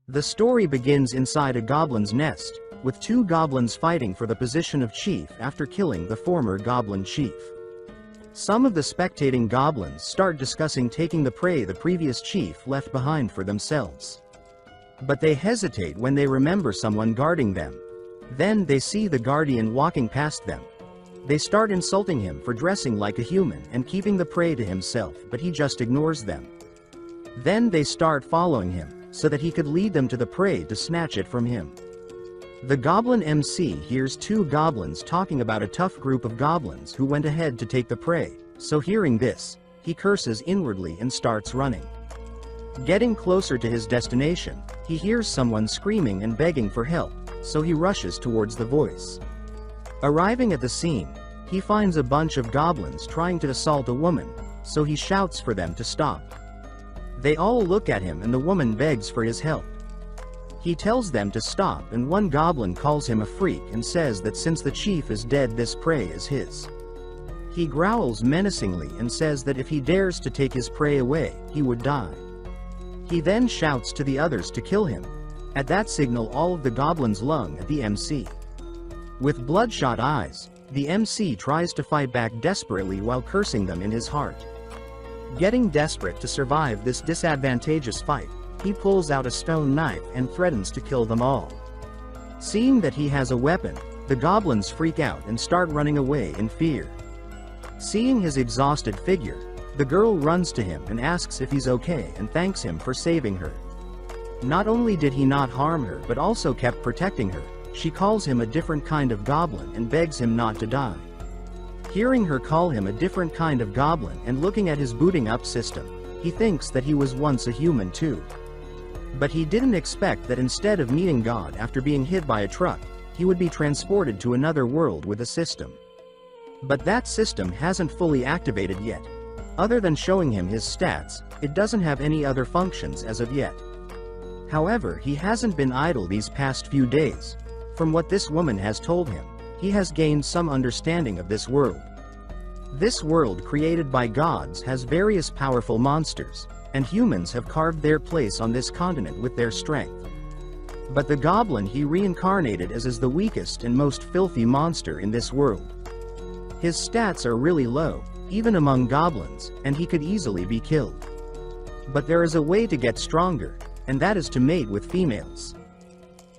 The story begins inside a goblin's nest, with two goblins fighting for the position of chief after killing the former goblin chief. Some of the spectating goblins start discussing taking the prey the previous chief left behind for themselves. But they hesitate when they remember someone guarding them. Then they see the guardian walking past them. They start insulting him for dressing like a human and keeping the prey to himself, but he just ignores them. Then they start following him, so that he could lead them to the prey to snatch it from him. The goblin MC hears two goblins talking about a tough group of goblins who went ahead to take the prey, so hearing this, he curses inwardly and starts running. Getting closer to his destination, he hears someone screaming and begging for help, so he rushes towards the voice. Arriving at the scene, he finds a bunch of goblins trying to assault a woman, so he shouts for them to stop. They all look at him and the woman begs for his help. He tells them to stop, and one goblin calls him a freak and says that since the chief is dead, this prey is his. He growls menacingly and says that if he dares to take his prey away, he would die. He then shouts to the others to kill him. At that signal, all of the goblins lung at the MC. With bloodshot eyes, the MC tries to fight back desperately while cursing them in his heart. Getting desperate to survive this disadvantageous fight, he pulls out a stone knife and threatens to kill them all. Seeing that he has a weapon, the goblins freak out and start running away in fear. Seeing his exhausted figure, the girl runs to him and asks if he's okay and thanks him for saving her. Not only did he not harm her but also kept protecting her, she calls him a different kind of goblin and begs him not to die. Hearing her call him a different kind of goblin and looking at his booting up system, he thinks that he was once a human too. But he didn't expect that instead of meeting God after being hit by a truck, he would be transported to another world with a system. But that system hasn't fully activated yet. Other than showing him his stats, it doesn't have any other functions as of yet. However, he hasn't been idle these past few days. From what this woman has told him, he has gained some understanding of this world. This world created by gods has various powerful monsters, and humans have carved their place on this continent with their strength. But the goblin he reincarnated as is the weakest and most filthy monster in this world. His stats are really low, even among goblins, and he could easily be killed. But there is a way to get stronger, and that is to mate with females.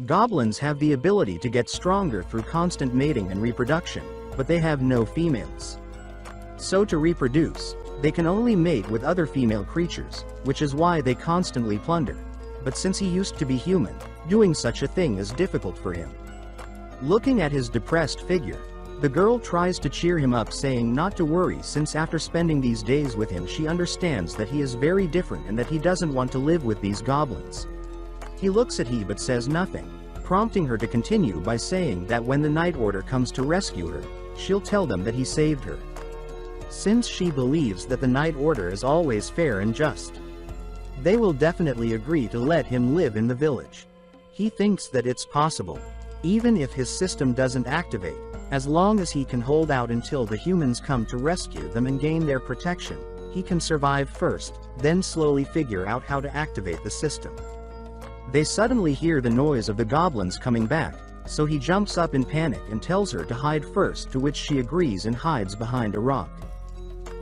Goblins have the ability to get stronger through constant mating and reproduction, but they have no females. So to reproduce, they can only mate with other female creatures, which is why they constantly plunder. But since he used to be human, doing such a thing is difficult for him. Looking at his depressed figure, the girl tries to cheer him up, saying not to worry, since after spending these days with him she understands that he is very different and that he doesn't want to live with these goblins. He looks at her but says nothing, prompting her to continue by saying that when the Night Order comes to rescue her, she'll tell them that he saved her. Since she believes that the Night Order is always fair and just, they will definitely agree to let him live in the village. He thinks that it's possible, even if his system doesn't activate, as long as he can hold out until the humans come to rescue them and gain their protection, he can survive first, then slowly figure out how to activate the system. They suddenly hear the noise of the goblins coming back, so he jumps up in panic and tells her to hide first, to which she agrees and hides behind a rock.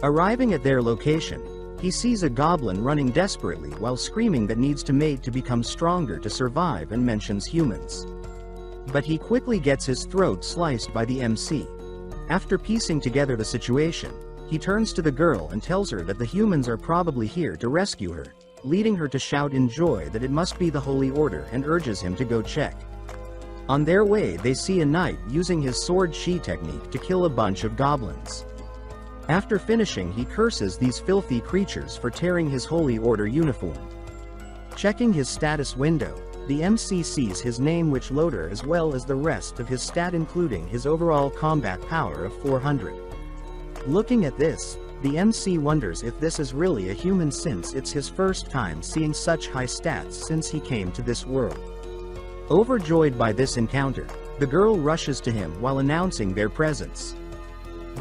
Arriving at their location, he sees a goblin running desperately while screaming that needs to mate to become stronger to survive and mentions humans. But he quickly gets his throat sliced by the MC. After piecing together the situation, he turns to the girl and tells her that the humans are probably here to rescue her, leading her to shout in joy that it must be the Holy Order and urges him to go check. On their way, they see a knight using his sword Shi technique to kill a bunch of goblins. After finishing, he curses these filthy creatures for tearing his Holy Order uniform. Checking his status window, the MC sees his name which loader as well as the rest of his stat including his overall combat power of 400. Looking at this, the MC wonders if this is really a human since it's his first time seeing such high stats since he came to this world. Overjoyed by this encounter, the girl rushes to him while announcing their presence.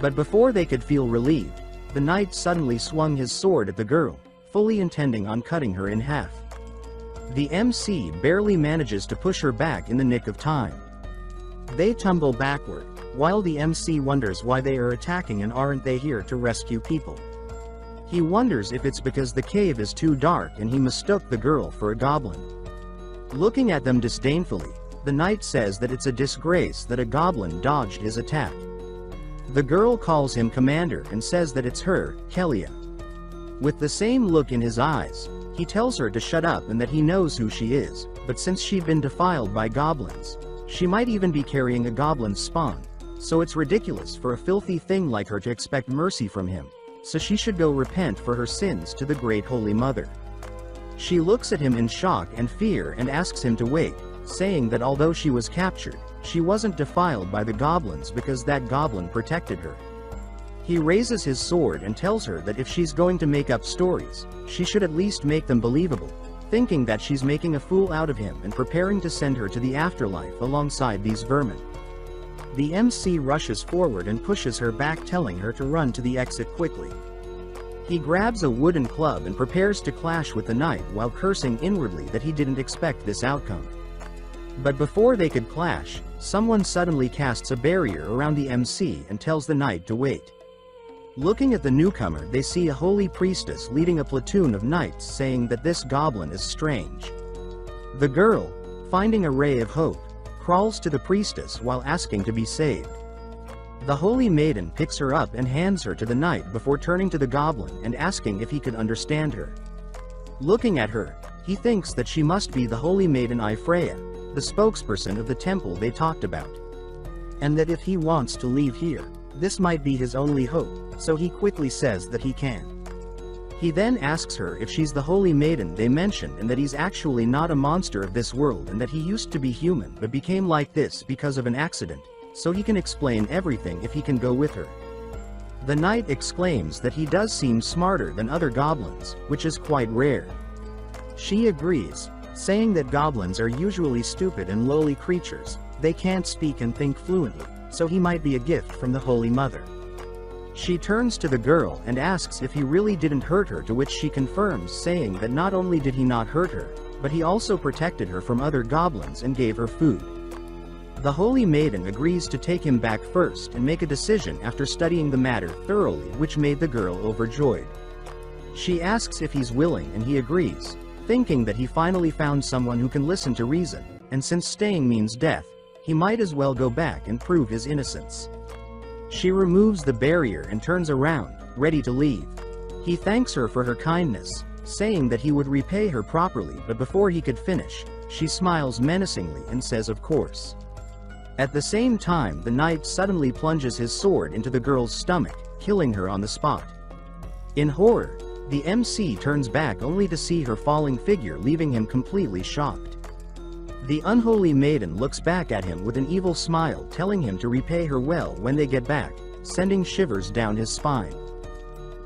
But before they could feel relieved, the knight suddenly swung his sword at the girl, fully intending on cutting her in half. The MC barely manages to push her back in the nick of time. They tumble backward, while the MC wonders why they are attacking and aren't they here to rescue people. He wonders if it's because the cave is too dark and he mistook the girl for a goblin. Looking at them disdainfully, the knight says that it's a disgrace that a goblin dodged his attack. The girl calls him commander and says that it's her, Kelia. With the same look in his eyes, he tells her to shut up and that he knows who she is, but since she'd been defiled by goblins, she might even be carrying a goblin's spawn, so it's ridiculous for a filthy thing like her to expect mercy from him, so she should go repent for her sins to the Great Holy Mother. She looks at him in shock and fear and asks him to wait, saying that although she was captured, she wasn't defiled by the goblins because that goblin protected her. He raises his sword and tells her that if she's going to make up stories, she should at least make them believable, thinking that she's making a fool out of him and preparing to send her to the afterlife alongside these vermin. The MC rushes forward and pushes her back, telling her to run to the exit quickly. He grabs a wooden club and prepares to clash with the knight while cursing inwardly that he didn't expect this outcome. But before they could clash, someone suddenly casts a barrier around the MC and tells the knight to wait. Looking at the newcomer, they see a holy priestess leading a platoon of knights, saying that this goblin is strange. The girl, finding a ray of hope, crawls to the priestess while asking to be saved. The holy maiden picks her up and hands her to the knight before turning to the goblin and asking if he could understand her. Looking at her, he thinks that she must be the holy maiden Freya, the spokesperson of the temple they talked about, and that if he wants to leave here, this might be his only hope, so he quickly says that he can. He then asks her if she's the holy maiden they mentioned and that he's actually not a monster of this world and that he used to be human but became like this because of an accident, so he can explain everything if he can go with her. The knight exclaims that he does seem smarter than other goblins, which is quite rare. She agrees, saying that goblins are usually stupid and lowly creatures, they can't speak and think fluently, so he might be a gift from the Holy Mother. She turns to the girl and asks if he really didn't hurt her, to which she confirms, saying that not only did he not hurt her, but he also protected her from other goblins and gave her food. The holy maiden agrees to take him back first and make a decision after studying the matter thoroughly, which made the girl overjoyed. She asks if he's willing and he agrees, thinking that he finally found someone who can listen to reason, and since staying means death, he might as well go back and prove his innocence. She removes the barrier and turns around, ready to leave. He thanks her for her kindness, saying that he would repay her properly, but before he could finish, she smiles menacingly and says of course. At the same time, the knight suddenly plunges his sword into the girl's stomach, killing her on the spot. In horror, the MC turns back only to see her falling figure, leaving him completely shocked. The unholy maiden looks back at him with an evil smile, telling him to repay her well when they get back, sending shivers down his spine.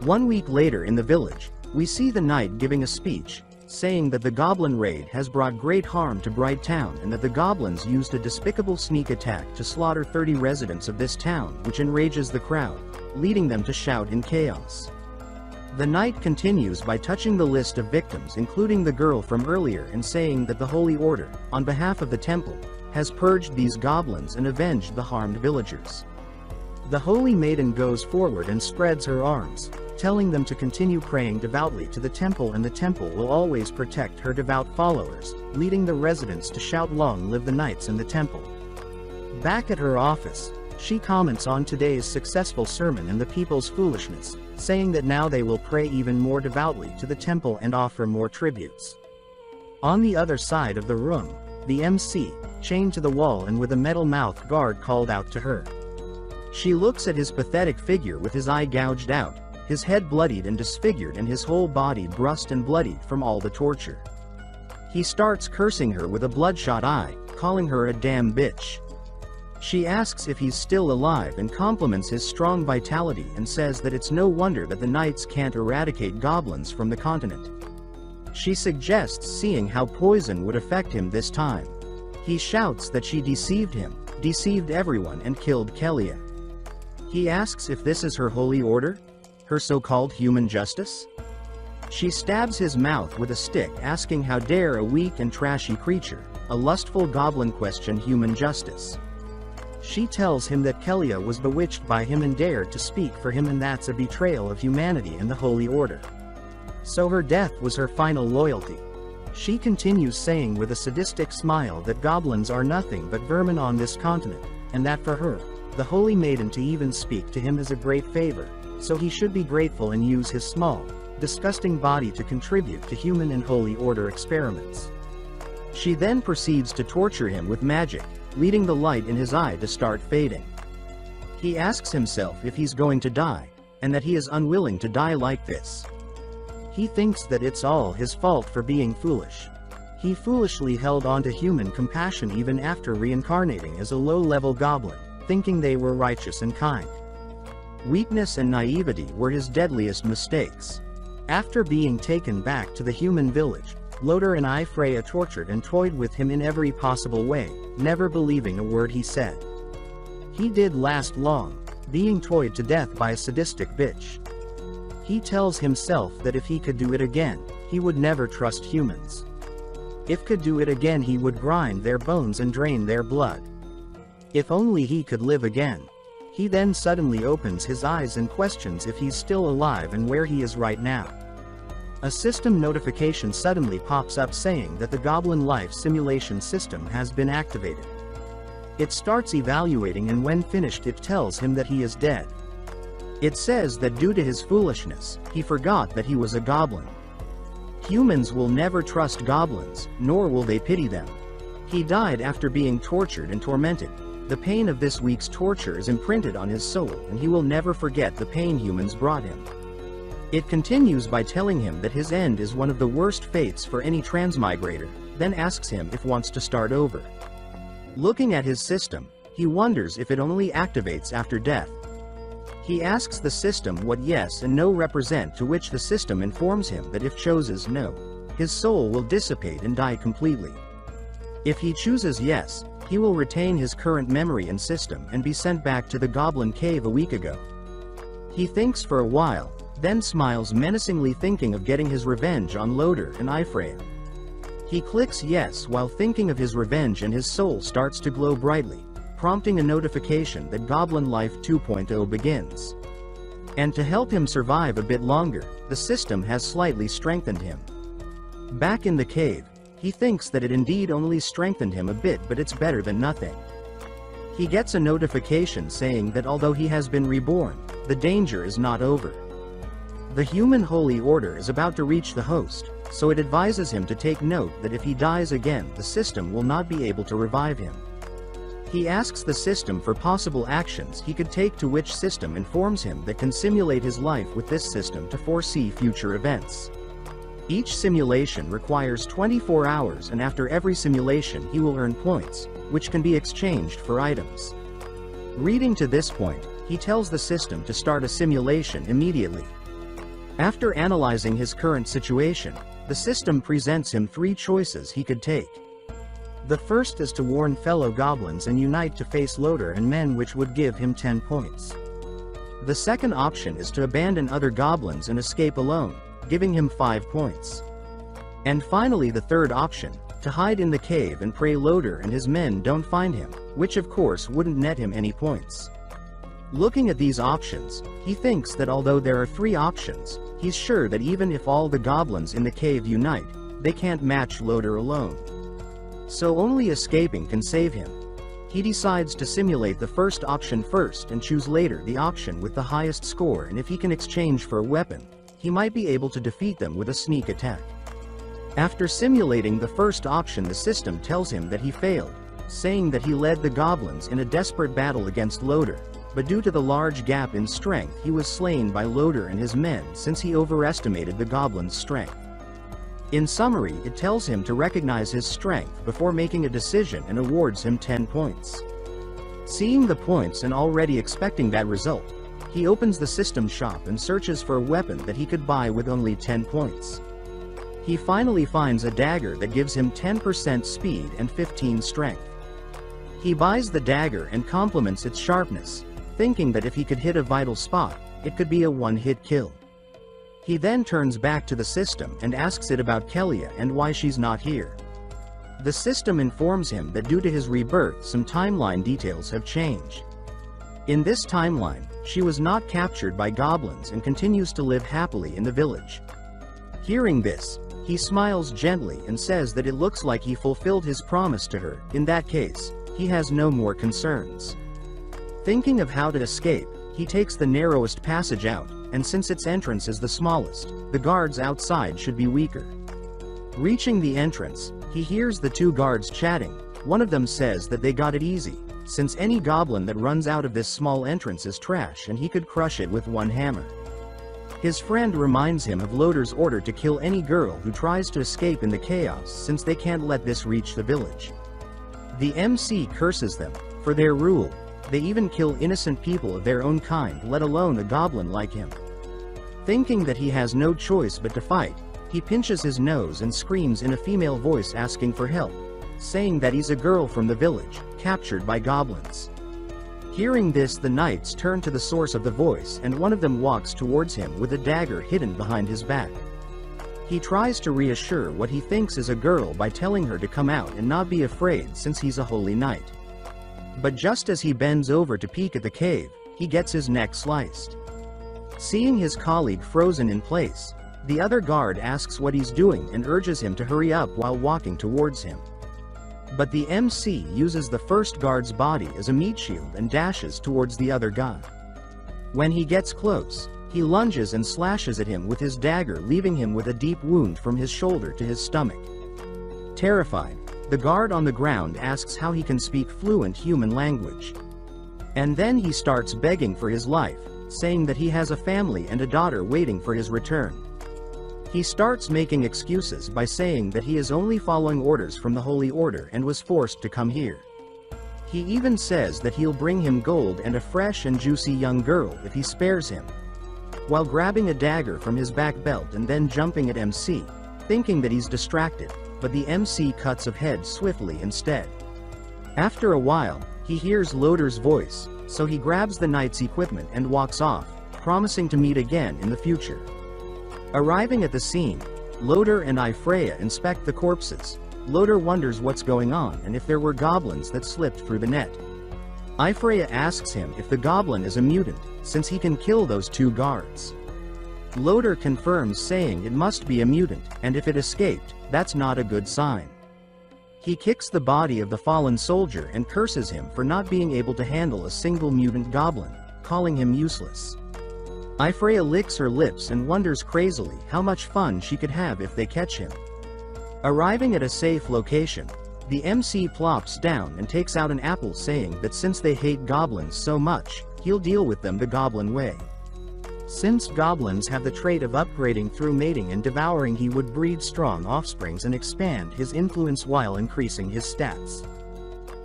1 week later in the village, we see the knight giving a speech, saying that the goblin raid has brought great harm to Bright Town and that the goblins used a despicable sneak attack to slaughter 30 residents of this town, which enrages the crowd, leading them to shout in chaos. The knight continues by touching the list of victims, including the girl from earlier, and saying that the Holy Order, on behalf of the temple, has purged these goblins and avenged the harmed villagers. The holy maiden goes forward and spreads her arms, telling them to continue praying devoutly to the temple, and the temple will always protect her devout followers, leading the residents to shout "Long live the knights in the temple." Back at her office, she comments on today's successful sermon and the people's foolishness, saying that now they will pray even more devoutly to the temple and offer more tributes. On the other side of the room, the MC, chained to the wall and with a metal mouth guard, called out to her. She looks at his pathetic figure with his eye gouged out, his head bloodied and disfigured and his whole body bruised and bloodied from all the torture. He starts cursing her with a bloodshot eye, calling her a damn bitch. She asks if he's still alive and compliments his strong vitality and says that it's no wonder that the knights can't eradicate goblins from the continent. She suggests seeing how poison would affect him this time. He shouts that she deceived him, deceived everyone, and killed Kelia. He asks if this is her holy order? Her so-called human justice? She stabs his mouth with a stick, asking how dare a weak and trashy creature, a lustful goblin, question human justice. She tells him that Kelia was bewitched by him and dared to speak for him, and that's a betrayal of humanity and the Holy Order. So her death was her final loyalty. She continues, saying with a sadistic smile that goblins are nothing but vermin on this continent, and that for her, the Holy Maiden, to even speak to him is a great favor, so he should be grateful and use his small, disgusting body to contribute to human and Holy Order experiments. She then proceeds to torture him with magic, leading the light in his eye to start fading. He asks himself if he's going to die, and that he is unwilling to die like this. He thinks that it's all his fault for being foolish. He foolishly held on to human compassion even after reincarnating as a low-level goblin, thinking they were righteous and kind. Weakness and naivety were his deadliest mistakes. After being taken back to the human village, Loder and Freya tortured and toyed with him in every possible way, never believing a word he said. He did last long, being toyed to death by a sadistic bitch. He tells himself that if he could do it again, he would never trust humans. If could do it again, he would grind their bones and drain their blood. If only he could live again. He then suddenly opens his eyes and questions if he's still alive and where he is right now. A system notification suddenly pops up saying that the Goblin Life simulation system has been activated. It starts evaluating, and when finished it tells him that he is dead. It says that due to his foolishness, he forgot that he was a goblin. Humans will never trust goblins, nor will they pity them. He died after being tortured and tormented. The pain of this week's torture is imprinted on his soul, and he will never forget the pain humans brought him. It continues by telling him that his end is one of the worst fates for any transmigrator, then asks him if wants to start over. Looking at his system, he wonders if it only activates after death. He asks the system what yes and no represent, to which the system informs him that if chooses no, his soul will dissipate and die completely. If he chooses yes, he will retain his current memory and system and be sent back to the Goblin Cave a week ago. He thinks for a while, then smiles menacingly, thinking of getting his revenge on Loder and Freya. He clicks yes while thinking of his revenge, and his soul starts to glow brightly, prompting a notification that Goblin Life 2.0 begins. And to help him survive a bit longer, the system has slightly strengthened him. Back in the cave, he thinks that it indeed only strengthened him a bit, but it's better than nothing. He gets a notification saying that although he has been reborn, the danger is not over. The human Holy Order is about to reach the host, so it advises him to take note that if he dies again, the system will not be able to revive him. He asks the system for possible actions he could take, to which system informs him that can simulate his life with this system to foresee future events. Each simulation requires 24 hours, and after every simulation he will earn points, which can be exchanged for items. Reading to this point, he tells the system to start a simulation immediately. After analyzing his current situation, the system presents him 3 choices he could take. The first is to warn fellow goblins and unite to face Loder and men, which would give him 10 points. The second option is to abandon other goblins and escape alone, giving him 5 points. And finally, the third option, to hide in the cave and pray Loder and his men don't find him, which of course wouldn't net him any points. Looking at these options, he thinks that although there are 3 options, he's sure that even if all the goblins in the cave unite, they can't match Loder alone. So only escaping can save him. He decides to simulate the first option first and choose later the option with the highest score, and if he can exchange for a weapon, he might be able to defeat them with a sneak attack. After simulating the first option, the system tells him that he failed, saying that he led the goblins in a desperate battle against Loder, but due to the large gap in strength he was slain by Loder and his men, since he overestimated the goblins' strength. In summary, it tells him to recognize his strength before making a decision and awards him 10 points. Seeing the points and already expecting that result, he opens the system shop and searches for a weapon that he could buy with only 10 points. He finally finds a dagger that gives him 10% speed and 15 strength. He buys the dagger and compliments its sharpness, thinking that if he could hit a vital spot, it could be a one-hit kill. He then turns back to the system and asks it about Kelia and why she's not here. The system informs him that due to his rebirth some timeline details have changed. In this timeline, she was not captured by goblins and continues to live happily in the village. Hearing this, he smiles gently and says that it looks like he fulfilled his promise to her. In that case, he has no more concerns. Thinking of how to escape, he takes the narrowest passage out, and since its entrance is the smallest, the guards outside should be weaker. Reaching the entrance, he hears the two guards chatting. One of them says that they got it easy, since any goblin that runs out of this small entrance is trash and he could crush it with one hammer. His friend reminds him of Loader's order to kill any girl who tries to escape in the chaos since they can't let this reach the village. The MC curses them for their rule. They even kill innocent people of their own kind, let alone a goblin like him. Thinking that he has no choice but to fight, he pinches his nose and screams in a female voice asking for help, saying that he's a girl from the village, captured by goblins. Hearing this, the knights turn to the source of the voice and one of them walks towards him with a dagger hidden behind his back. He tries to reassure what he thinks is a girl by telling her to come out and not be afraid since he's a holy knight. But just as he bends over to peek at the cave, he gets his neck sliced. Seeing his colleague frozen in place, the other guard asks what he's doing and urges him to hurry up while walking towards him. But the MC uses the first guard's body as a meat shield and dashes towards the other guy. When he gets close, he lunges and slashes at him with his dagger, leaving him with a deep wound from his shoulder to his stomach. Terrified, the guard on the ground asks how he can speak fluent human language. And then he starts begging for his life, saying that he has a family and a daughter waiting for his return. He starts making excuses by saying that he is only following orders from the Holy Order and was forced to come here. He even says that he'll bring him gold and a fresh and juicy young girl if he spares him, while grabbing a dagger from his back belt and then jumping at MC, thinking that he's distracted, but the MC cuts of head swiftly instead. After a while, he hears Loader's voice, so he grabs the knight's equipment and walks off, promising to meet again in the future. Arriving at the scene, Loader and Freya inspect the corpses. Loader wonders what's going on and if there were goblins that slipped through the net. Freya asks him if the goblin is a mutant, since he can kill those two guards. Loader confirms, saying it must be a mutant, and if it escaped, that's not a good sign. He kicks the body of the fallen soldier and curses him for not being able to handle a single mutant goblin, calling him useless. Freya licks her lips and wonders crazily how much fun she could have if they catch him. Arriving at a safe location, the MC plops down and takes out an apple, saying that since they hate goblins so much, he'll deal with them the goblin way. Since goblins have the trait of upgrading through mating and devouring, he would breed strong offsprings and expand his influence while increasing his stats.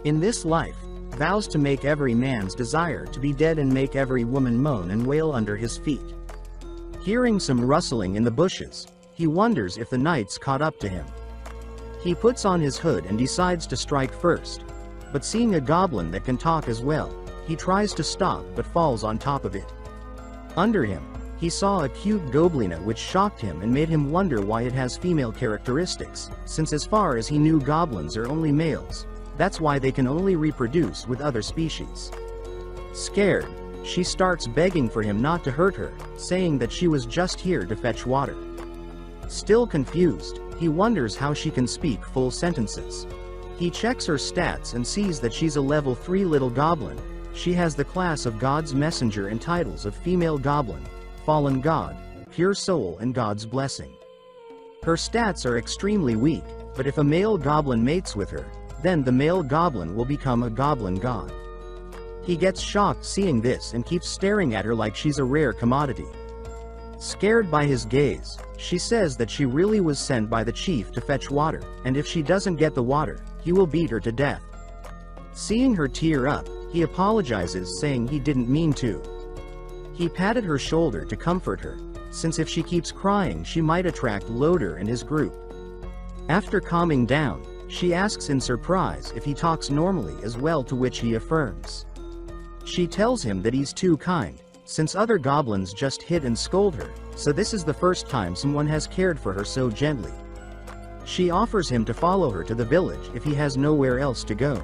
In this life, vows to make every man's desire to be dead and make every woman moan and wail under his feet. Hearing some rustling in the bushes, he wonders if the knights caught up to him. He puts on his hood and decides to strike first, but seeing a goblin that can talk as well, he tries to stop but falls on top of it. Under him, he saw a cute goblina which shocked him and made him wonder why it has female characteristics, since as far as he knew goblins are only males. That's why they can only reproduce with other species. Scared, she starts begging for him not to hurt her, saying that she was just here to fetch water. Still confused, he wonders how she can speak full sentences. He checks her stats and sees that she's a level 3 little goblin. She has the class of God's messenger and titles of female goblin, fallen god, pure soul and God's blessing. Her stats are extremely weak, but if a male goblin mates with her, then the male goblin will become a goblin god. He gets shocked seeing this and keeps staring at her like she's a rare commodity. Scared by his gaze, she says that she really was sent by the chief to fetch water, and if she doesn't get the water, he will beat her to death. Seeing her tear up, he apologizes, saying he didn't mean to. He patted her shoulder to comfort her, since if she keeps crying she might attract Loader and his group. After calming down, she asks in surprise if he talks normally as well, to which he affirms. She tells him that he's too kind, since other goblins just hit and scold her, so this is the first time someone has cared for her so gently. She offers him to follow her to the village if he has nowhere else to go.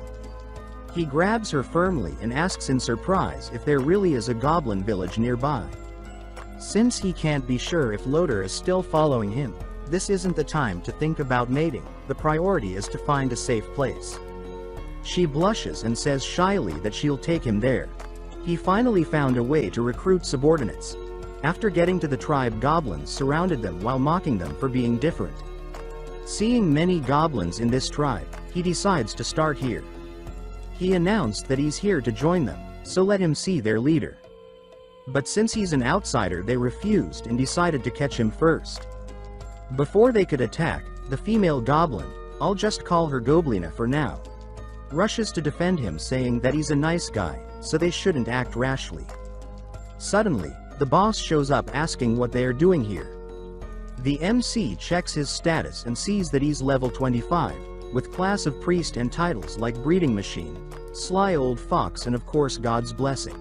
He grabs her firmly and asks in surprise if there really is a goblin village nearby. Since he can't be sure if Loader is still following him, this isn't the time to think about mating, the priority is to find a safe place. She blushes and says shyly that she'll take him there. He finally found a way to recruit subordinates. After getting to the tribe, goblins surrounded them while mocking them for being different. Seeing many goblins in this tribe, he decides to start here. He announced that he's here to join them, so let him see their leader. But since he's an outsider, they refused and decided to catch him first. Before they could attack, the female goblin, I'll just call her Goblina for now, rushes to defend him, saying that he's a nice guy, so they shouldn't act rashly. Suddenly, the boss shows up asking what they are doing here. The MC checks his status and sees that he's level 25, with class of priest and titles like breeding machine, sly old fox, and of course God's blessing.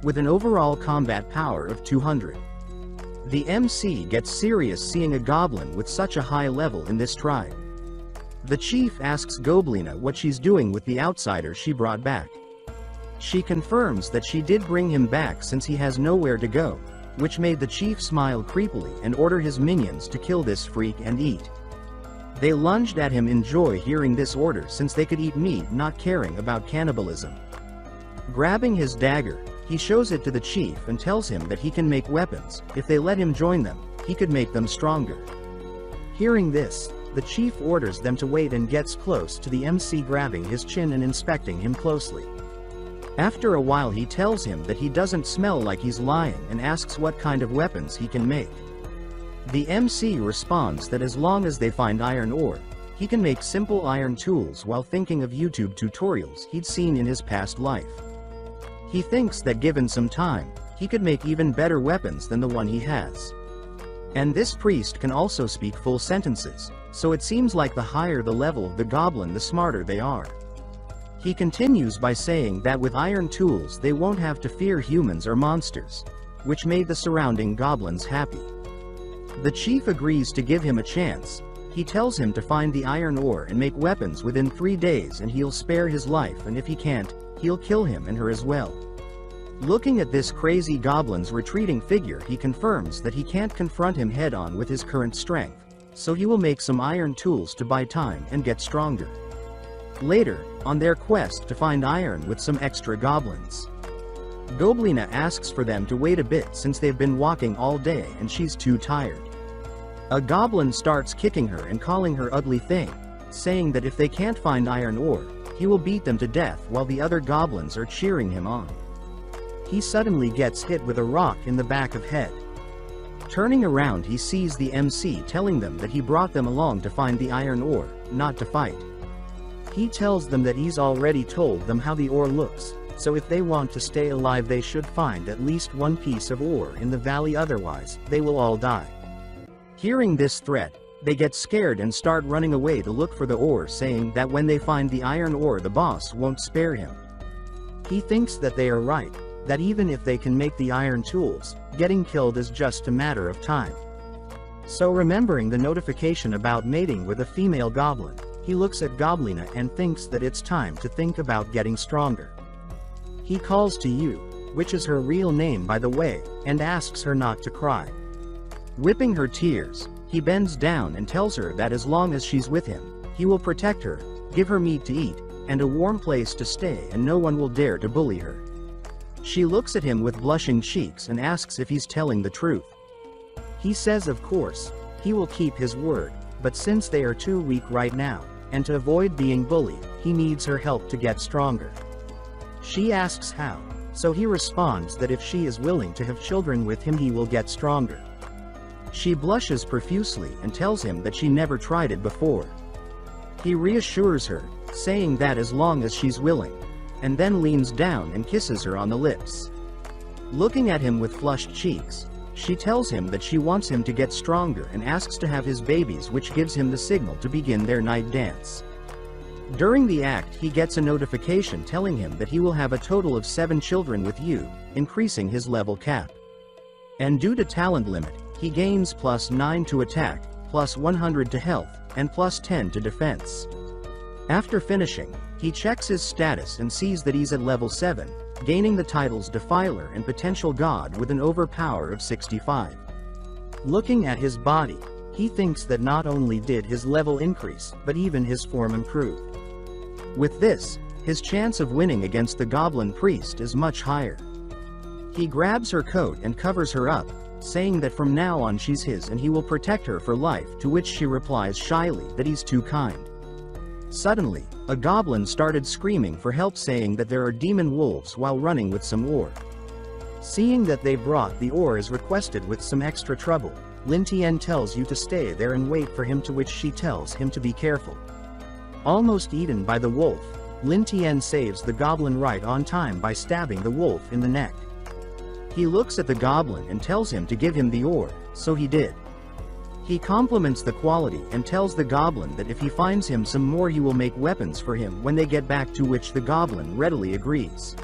With an overall combat power of 200. The MC gets serious seeing a goblin with such a high level in this tribe. The chief asks Goblina what she's doing with the outsider she brought back. She confirms that she did bring him back since he has nowhere to go, which made the chief smile creepily and order his minions to kill this freak and eat. They lunged at him in joy hearing this order, since they could eat meat, not caring about cannibalism. Grabbing his dagger, he shows it to the chief and tells him that he can make weapons. If they let him join them, he could make them stronger. Hearing this, the chief orders them to wait and gets close to the MC, grabbing his chin and inspecting him closely. After a while he tells him that he doesn't smell like he's lying and asks what kind of weapons he can make. The MC responds that as long as they find iron ore, he can make simple iron tools, while thinking of YouTube tutorials he'd seen in his past life. He thinks that given some time, he could make even better weapons than the one he has. And this priest can also speak full sentences, so it seems like the higher the level of the goblin, the smarter they are. He continues by saying that with iron tools they won't have to fear humans or monsters, which made the surrounding goblins happy. The chief agrees to give him a chance. He tells him to find the iron ore and make weapons within 3 days, and he'll spare his life, and if he can't, he'll kill him and her as well. Looking at this crazy goblin's retreating figure, he confirms that he can't confront him head-on with his current strength, so he will make some iron tools to buy time and get stronger. Later, on their quest to find iron with some extra goblins, Goblina asks for them to wait a bit since they've been walking all day and she's too tired. A goblin starts kicking her and calling her ugly thing, saying that if they can't find iron ore, he will beat them to death, while the other goblins are cheering him on. He suddenly gets hit with a rock in the back of head. Turning around, he sees the MC telling them that he brought them along to find the iron ore, not to fight. He tells them that he's already told them how the ore looks, so if they want to stay alive they should find at least one piece of ore in the valley, otherwise they will all die. Hearing this threat, they get scared and start running away to look for the ore, saying that when they find the iron ore the boss won't spare him. He thinks that they are right, that even if they can make the iron tools, getting killed is just a matter of time. So remembering the notification about mating with a female goblin, he looks at Goblina and thinks that it's time to think about getting stronger. He calls to Yu, which is her real name by the way, and asks her not to cry. Whipping her tears, he bends down and tells her that as long as she's with him, he will protect her, give her meat to eat, and a warm place to stay, and no one will dare to bully her. She looks at him with blushing cheeks and asks if he's telling the truth. He says of course, he will keep his word, but since they are too weak right now, and to avoid being bullied, he needs her help to get stronger. She asks how, so he responds that if she is willing to have children with him he will get stronger. She blushes profusely and tells him that she never tried it before. He reassures her, saying that as long as she's willing, and then leans down and kisses her on the lips. Looking at him with flushed cheeks, she tells him that she wants him to get stronger and asks to have his babies, which gives him the signal to begin their night dance. During the act he gets a notification telling him that he will have a total of 7 children with you, increasing his level cap. And due to talent limit, he gains +9 to attack, +100 to health, and +10 to defense. After finishing, he checks his status and sees that he's at level 7, gaining the titles Defiler and Potential God with an overpower of 65. Looking at his body, he thinks that not only did his level increase, but even his form improved. With this, his chance of winning against the Goblin Priest is much higher. He grabs her coat and covers her up, saying that from now on she's his and he will protect her for life, to which she replies shyly that he's too kind. Suddenly, a goblin started screaming for help, saying that there are demon wolves while running with some ore. Seeing that they brought the ore as requested with some extra trouble, Lin Tian tells you to stay there and wait for him, to which she tells him to be careful. Almost eaten by the wolf, Lin Tian saves the goblin right on time by stabbing the wolf in the neck. He looks at the goblin and tells him to give him the ore, so he did. He compliments the quality and tells the goblin that if he finds him some more he will make weapons for him when they get back, to which the goblin readily agrees.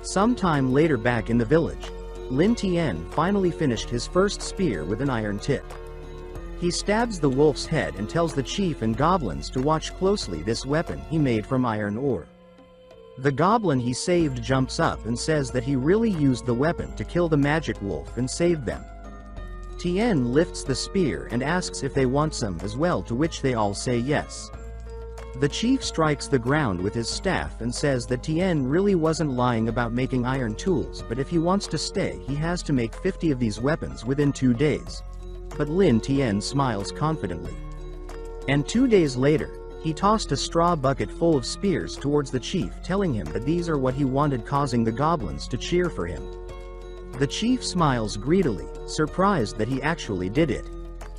Sometime later back in the village, Lin Tian finally finished his first spear with an iron tip. He stabs the wolf's head and tells the chief and goblins to watch closely this weapon he made from iron ore. The goblin he saved jumps up and says that he really used the weapon to kill the magic wolf and save them. Tien lifts the spear and asks if they want some as well, to which they all say yes. The chief strikes the ground with his staff and says that Tien really wasn't lying about making iron tools, but if he wants to stay he has to make 50 of these weapons within 2 days. But Lin Tian smiles confidently. And 2 days later, he tossed a straw bucket full of spears towards the chief, telling him that these are what he wanted, causing the goblins to cheer for him. The chief smiles greedily, surprised that he actually did it.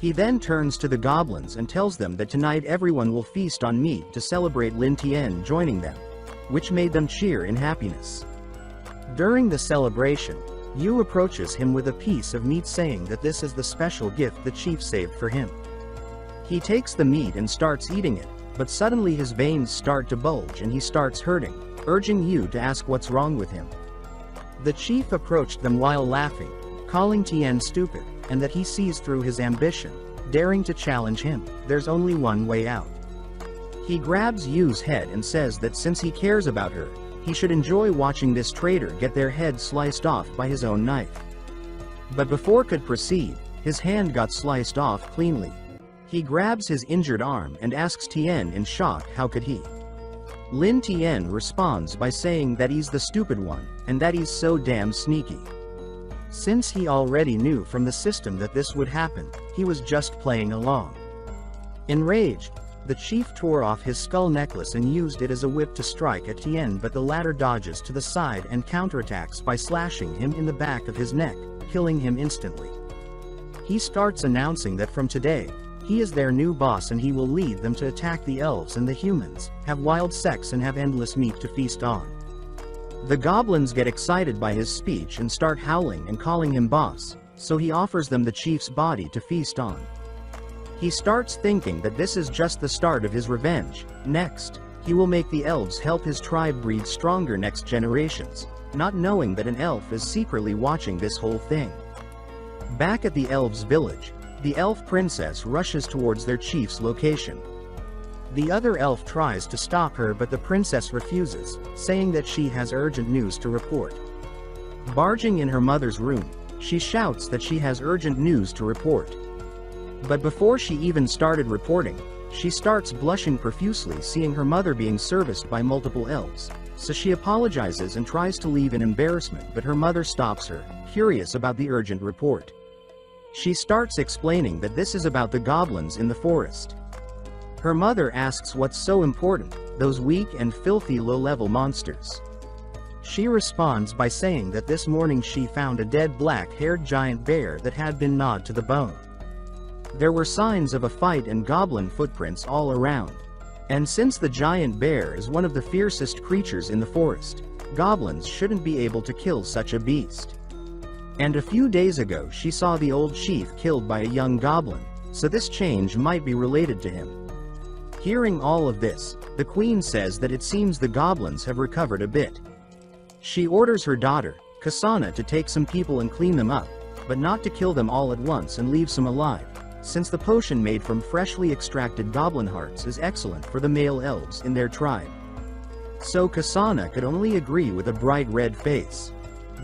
He then turns to the goblins and tells them that tonight everyone will feast on meat to celebrate Lin Tian joining them, which made them cheer in happiness. During the celebration, Yu approaches him with a piece of meat, saying that this is the special gift the chief saved for him. He takes the meat and starts eating it, but suddenly his veins start to bulge and he starts hurting, urging Yu to ask what's wrong with him. The chief approached them while laughing, calling Tien stupid, and that he sees through his ambition, daring to challenge him. There's only one way out. He grabs Yu's head and says that since he cares about her, he should enjoy watching this traitor get their head sliced off by his own knife. But before could proceed, his hand got sliced off cleanly. He grabs his injured arm and asks Tien in shock how could he. Lin Tian responds by saying that he's the stupid one, and that he's so damn sneaky. Since he already knew from the system that this would happen, he was just playing along. Enraged, the chief tore off his skull necklace and used it as a whip to strike at Tien, but the latter dodges to the side and counterattacks by slashing him in the back of his neck, killing him instantly. He starts announcing that from today, he is their new boss and he will lead them to attack the elves and the humans, have wild sex and have endless meat to feast on. The goblins get excited by his speech and start howling and calling him boss, so he offers them the chief's body to feast on. He starts thinking that this is just the start of his revenge. Next, he will make the elves help his tribe breed stronger next generations, not knowing that an elf is secretly watching this whole thing. Back at the elves' village, the elf princess rushes towards their chief's location. The other elf tries to stop her, but the princess refuses, saying that she has urgent news to report. Barging in her mother's room, she shouts that she has urgent news to report. But before she even started reporting, she starts blushing profusely, seeing her mother being serviced by multiple elves, so she apologizes and tries to leave in embarrassment, but her mother stops her, curious about the urgent report. She starts explaining that this is about the goblins in the forest. Her mother asks what's so important, those weak and filthy low-level monsters. She responds by saying that this morning she found a dead black-haired giant bear that had been gnawed to the bone. There were signs of a fight and goblin footprints all around. And since the giant bear is one of the fiercest creatures in the forest, goblins shouldn't be able to kill such a beast. And a few days ago she saw the old chief killed by a young goblin, so this change might be related to him. Hearing all of this, the queen says that it seems the goblins have recovered a bit. She orders her daughter, Kasana, to take some people and clean them up, but not to kill them all at once and leave some alive, since the potion made from freshly extracted goblin hearts is excellent for the male elves in their tribe. So Kasana could only agree with a bright red face.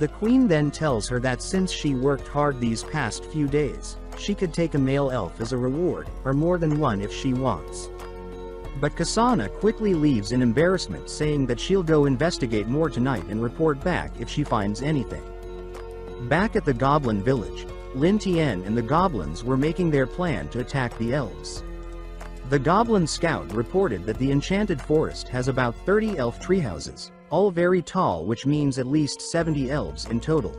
The queen then tells her that since she worked hard these past few days, she could take a male elf as a reward, or more than one if she wants. But Kasana quickly leaves in embarrassment, saying that she'll go investigate more tonight and report back if she finds anything. Back at the goblin village, Lin Tian and the goblins were making their plan to attack the elves. The goblin scout reported that the enchanted forest has about 30 elf treehouses, all very tall, which means at least 70 elves in total.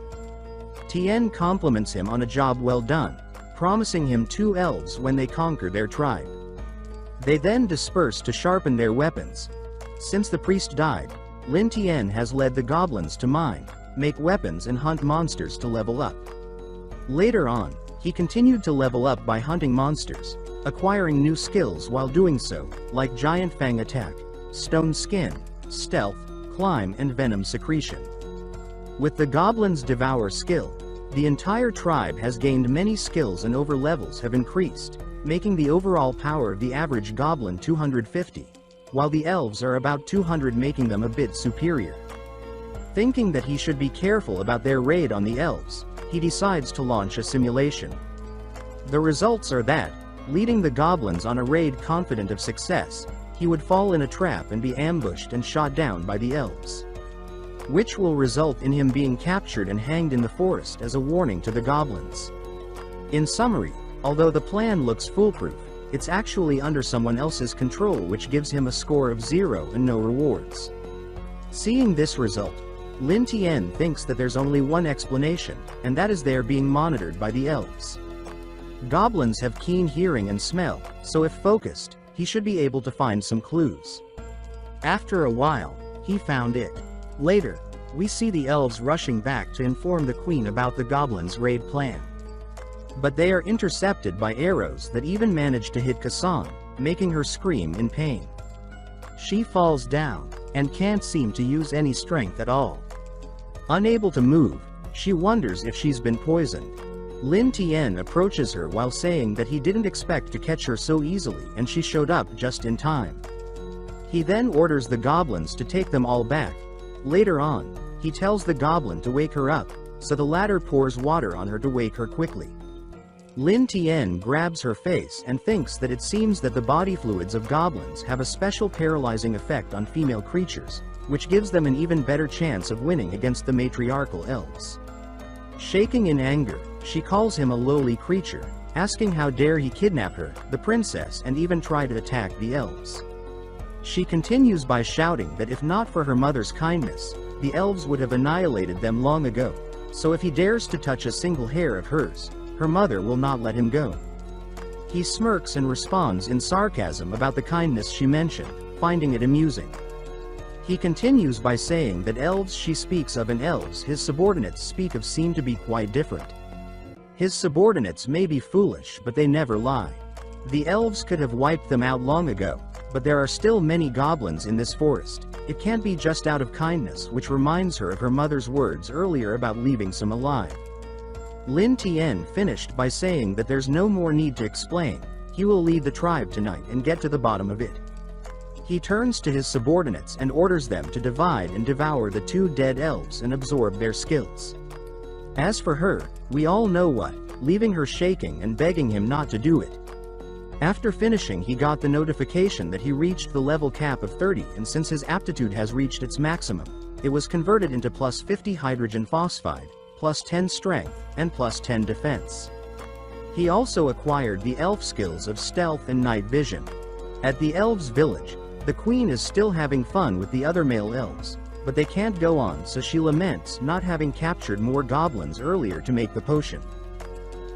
Tien compliments him on a job well done, promising him 2 elves when they conquer their tribe. They then disperse to sharpen their weapons. Since the priest died, Lin Tian has led the goblins to mine, make weapons and hunt monsters to level up. Later on, he continued to level up by hunting monsters, acquiring new skills while doing so, like Giant Fang Attack, Stone Skin, Stealth, Climb and Venom Secretion. With the Goblin's Devour skill, the entire tribe has gained many skills and over levels have increased, making the overall power of the average goblin 250, while the elves are about 200, making them a bit superior. Thinking that he should be careful about their raid on the elves, he decides to launch a simulation. The results are that, leading the goblins on a raid confident of success, he would fall in a trap and be ambushed and shot down by the elves, which will result in him being captured and hanged in the forest as a warning to the goblins. In summary, although the plan looks foolproof, it's actually under someone else's control, which gives him a score of 0 and no rewards. Seeing this result, Lin Tian thinks that there's only one explanation, and that is they are being monitored by the elves. Goblins have keen hearing and smell, so if focused, he should be able to find some clues. After a while, he found it. Later, we see the elves rushing back to inform the queen about the goblins' raid plan. But they are intercepted by arrows that even manage to hit Kassan, making her scream in pain. She falls down, and can't seem to use any strength at all. Unable to move, she wonders if she's been poisoned. Lin Tian approaches her while saying that he didn't expect to catch her so easily and she showed up just in time. He then orders the goblins to take them all back. Later on, he tells the goblin to wake her up, so the latter pours water on her to wake her quickly. Lin Tian grabs her face and thinks that it seems that the body fluids of goblins have a special paralyzing effect on female creatures, which gives them an even better chance of winning against the matriarchal elves. Shaking in anger, she calls him a lowly creature, asking how dare he kidnap her, the princess, and even try to attack the elves. She continues by shouting that if not for her mother's kindness, the elves would have annihilated them long ago, so if he dares to touch a single hair of hers, her mother will not let him go. He smirks and responds in sarcasm about the kindness she mentioned, finding it amusing. He continues by saying that elves she speaks of and elves his subordinates speak of seem to be quite different. His subordinates may be foolish, but they never lie. The elves could have wiped them out long ago, but there are still many goblins in this forest. It can't be just out of kindness, which reminds her of her mother's words earlier about leaving some alive. Lin Tian finished by saying that there's no more need to explain, he will lead the tribe tonight and get to the bottom of it. He turns to his subordinates and orders them to divide and devour the 2 dead elves and absorb their skills. As for her, we all know what, leaving her shaking and begging him not to do it. After finishing, he got the notification that he reached the level cap of 30, and since his aptitude has reached its maximum, it was converted into plus 50 hydrogen phosphide, plus 10 strength, and plus 10 defense. He also acquired the elf skills of stealth and night vision. At the elves' village, the queen is still having fun with the other male elves, but they can't go on, so she laments not having captured more goblins earlier to make the potion.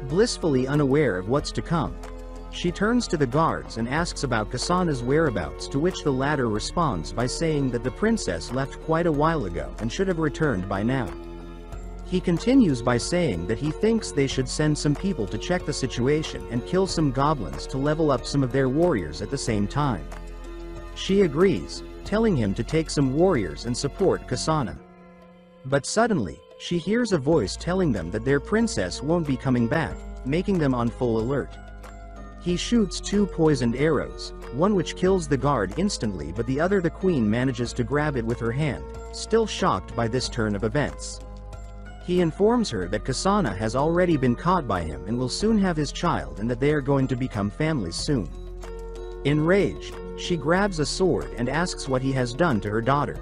Blissfully unaware of what's to come, she turns to the guards and asks about Kasana's whereabouts, to which the latter responds by saying that the princess left quite a while ago and should have returned by now. He continues by saying that he thinks they should send some people to check the situation and kill some goblins to level up some of their warriors at the same time. She agrees, telling him to take some warriors and support Kasana. But suddenly, she hears a voice telling them that their princess won't be coming back, making them on full alert. He shoots 2 poisoned arrows, one which kills the guard instantly, but the other the queen manages to grab it with her hand, still shocked by this turn of events. He informs her that Kasana has already been caught by him and will soon have his child, and that they are going to become families soon. Enraged, she grabs a sword and asks what he has done to her daughter.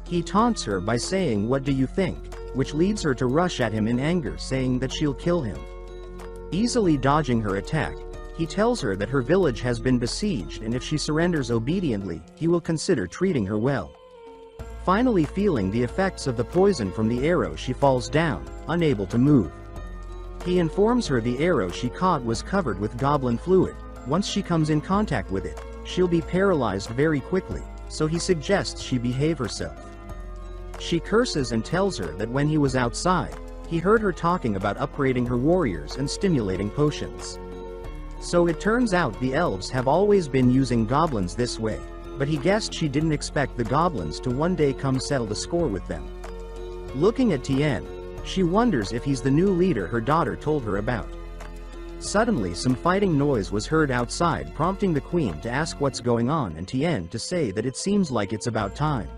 He taunts her by saying, "What do you think?" which leads her to rush at him in anger, saying that she'll kill him. Easily dodging her attack, he tells her that her village has been besieged, and if she surrenders obediently, he will consider treating her well. Finally feeling the effects of the poison from the arrow, she falls down, unable to move. He informs her the arrow she caught was covered with goblin fluid. Once she comes in contact with it, she'll be paralyzed very quickly, so he suggests she behave herself. She curses and tells her that when he was outside, he heard her talking about upgrading her warriors and stimulating potions. So it turns out the elves have always been using goblins this way, but he guessed she didn't expect the goblins to one day come settle the score with them. Looking at Tien, she wonders if he's the new leader her daughter told her about. Suddenly some fighting noise was heard outside, prompting the queen to ask what's going on and Tien to say that it seems like it's about time.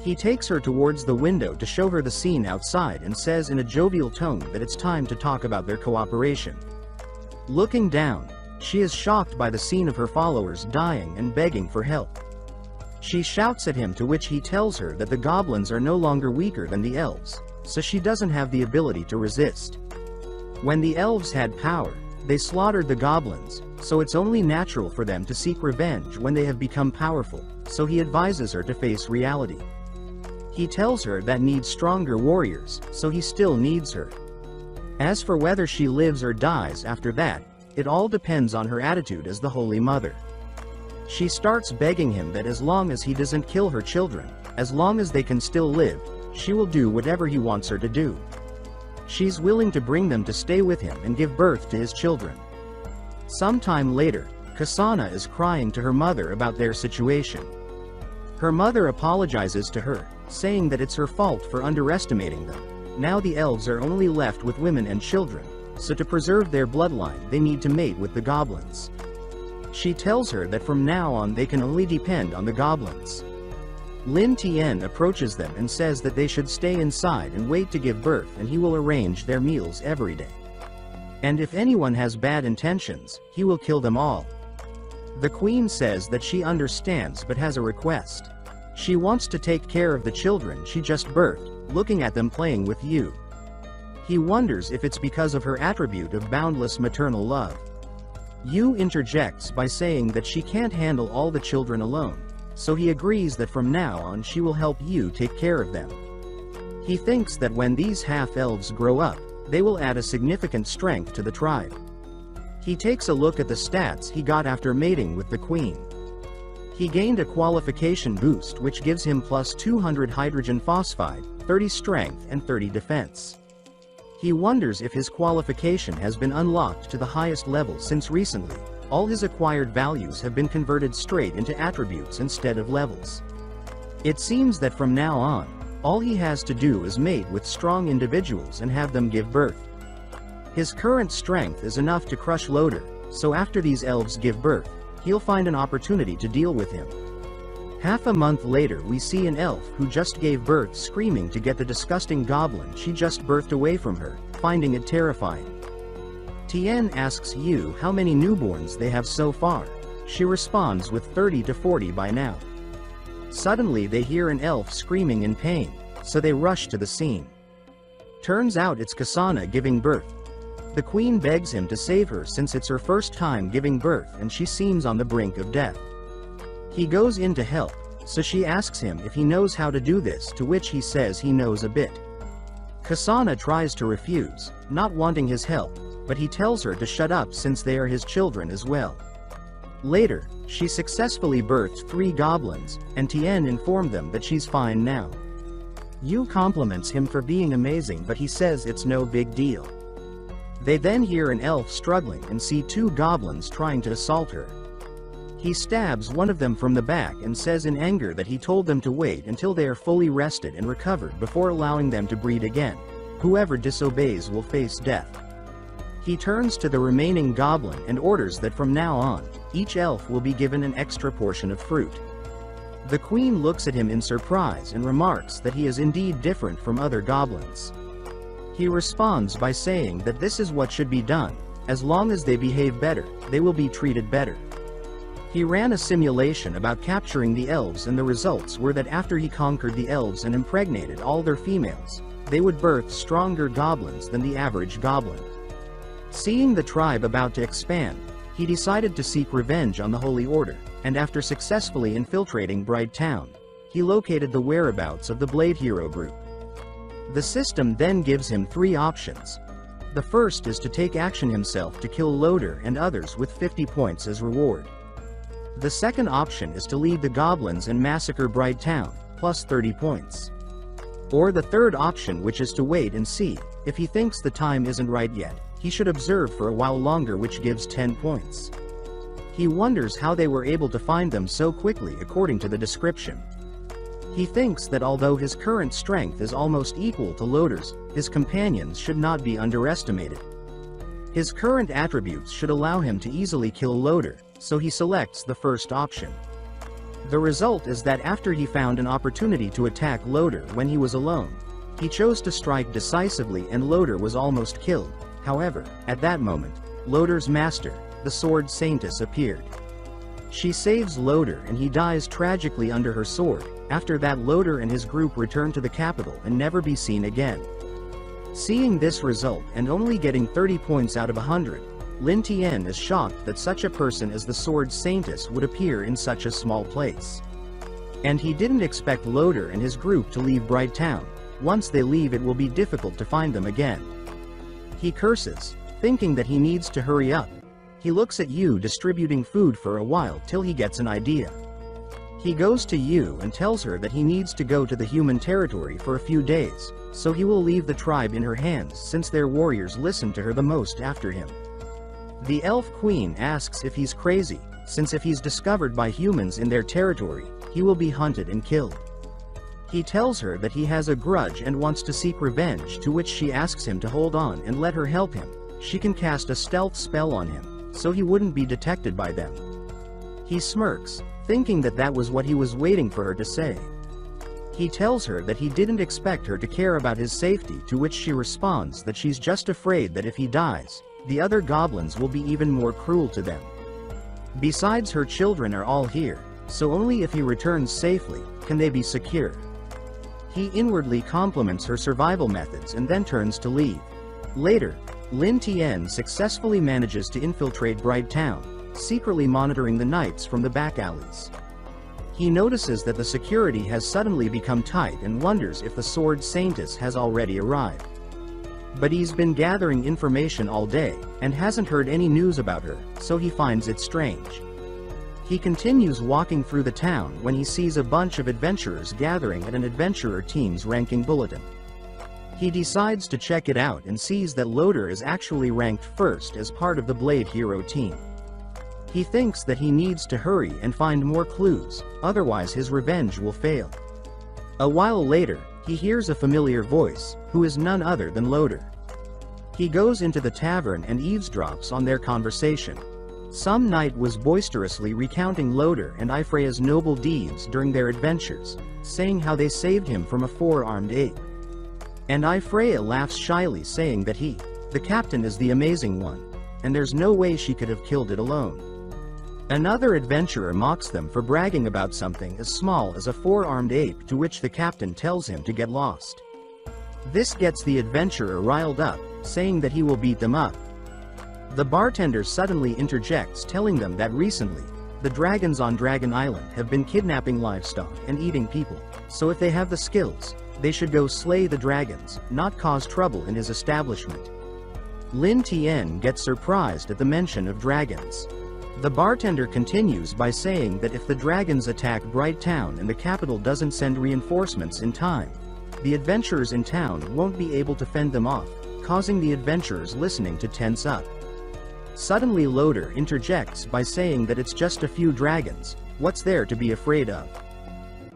He takes her towards the window to show her the scene outside and says in a jovial tone that it's time to talk about their cooperation. Looking down, she is shocked by the scene of her followers dying and begging for help. She shouts at him, to which he tells her that the goblins are no longer weaker than the elves, so she doesn't have the ability to resist. When the elves had power, they slaughtered the goblins, so it's only natural for them to seek revenge when they have become powerful, so he advises her to face reality. He tells her that needs stronger warriors, so he still needs her. As for whether she lives or dies after that, it all depends on her attitude as the Holy Mother. She starts begging him that as long as he doesn't kill her children, as long as they can still live, she will do whatever he wants her to do. She's willing to bring them to stay with him and give birth to his children. Sometime later, Kasana is crying to her mother about their situation. Her mother apologizes to her, saying that it's her fault for underestimating them. Now the elves are only left with women and children, so to preserve their bloodline they need to mate with the goblins. She tells her that from now on they can only depend on the goblins. Lin Tien approaches them and says that they should stay inside and wait to give birth, and he will arrange their meals every day. And if anyone has bad intentions, he will kill them all. The queen says that she understands but has a request. She wants to take care of the children she just birthed, looking at them playing with you. He wonders if it's because of her attribute of boundless maternal love. Yu interjects by saying that she can't handle all the children alone, so he agrees that from now on she will help Yu take care of them. He thinks that when these half-elves grow up, they will add a significant strength to the tribe. He takes a look at the stats he got after mating with the queen. He gained a qualification boost which gives him plus 200 hydrogen phosphide, 30 strength and 30 defense. He wonders if his qualification has been unlocked to the highest level, since recently, all his acquired values have been converted straight into attributes instead of levels. It seems that from now on, all he has to do is mate with strong individuals and have them give birth. His current strength is enough to crush Loader, so after these elves give birth, he'll find an opportunity to deal with him. Half a month later we see an elf who just gave birth screaming to get the disgusting goblin she just birthed away from her, finding it terrifying. Tien asks Yu how many newborns they have so far. She responds with 30 to 40 by now. Suddenly they hear an elf screaming in pain, so they rush to the scene. Turns out it's Kasana giving birth. The queen begs him to save her since it's her first time giving birth and she seems on the brink of death. He goes in to help, so she asks him if he knows how to do this, to which he says he knows a bit. Kasana tries to refuse, not wanting his help, but he tells her to shut up since they are his children as well. Later, she successfully birthed 3 goblins, and Tien informed them that she's fine now. Yu compliments him for being amazing, but he says it's no big deal. They then hear an elf struggling and see two goblins trying to assault her. He stabs one of them from the back and says in anger that he told them to wait until they are fully rested and recovered before allowing them to breed again. Whoever disobeys will face death. He turns to the remaining goblin and orders that from now on, each elf will be given an extra portion of fruit. The queen looks at him in surprise and remarks that he is indeed different from other goblins. He responds by saying that this is what should be done. As long as they behave better, they will be treated better. He ran a simulation about capturing the elves, and the results were that after he conquered the elves and impregnated all their females, they would birth stronger goblins than the average goblin. Seeing the tribe about to expand, he decided to seek revenge on the Holy Order, and after successfully infiltrating Bright Town, he located the whereabouts of the Blade Hero group. The system then gives him three options. The first is to take action himself to kill Loader and others with 50 points as reward. The second option is to lead the goblins and massacre Bright Town, plus 30 points. Or the third option, which is to wait and see. If he thinks the time isn't right yet, he should observe for a while longer, which gives 10 points. He wonders how they were able to find them so quickly according to the description. He thinks that although his current strength is almost equal to Loader's, his companions should not be underestimated. His current attributes should allow him to easily kill Loader, so he selects the first option. The result is that after he found an opportunity to attack Loader when he was alone, he chose to strike decisively and Loader was almost killed. However, at that moment, Loader's master, the Sword Saintess, appeared. She saves Loader and he dies tragically under her sword. After that, Loader and his group return to the capital and never be seen again. Seeing this result and only getting 30 points out of 100, Lin Tian is shocked that such a person as the Sword Saintess would appear in such a small place. And he didn't expect Loader and his group to leave Bright Town. Once they leave, it will be difficult to find them again. He curses, thinking that he needs to hurry up. He looks at Yu distributing food for a while till he gets an idea. He goes to Yu and tells her that he needs to go to the human territory for a few days, so he will leave the tribe in her hands since their warriors listen to her the most after him. The elf queen asks if he's crazy, since if he's discovered by humans in their territory, he will be hunted and killed. He tells her that he has a grudge and wants to seek revenge, to which she asks him to hold on and let her help him. She can cast a stealth spell on him, so he wouldn't be detected by them. He smirks, thinking that that was what he was waiting for her to say. He tells her that he didn't expect her to care about his safety, to which she responds that she's just afraid that if he dies, the other goblins will be even more cruel to them. Besides, her children are all here, so only if he returns safely can they be secure. He inwardly compliments her survival methods and then turns to leave. Later, Lin Tian successfully manages to infiltrate Bright Town, secretly monitoring the knights from the back alleys. He notices that the security has suddenly become tight and wonders if the Sword Saintess has already arrived. But he's been gathering information all day, and hasn't heard any news about her, so he finds it strange. He continues walking through the town when he sees a bunch of adventurers gathering at an adventurer team's ranking bulletin. He decides to check it out and sees that Loader is actually ranked first as part of the Blade Hero team. He thinks that he needs to hurry and find more clues, otherwise his revenge will fail. A while later, he hears a familiar voice, who is none other than Loader. He goes into the tavern and eavesdrops on their conversation. Some knight was boisterously recounting Loader and Ifreya's noble deeds during their adventures, saying how they saved him from a four-armed ape. And Ifreya laughs shyly, saying that he, the captain, is the amazing one, and there's no way she could have killed it alone. Another adventurer mocks them for bragging about something as small as a four-armed ape, to which the captain tells him to get lost. This gets the adventurer riled up, saying that he will beat them up. The bartender suddenly interjects, telling them that recently, the dragons on Dragon Island have been kidnapping livestock and eating people, so if they have the skills, they should go slay the dragons, not cause trouble in his establishment. Lin Tian gets surprised at the mention of dragons. The bartender continues by saying that if the dragons attack Bright Town and the capital doesn't send reinforcements in time, the adventurers in town won't be able to fend them off, causing the adventurers listening to tense up. Suddenly Loader interjects by saying that it's just a few dragons, what's there to be afraid of?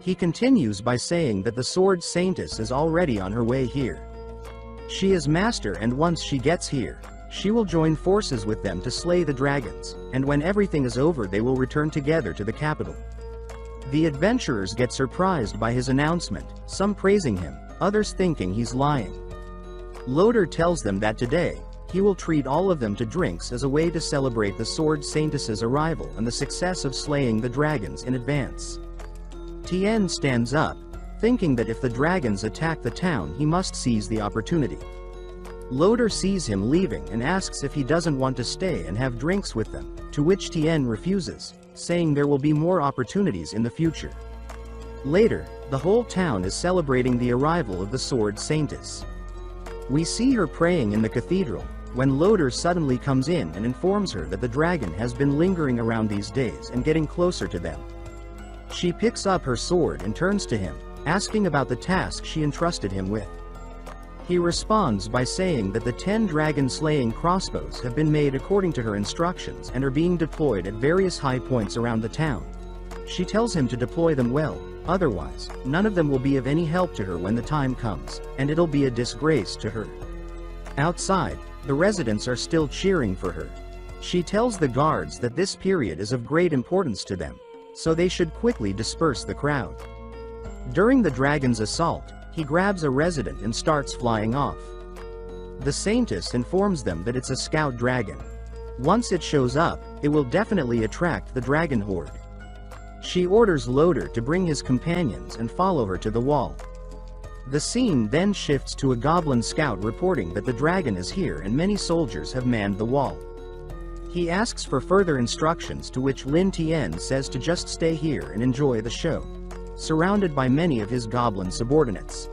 He continues by saying that the Sword Saintess is already on her way here. She is master, and once she gets here, she will join forces with them to slay the dragons, and when everything is over they will return together to the capital. The adventurers get surprised by his announcement, some praising him, others thinking he's lying. Loader tells them that today, he will treat all of them to drinks as a way to celebrate the Sword Saintess's arrival and the success of slaying the dragons in advance. Tien stands up, thinking that if the dragons attack the town he must seize the opportunity. Loader sees him leaving and asks if he doesn't want to stay and have drinks with them, to which Tien refuses, saying there will be more opportunities in the future. Later, the whole town is celebrating the arrival of the Sword Saintess. We see her praying in the cathedral, when Loader suddenly comes in and informs her that the dragon has been lingering around these days and getting closer to them. She picks up her sword and turns to him, asking about the task she entrusted him with. He responds by saying that the 10 dragon-slaying crossbows have been made according to her instructions and are being deployed at various high points around the town. She tells him to deploy them well, otherwise, none of them will be of any help to her when the time comes, and it'll be a disgrace to her. Outside, the residents are still cheering for her. She tells the guards that this period is of great importance to them, so they should quickly disperse the crowd. During the dragon's assault, he grabs a resident and starts flying off. The Saintess informs them that it's a scout dragon. Once it shows up, it will definitely attract the dragon horde. She orders Loader to bring his companions and follow her to the wall. The scene then shifts to a goblin scout reporting that the dragon is here and many soldiers have manned the wall. He asks for further instructions, to which Lin Tien says to just stay here and enjoy the show, surrounded by many of his goblin subordinates.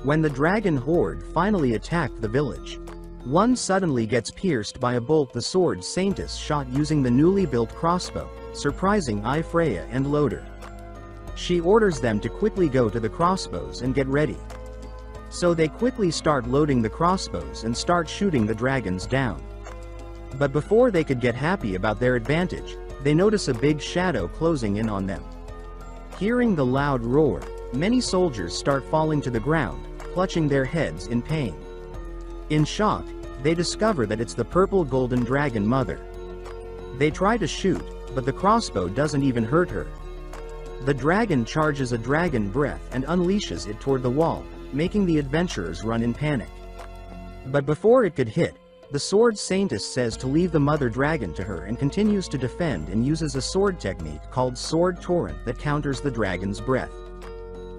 When the dragon horde finally attacked the village, one suddenly gets pierced by a bolt the Sword Saintess shot using the newly built crossbow, surprising Freya and Loader. She orders them to quickly go to the crossbows and get ready. So they quickly start loading the crossbows and start shooting the dragons down. But before they could get happy about their advantage, they notice a big shadow closing in on them. Hearing the loud roar, many soldiers start falling to the ground, clutching their heads in pain. In shock, they discover that it's the purple golden dragon mother. They try to shoot, but the crossbow doesn't even hurt her. The dragon charges a dragon breath and unleashes it toward the wall, making the adventurers run in panic. But before it could hit, the Sword Saintess says to leave the mother dragon to her and continues to defend and uses a sword technique called Sword Torrent that counters the dragon's breath.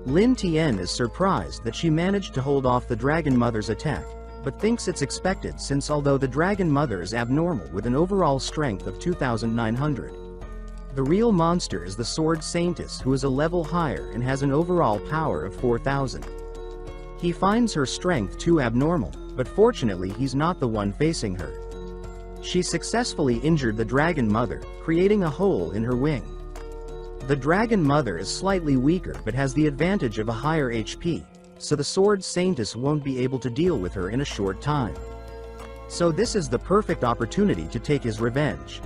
Lin Tien is surprised that she managed to hold off the dragon mother's attack, but thinks it's expected since although the dragon mother is abnormal with an overall strength of 2,900. The real monster is the Sword Saintess, who is a level higher and has an overall power of 4,000. He finds her strength too abnormal, but fortunately he's not the one facing her. She successfully injured the dragon mother, creating a hole in her wing. The dragon mother is slightly weaker but has the advantage of a higher HP, so the Sword Saintess won't be able to deal with her in a short time. So this is the perfect opportunity to take his revenge.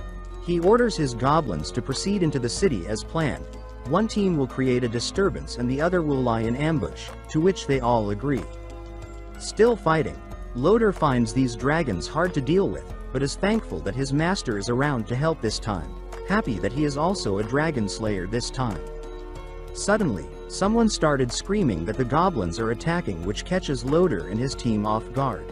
He orders his goblins to proceed into the city as planned. One team will create a disturbance and the other will lie in ambush, to which they all agree. Still fighting, Loader finds these dragons hard to deal with, but is thankful that his master is around to help this time, happy that he is also a dragon slayer this time. Suddenly, someone started screaming that the goblins are attacking, which catches Loader and his team off guard.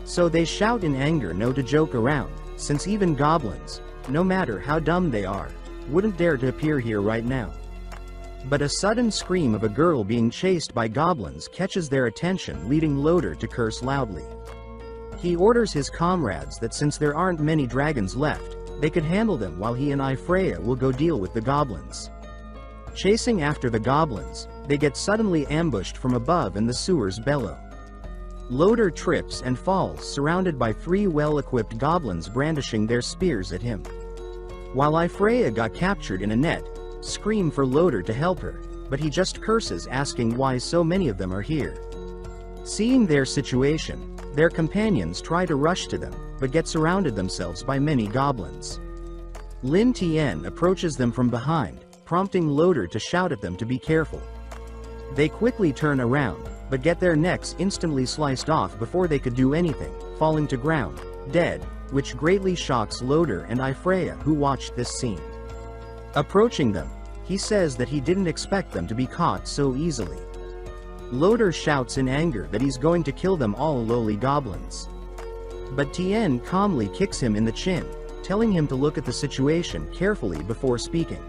So they shout in anger no to joke around, since even goblins, no matter how dumb they are, wouldn't dare to appear here right now. But a sudden scream of a girl being chased by goblins catches their attention, leading Loader to curse loudly. He orders his comrades that since there aren't many dragons left, they could handle them while he and Freya will go deal with the goblins. Chasing after the goblins, they get suddenly ambushed from above and the sewers bellow. Loader trips and falls, surrounded by 3 well-equipped goblins brandishing their spears at him. While Freya got captured in a net, scream for Loader to help her, but he just curses, asking why so many of them are here. Seeing their situation, their companions try to rush to them, but get surrounded themselves by many goblins. Lin Tian approaches them from behind, prompting Loader to shout at them to be careful. They quickly turn around, but get their necks instantly sliced off before they could do anything, falling to ground, dead, which greatly shocks Loader and Ifreya, who watched this scene. Approaching them, he says that he didn't expect them to be caught so easily. Loader shouts in anger that he's going to kill them all lowly goblins. But Tien calmly kicks him in the chin, telling him to look at the situation carefully before speaking.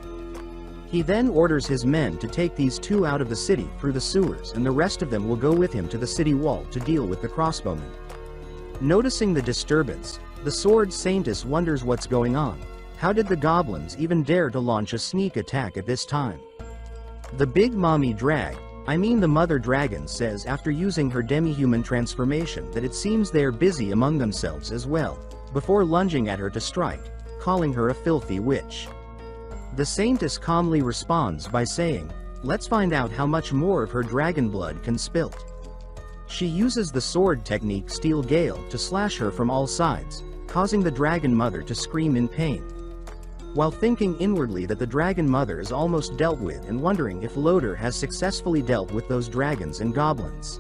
He then orders his men to take these two out of the city through the sewers, and the rest of them will go with him to the city wall to deal with the crossbowmen. Noticing the disturbance, the Sword Saintess wonders what's going on. How did the goblins even dare to launch a sneak attack at this time? The big mommy the mother dragon, says after using her demi-human transformation that it seems they're busy among themselves as well, before lunging at her to strike, calling her a filthy witch. The Saintess calmly responds by saying, "Let's find out how much more of her dragon blood can spilt." She uses the sword technique Steel Gale to slash her from all sides, causing the dragon mother to scream in pain. While thinking inwardly that the dragon mother is almost dealt with and wondering if Loader has successfully dealt with those dragons and goblins.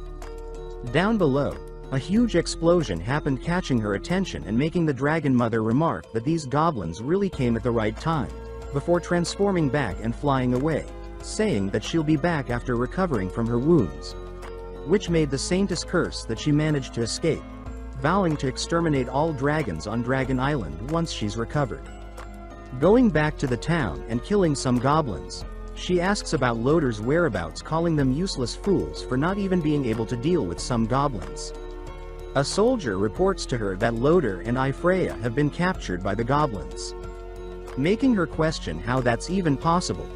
Down below, a huge explosion happened, catching her attention and making the dragon mother remark that these goblins really came at the right time, before transforming back and flying away, saying that she'll be back after recovering from her wounds. Which made the Saintess curse that she managed to escape, vowing to exterminate all dragons on Dragon Island once she's recovered. Going back to the town and killing some goblins, she asks about Loader's whereabouts, calling them useless fools for not even being able to deal with some goblins. A soldier reports to her that Loader and Ifreya have been captured by the goblins, making her question how that's even possible.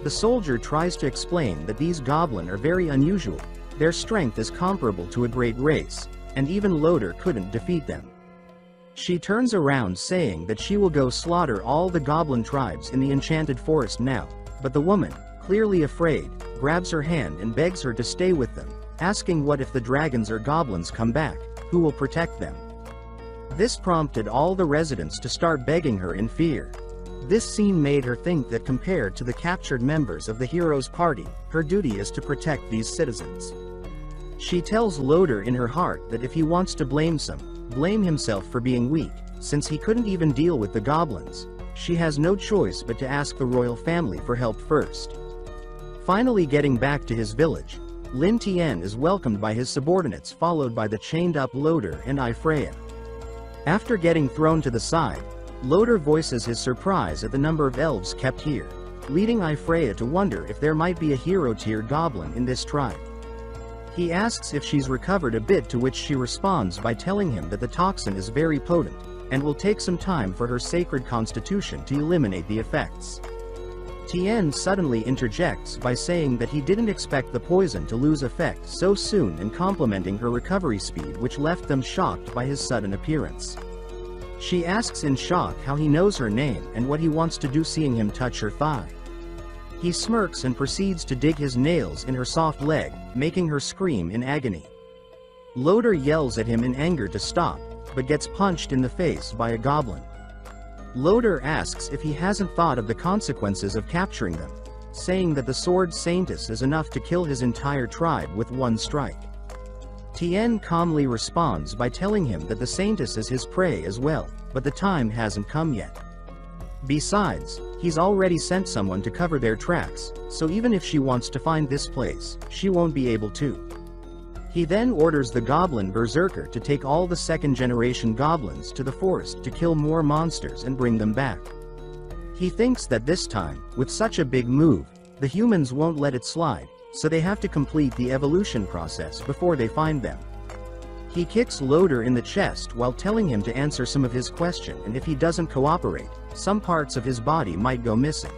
The soldier tries to explain that these goblin are very unusual, their strength is comparable to a great race, and even Loader couldn't defeat them. She turns around saying that she will go slaughter all the goblin tribes in the enchanted forest now, but the woman, clearly afraid, grabs her hand and begs her to stay with them, asking what if the dragons or goblins come back, who will protect them. This prompted all the residents to start begging her in fear. This scene made her think that compared to the captured members of the hero's party, her duty is to protect these citizens. She tells Loader in her heart that if he wants to blame himself for being weak, since he couldn't even deal with the goblins, she has no choice but to ask the royal family for help first. Finally getting back to his village, Lin Tian is welcomed by his subordinates, followed by the chained-up Loader and Ifreya. After getting thrown to the side, Loader voices his surprise at the number of elves kept here, leading Ifreya to wonder if there might be a hero-tier goblin in this tribe. He asks if she's recovered a bit, to which she responds by telling him that the toxin is very potent, and will take some time for her sacred constitution to eliminate the effects. Tien suddenly interjects by saying that he didn't expect the poison to lose effect so soon, and complimenting her recovery speed, which left them shocked by his sudden appearance. She asks in shock how he knows her name and what he wants to do, seeing him touch her thigh. He smirks and proceeds to dig his nails in her soft leg, making her scream in agony. Loader yells at him in anger to stop, but gets punched in the face by a goblin. Loader asks if he hasn't thought of the consequences of capturing them, saying that the Sword Saintess is enough to kill his entire tribe with one strike. Tien calmly responds by telling him that the Saintess is his prey as well, but the time hasn't come yet. Besides, he's already sent someone to cover their tracks, so even if she wants to find this place, she won't be able to. He then orders the Goblin Berserker to take all the second-generation goblins to the forest to kill more monsters and bring them back. He thinks that this time, with such a big move, the humans won't let it slide, so they have to complete the evolution process before they find them. He kicks Loader in the chest while telling him to answer some of his question, and if he doesn't cooperate, some parts of his body might go missing.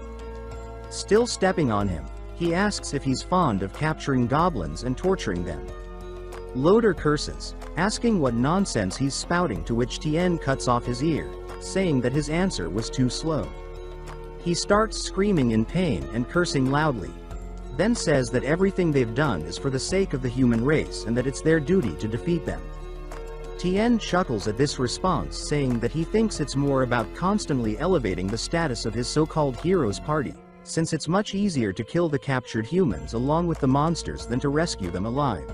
Still stepping on him, he asks if he's fond of capturing goblins and torturing them. Loader curses, asking what nonsense he's spouting, to which Tien cuts off his ear, saying that his answer was too slow. He starts screaming in pain and cursing loudly. then says that everything they've done is for the sake of the human race and that it's their duty to defeat them. Tien chuckles at this response, saying that he thinks it's more about constantly elevating the status of his so-called heroes party, since it's much easier to kill the captured humans along with the monsters than to rescue them alive.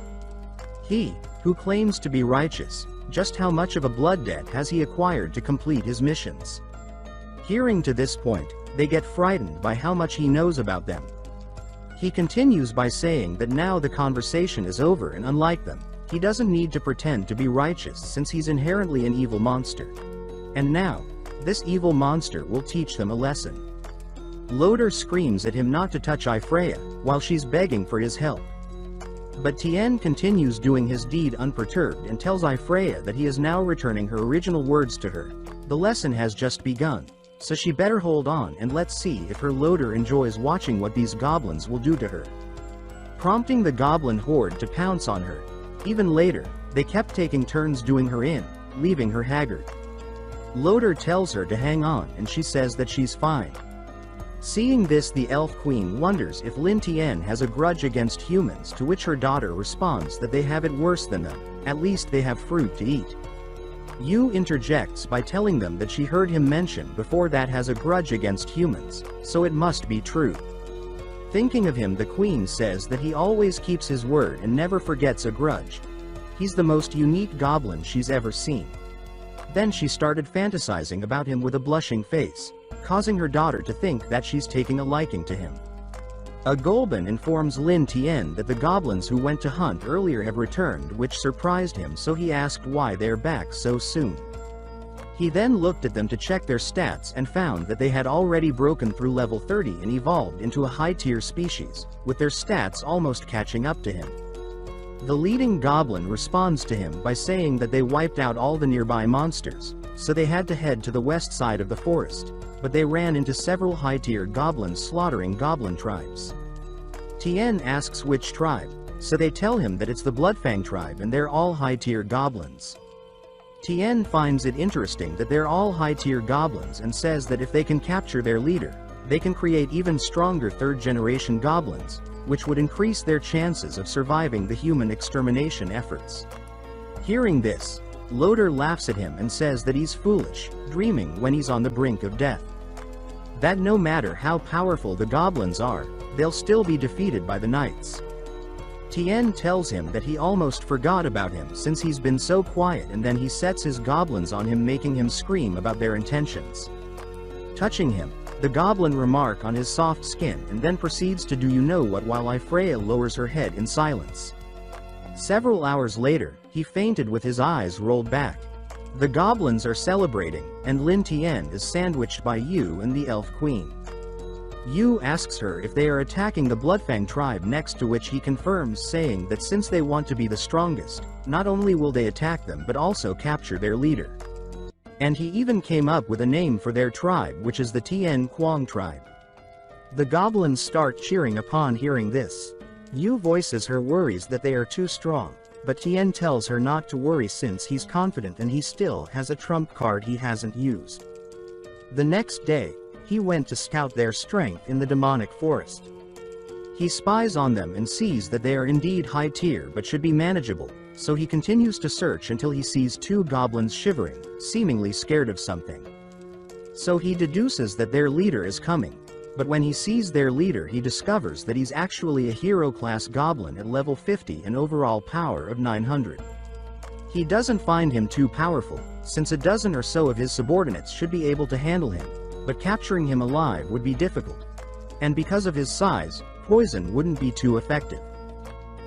He, who claims to be righteous, just how much of a blood debt has he acquired to complete his missions? Hearing to this point, they get frightened by how much he knows about them. He continues by saying that now the conversation is over and unlike them, he doesn't need to pretend to be righteous since he's inherently an evil monster. And now, this evil monster will teach them a lesson. Loader screams at him not to touch Freya, while she's begging for his help. But Tien continues doing his deed unperturbed and tells Freya that he is now returning her original words to her. The lesson has just begun, so she better hold on and let's see if her loader enjoys watching what these goblins will do to her. Prompting the goblin horde to pounce on her. Even later, they kept taking turns doing her in, leaving her haggard. Loader tells her to hang on and she says that she's fine. Seeing this, the elf queen wonders if Lin Tien has a grudge against humans, to which her daughter responds that they have it worse than them, at least they have fruit to eat. Yu interjects by telling them that she heard him mention before that has a grudge against humans, so it must be true. Thinking of him, the queen says that he always keeps his word and never forgets a grudge. He's the most unique goblin she's ever seen. Then she started fantasizing about him with a blushing face, causing her daughter to think that she's taking a liking to him. A Goblin informs Lin Tien that the goblins who went to hunt earlier have returned, which surprised him, so he asked why they're back so soon. He then looked at them to check their stats and found that they had already broken through level 30 and evolved into a high-tier species, with their stats almost catching up to him. The leading goblin responds to him by saying that they wiped out all the nearby monsters, so they had to head to the west side of the forest, but they ran into several high-tier goblins slaughtering goblin tribes. Tien asks which tribe, so they tell him that it's the Bloodfang tribe and they're all high-tier goblins. Tien finds it interesting that they're all high-tier goblins and says that if they can capture their leader, they can create even stronger third-generation goblins, which would increase their chances of surviving the human extermination efforts. Hearing this, Loader laughs at him and says that he's foolish, dreaming when he's on the brink of death. That no matter how powerful the goblins are, they'll still be defeated by the knights. Tien tells him that he almost forgot about him since he's been so quiet, and then he sets his goblins on him, making him scream about their intentions. Touching him, the goblin remark on his soft skin and then proceeds to do you know what while Freya lowers her head in silence. Several hours later, he fainted with his eyes rolled back. The goblins are celebrating, and Lin Tien is sandwiched by Yu and the elf queen. Yu asks her if they are attacking the Bloodfang tribe next, to which he confirms, saying that since they want to be the strongest, not only will they attack them but also capture their leader. And he even came up with a name for their tribe, which is the Tien Quang tribe. The goblins start cheering upon hearing this. Yu voices her worries that they are too strong, but Tien tells her not to worry since he's confident and he still has a trump card he hasn't used. The next day, he went to scout their strength in the demonic forest. He spies on them and sees that they are indeed high tier but should be manageable, so he continues to search until he sees two goblins shivering, seemingly scared of something. So he deduces that their leader is coming, but when he sees their leader he discovers that he's actually a hero-class goblin at level 50 and overall power of 900. He doesn't find him too powerful, since a dozen or so of his subordinates should be able to handle him, but capturing him alive would be difficult. And because of his size, poison wouldn't be too effective.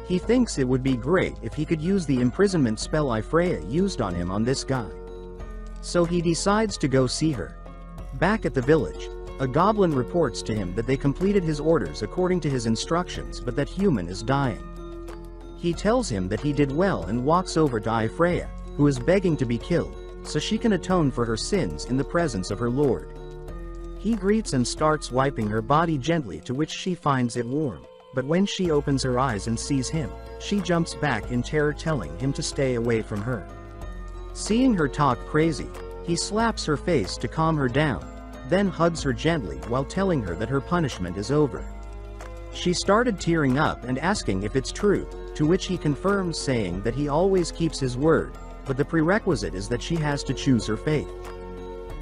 He thinks it would be great if he could use the imprisonment spell Freya used on him on this guy. So he decides to go see her. Back at the village, a goblin reports to him that they completed his orders according to his instructions, but that human is dying. He tells him that he did well and walks over to Freya, who is begging to be killed, so she can atone for her sins in the presence of her lord. He greets and starts wiping her body gently, to which she finds it warm, but when she opens her eyes and sees him, she jumps back in terror, telling him to stay away from her. Seeing her talk crazy, he slaps her face to calm her down, then hugs her gently while telling her that her punishment is over. She started tearing up and asking if it's true, to which he confirms, saying that he always keeps his word, but the prerequisite is that she has to choose her faith.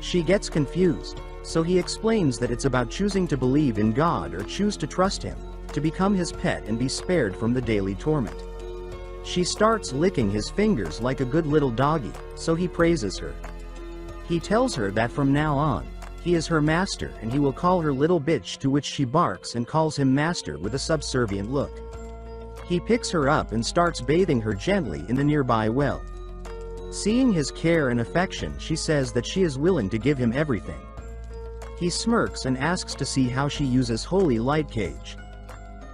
She gets confused, so he explains that it's about choosing to believe in God or choose to trust him, to become his pet and be spared from the daily torment. She starts licking his fingers like a good little doggy, so he praises her. He tells her that from now on, he is her master and he will call her little bitch, to which she barks and calls him master with a subservient look. He picks her up and starts bathing her gently in the nearby well. Seeing his care and affection, she says that she is willing to give him everything. He smirks and asks to see how she uses holy light cage.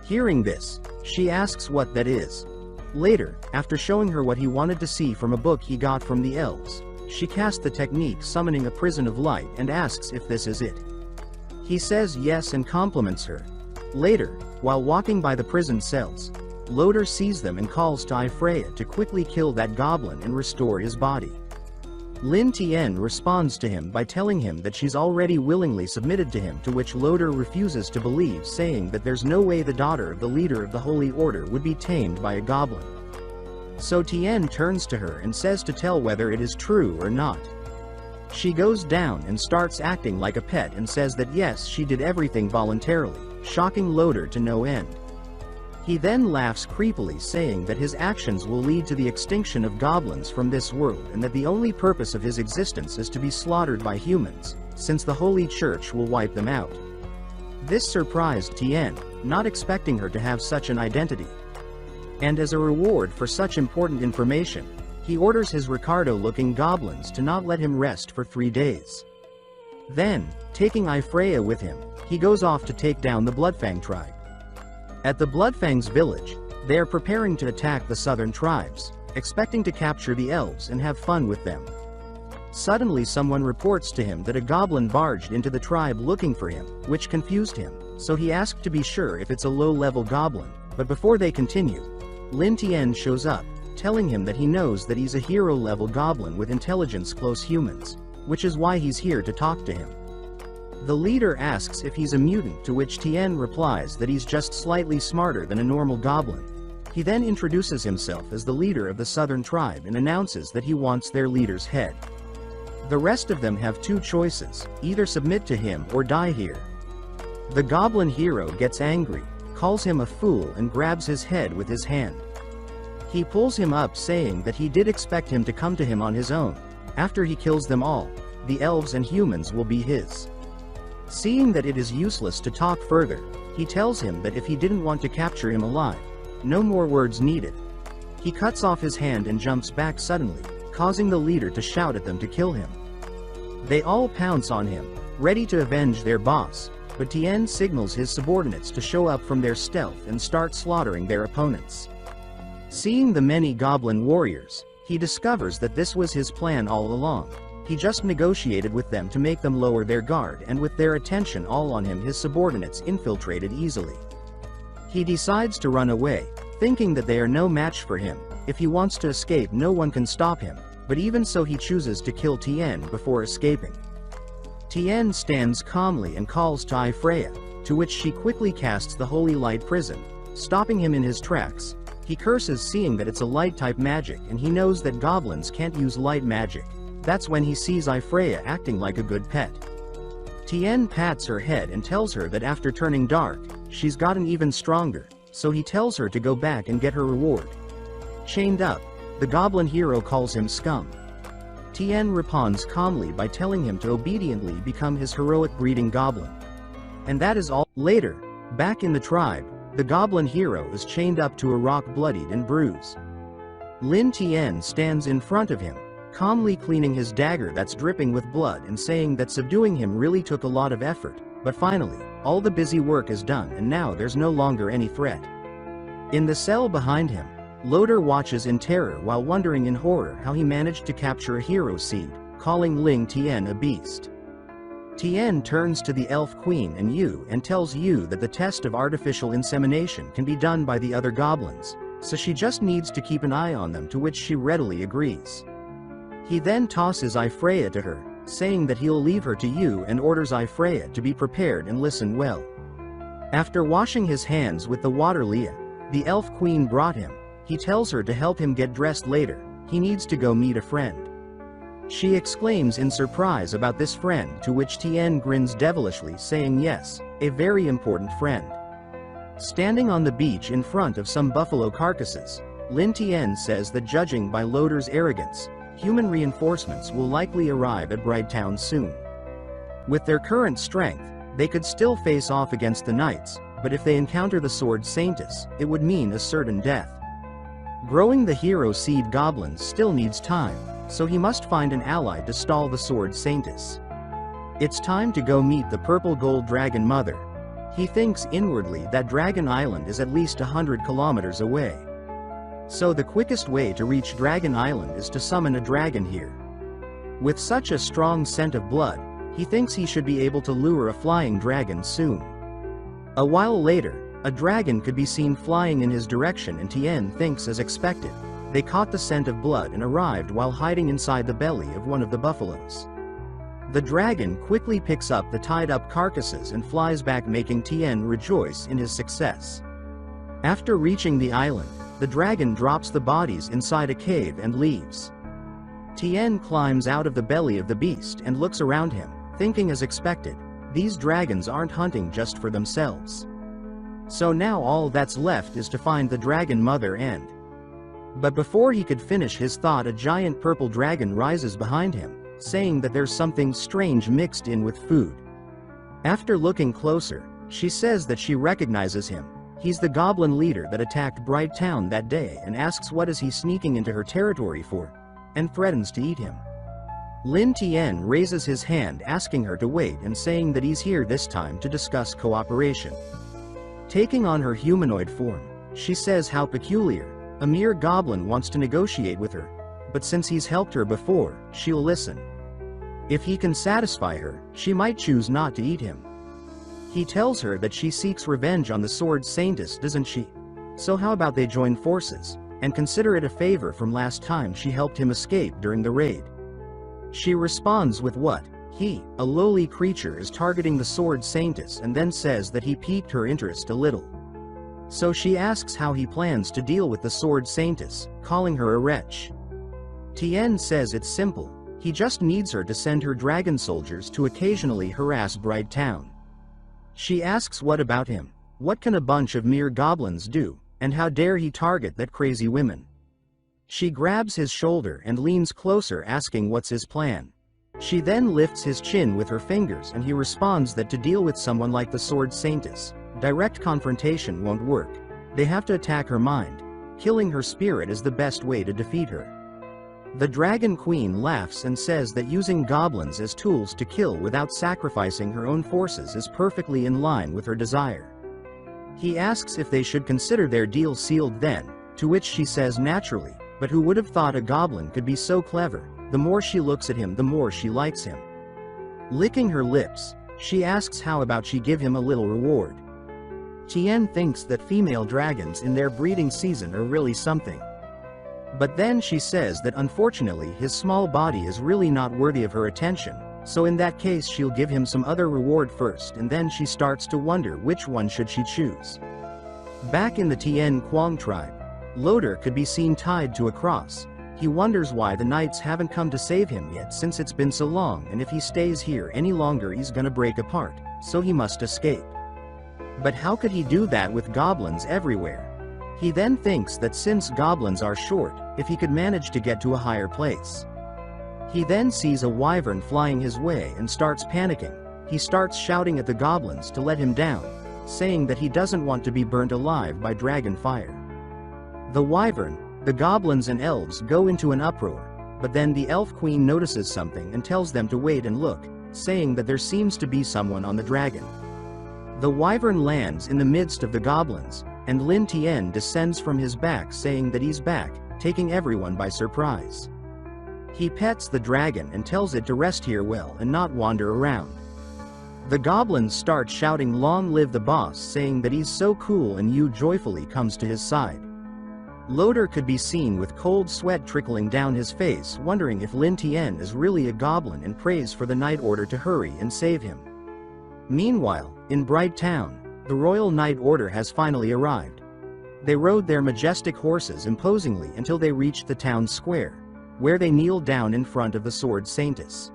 Hearing this, she asks what that is. Later, after showing her what he wanted to see from a book he got from the elves, she casts the technique summoning a prison of light and asks if this is it. He says yes and compliments her. Later, while walking by the prison cells, Loder sees them and calls to Ifreya to quickly kill that goblin and restore his body. Lin Tien responds to him by telling him that she's already willingly submitted to him, to which Loder refuses to believe, saying that there's no way the daughter of the leader of the Holy Order would be tamed by a goblin. So Tien turns to her and says to tell whether it is true or not. She goes down and starts acting like a pet and says that yes, she did everything voluntarily, shocking Loder to no end. He then laughs creepily, saying that his actions will lead to the extinction of goblins from this world and that the only purpose of his existence is to be slaughtered by humans, since the Holy Church will wipe them out. This surprised Tien, not expecting her to have such an identity. And as a reward for such important information, he orders his Ricardo-looking goblins to not let him rest for 3 days. Then, taking Ifreya with him, he goes off to take down the Bloodfang tribe. At the Bloodfang's village, they are preparing to attack the southern tribes, expecting to capture the elves and have fun with them. Suddenly someone reports to him that a goblin barged into the tribe looking for him, which confused him, so he asked to be sure if it's a low-level goblin, but before they continue, Lin Tien shows up, telling him that he knows that he's a hero-level goblin with intelligence close humans, which is why he's here to talk to him. The leader asks if he's a mutant, to which Tien replies that he's just slightly smarter than a normal goblin. He then introduces himself as the leader of the southern tribe and announces that he wants their leader's head. The rest of them have 2 choices, either submit to him or die here. The goblin hero gets angry, calls him a fool and grabs his head with his hand. He pulls him up, saying that he did expect him to come to him on his own. After he kills them all, the elves and humans will be his. Seeing that it is useless to talk further, he tells him that if he didn't want to capture him alive, no more words needed. He cuts off his hand and jumps back suddenly, causing the leader to shout at them to kill him. They all pounce on him, ready to avenge their boss, but Tien signals his subordinates to show up from their stealth and start slaughtering their opponents. Seeing the many goblin warriors, he discovers that this was his plan all along. He just negotiated with them to make them lower their guard, and with their attention all on him, his subordinates infiltrated easily. He decides to run away, thinking that they are no match for him. If he wants to escape, no one can stop him, but even so he chooses to kill Tien before escaping. Tien stands calmly and calls to Ifreya, to which she quickly casts the Holy Light Prison, stopping him in his tracks. He curses, seeing that it's a light-type magic and he knows that goblins can't use light magic. That's when he sees Ifreya acting like a good pet. Tien pats her head and tells her that after turning dark, she's gotten even stronger, so he tells her to go back and get her reward. Chained up, the goblin hero calls him scum. Tien responds calmly by telling him to obediently become his heroic breeding goblin. And that is all. Later, back in the tribe, the goblin hero is chained up to a rock, bloodied and bruised. Lin Tien stands in front of him, calmly cleaning his dagger that's dripping with blood and saying that subduing him really took a lot of effort, but finally, all the busy work is done and now there's no longer any threat. In the cell behind him, Loder watches in terror while wondering in horror how he managed to capture a hero seed, calling Ling Tien a beast. Tien turns to the elf queen and Yu and tells Yu that the test of artificial insemination can be done by the other goblins, so she just needs to keep an eye on them, to which she readily agrees. He then tosses Ifreya to her, saying that he'll leave her to Yu and orders Ifreya to be prepared and listen well. After washing his hands with the water Leah, the elf queen brought him, he tells her to help him get dressed later, he needs to go meet a friend. She exclaims in surprise about this friend, to which Tien grins devilishly, saying yes, a very important friend. Standing on the beach in front of some buffalo carcasses, Lin Tien says that judging by Loader's arrogance, human reinforcements will likely arrive at Bright Town soon. With their current strength, they could still face off against the knights, but if they encounter the sword Saintess, it would mean a certain death. Growing the hero seed goblins still needs time, so he must find an ally to stall the sword Saintess. It's time to go meet the purple gold dragon mother. He thinks inwardly that Dragon Island is at least 100 kilometers away. So the quickest way to reach Dragon Island is to summon a dragon here. With such a strong scent of blood, he thinks he should be able to lure a flying dragon soon. A while later, a dragon could be seen flying in his direction, and Tien thinks, as expected, they caught the scent of blood and arrived while hiding inside the belly of one of the buffaloes. The dragon quickly picks up the tied-up carcasses and flies back, making Tien rejoice in his success. After reaching the island, the dragon drops the bodies inside a cave and leaves. Tien climbs out of the belly of the beast and looks around him, thinking as expected, these dragons aren't hunting just for themselves. So now all that's left is to find the dragon mother and... But before he could finish his thought, a giant purple dragon rises behind him, saying that there's something strange mixed in with food. After looking closer, she says that she recognizes him. He's the goblin leader that attacked Bright Town that day, and asks what is he sneaking into her territory for, and threatens to eat him. Lin Tien raises his hand, asking her to wait and saying that he's here this time to discuss cooperation. Taking on her humanoid form, she says how peculiar, a mere goblin wants to negotiate with her, but since he's helped her before, she'll listen. If he can satisfy her, she might choose not to eat him. He tells her that she seeks revenge on the sword Saintess, doesn't she? So how about they join forces, and consider it a favor from last time she helped him escape during the raid. She responds with what, he, a lowly creature, is targeting the sword Saintess, and then says that he piqued her interest a little. So she asks how he plans to deal with the sword Saintess, calling her a wretch. Tien says it's simple, he just needs her to send her dragon soldiers to occasionally harass Bright Town. She asks what about him, what can a bunch of mere goblins do, and how dare he target that crazy woman. She grabs his shoulder and leans closer, asking what's his plan. She then lifts his chin with her fingers, and he responds that to deal with someone like the sword Saintess, direct confrontation won't work. They have to attack her mind. Killing her spirit is the best way to defeat her. The Dragon Queen laughs and says that using goblins as tools to kill without sacrificing her own forces is perfectly in line with her desire. He asks if they should consider their deal sealed then, to which she says naturally, but who would have thought a goblin could be so clever? The more she looks at him, the more she likes him. Licking her lips, she asks how about she give him a little reward. Tien thinks that female dragons in their breeding season are really something. But then she says that unfortunately his small body is really not worthy of her attention, so in that case she'll give him some other reward first, and then she starts to wonder which one should she choose. Back in the Tien Quang tribe, Loader could be seen tied to a cross. He wonders why the knights haven't come to save him yet, since it's been so long, and if he stays here any longer he's gonna break apart, so he must escape. But how could he do that with goblins everywhere? He then thinks that since goblins are short, if he could manage to get to a higher place. He then sees a wyvern flying his way and starts panicking. He starts shouting at the goblins to let him down, saying that he doesn't want to be burnt alive by dragon fire. The wyvern, the goblins and elves go into an uproar, but then the elf queen notices something and tells them to wait and look, saying that there seems to be someone on the dragon. The wyvern lands in the midst of the goblins, and Lin Tien descends from his back, saying that he's back, taking everyone by surprise. He pets the dragon and tells it to rest here well and not wander around. The goblins start shouting "Long live the boss," saying that he's so cool, and Yu joyfully comes to his side. Loader could be seen with cold sweat trickling down his face, wondering if Lin Tien is really a goblin, and prays for the night order to hurry and save him. Meanwhile, in Bright Town, the Royal Knight Order has finally arrived. They rode their majestic horses imposingly until they reached the town square, where they kneel down in front of the sword saintess.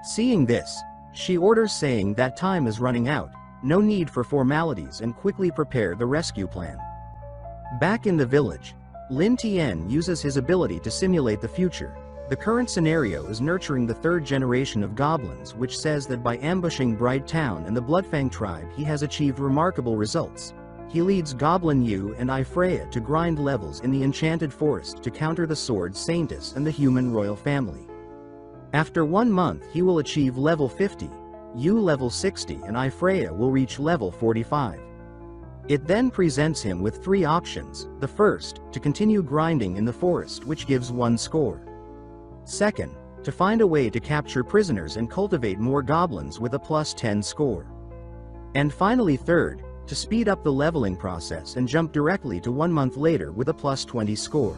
Seeing this, she orders, saying that time is running out, no need for formalities, and quickly prepare the rescue plan. Back in the village, Lin Tian uses his ability to simulate the future. The current scenario is nurturing the third generation of goblins, which says that by ambushing Bright Town and the Bloodfang tribe he has achieved remarkable results. He leads Goblin Yu and Freya to grind levels in the Enchanted Forest to counter the Sword Saintess and the human royal family. After 1 month he will achieve level 50, Yu level 60, and Freya will reach level 45. It then presents him with 3 options. The first, to continue grinding in the forest, which gives 1 score. Second, to find a way to capture prisoners and cultivate more goblins with a plus 10 score. And finally third, to speed up the leveling process and jump directly to 1 month later with a plus 20 score.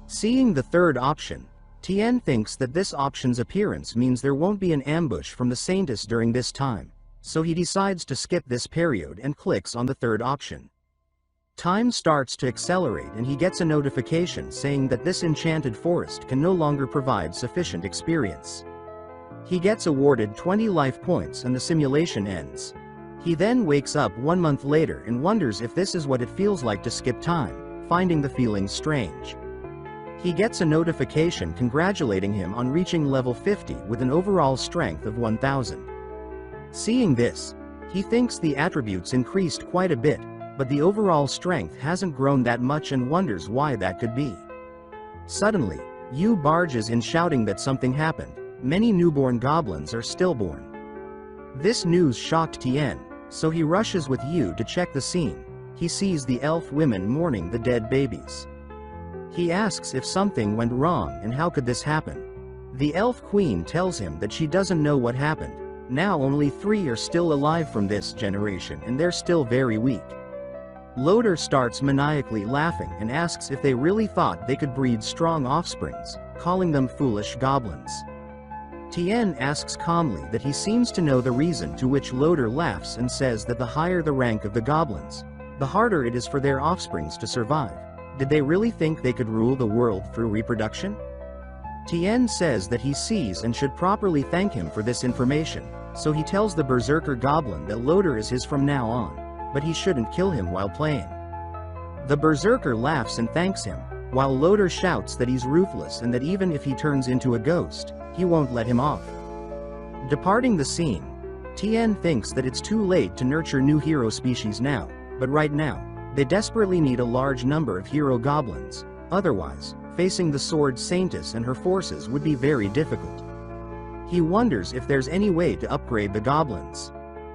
Seeing the third option, Tien thinks that this option's appearance means there won't be an ambush from the Saintess during this time, so he decides to skip this period and clicks on the third option. Time starts to accelerate and he gets a notification saying that this enchanted forest can no longer provide sufficient experience. He gets awarded 20 life points and the simulation ends. He then wakes up 1 month later and wonders if this is what it feels like to skip time, finding the feeling strange. He gets a notification congratulating him on reaching level 50 with an overall strength of 1000. Seeing this, he thinks the attributes increased quite a bit, but the overall strength hasn't grown that much and wonders why that could be. Suddenly, Yu barges in shouting that something happened. Many newborn goblins are stillborn. This news shocked Tien, so he rushes with Yu to check the scene. He sees the elf women mourning the dead babies. He asks if something went wrong and how could this happen. The elf queen tells him that she doesn't know what happened. Now only 3 are still alive from this generation and they're still very weak. Loader starts maniacally laughing and asks if they really thought they could breed strong offsprings, calling them foolish goblins. Tien asks calmly that he seems to know the reason, to which Loader laughs and says that the higher the rank of the goblins, the harder it is for their offsprings to survive. Did they really think they could rule the world through reproduction? Tien says that he sees and should properly thank him for this information, so he tells the Berserker Goblin that Loader is his from now on, but he shouldn't kill him while playing. The Berserker laughs and thanks him, while Loader shouts that he's ruthless and that even if he turns into a ghost, he won't let him off. Departing the scene, Tien thinks that it's too late to nurture new hero species now, but right now, they desperately need a large number of hero goblins, otherwise, facing the Sword Saintess and her forces would be very difficult. He wonders if there's any way to upgrade the goblins.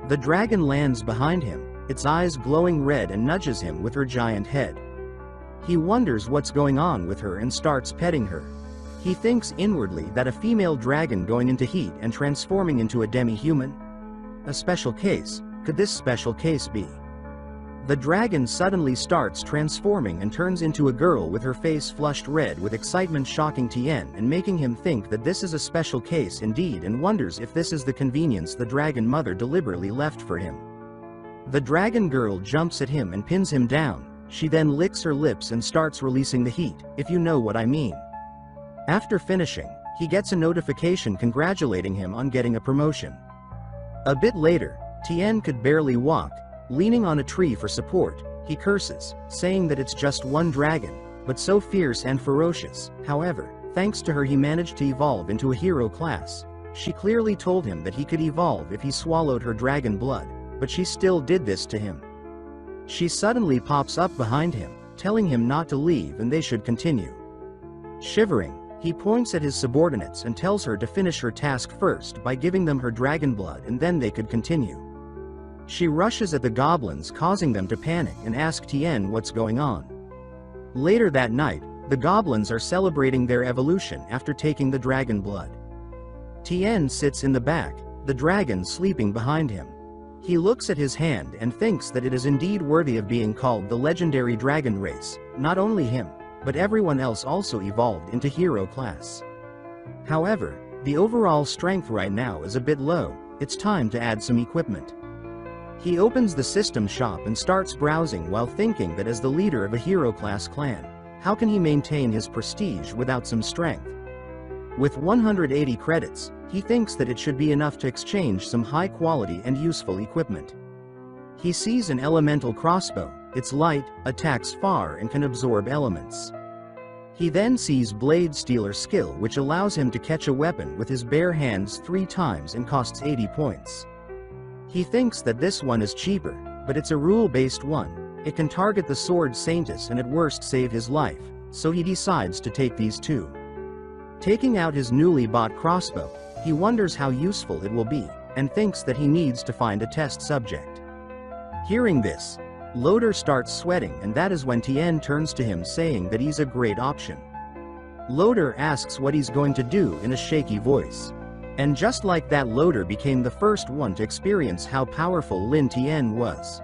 The dragon lands behind him, its eyes glowing red, and nudges him with her giant head. He wonders what's going on with her and starts petting her. He thinks inwardly that a female dragon going into heat and transforming into a demi-human? A special case, could this special case be? The dragon suddenly starts transforming and turns into a girl with her face flushed red with excitement, shocking Tien and making him think that this is a special case indeed, and wonders if this is the convenience the dragon mother deliberately left for him. The dragon girl jumps at him and pins him down. She then licks her lips and starts releasing the heat, if you know what I mean. After finishing, he gets a notification congratulating him on getting a promotion. A bit later, Tien could barely walk. Leaning on a tree for support, he curses, saying that it's just one dragon, but so fierce and ferocious. However, thanks to her he managed to evolve into a hero class. She clearly told him that he could evolve if he swallowed her dragon blood, but she still did this to him. She suddenly pops up behind him, telling him not to leave and they should continue. Shivering, he points at his subordinates and tells her to finish her task first by giving them her dragon blood and then they could continue. She rushes at the goblins, causing them to panic and ask Tien what's going on. Later that night, the goblins are celebrating their evolution after taking the dragon blood. Tien sits in the back, the dragon sleeping behind him. He looks at his hand and thinks that it is indeed worthy of being called the legendary dragon race. Not only him, but everyone else also evolved into hero class. However, the overall strength right now is a bit low. It's time to add some equipment. He opens the system shop and starts browsing while thinking that as the leader of a hero-class clan, how can he maintain his prestige without some strength? With 180 credits, he thinks that it should be enough to exchange some high-quality and useful equipment. He sees an elemental crossbow. It's light, attacks far and can absorb elements. He then sees Blade Stealer skill, which allows him to catch a weapon with his bare hands 3 times and costs 80 points. He thinks that this one is cheaper, but it's a rule-based one. It can target the sword Saintus and at worst save his life, so he decides to take these 2. Taking out his newly bought crossbow, he wonders how useful it will be, and thinks that he needs to find a test subject. Hearing this, Loader starts sweating, and that is when Tien turns to him saying that he's a great option. Loader asks what he's going to do in a shaky voice. And just like that, Loader became the first one to experience how powerful Lin Tien was.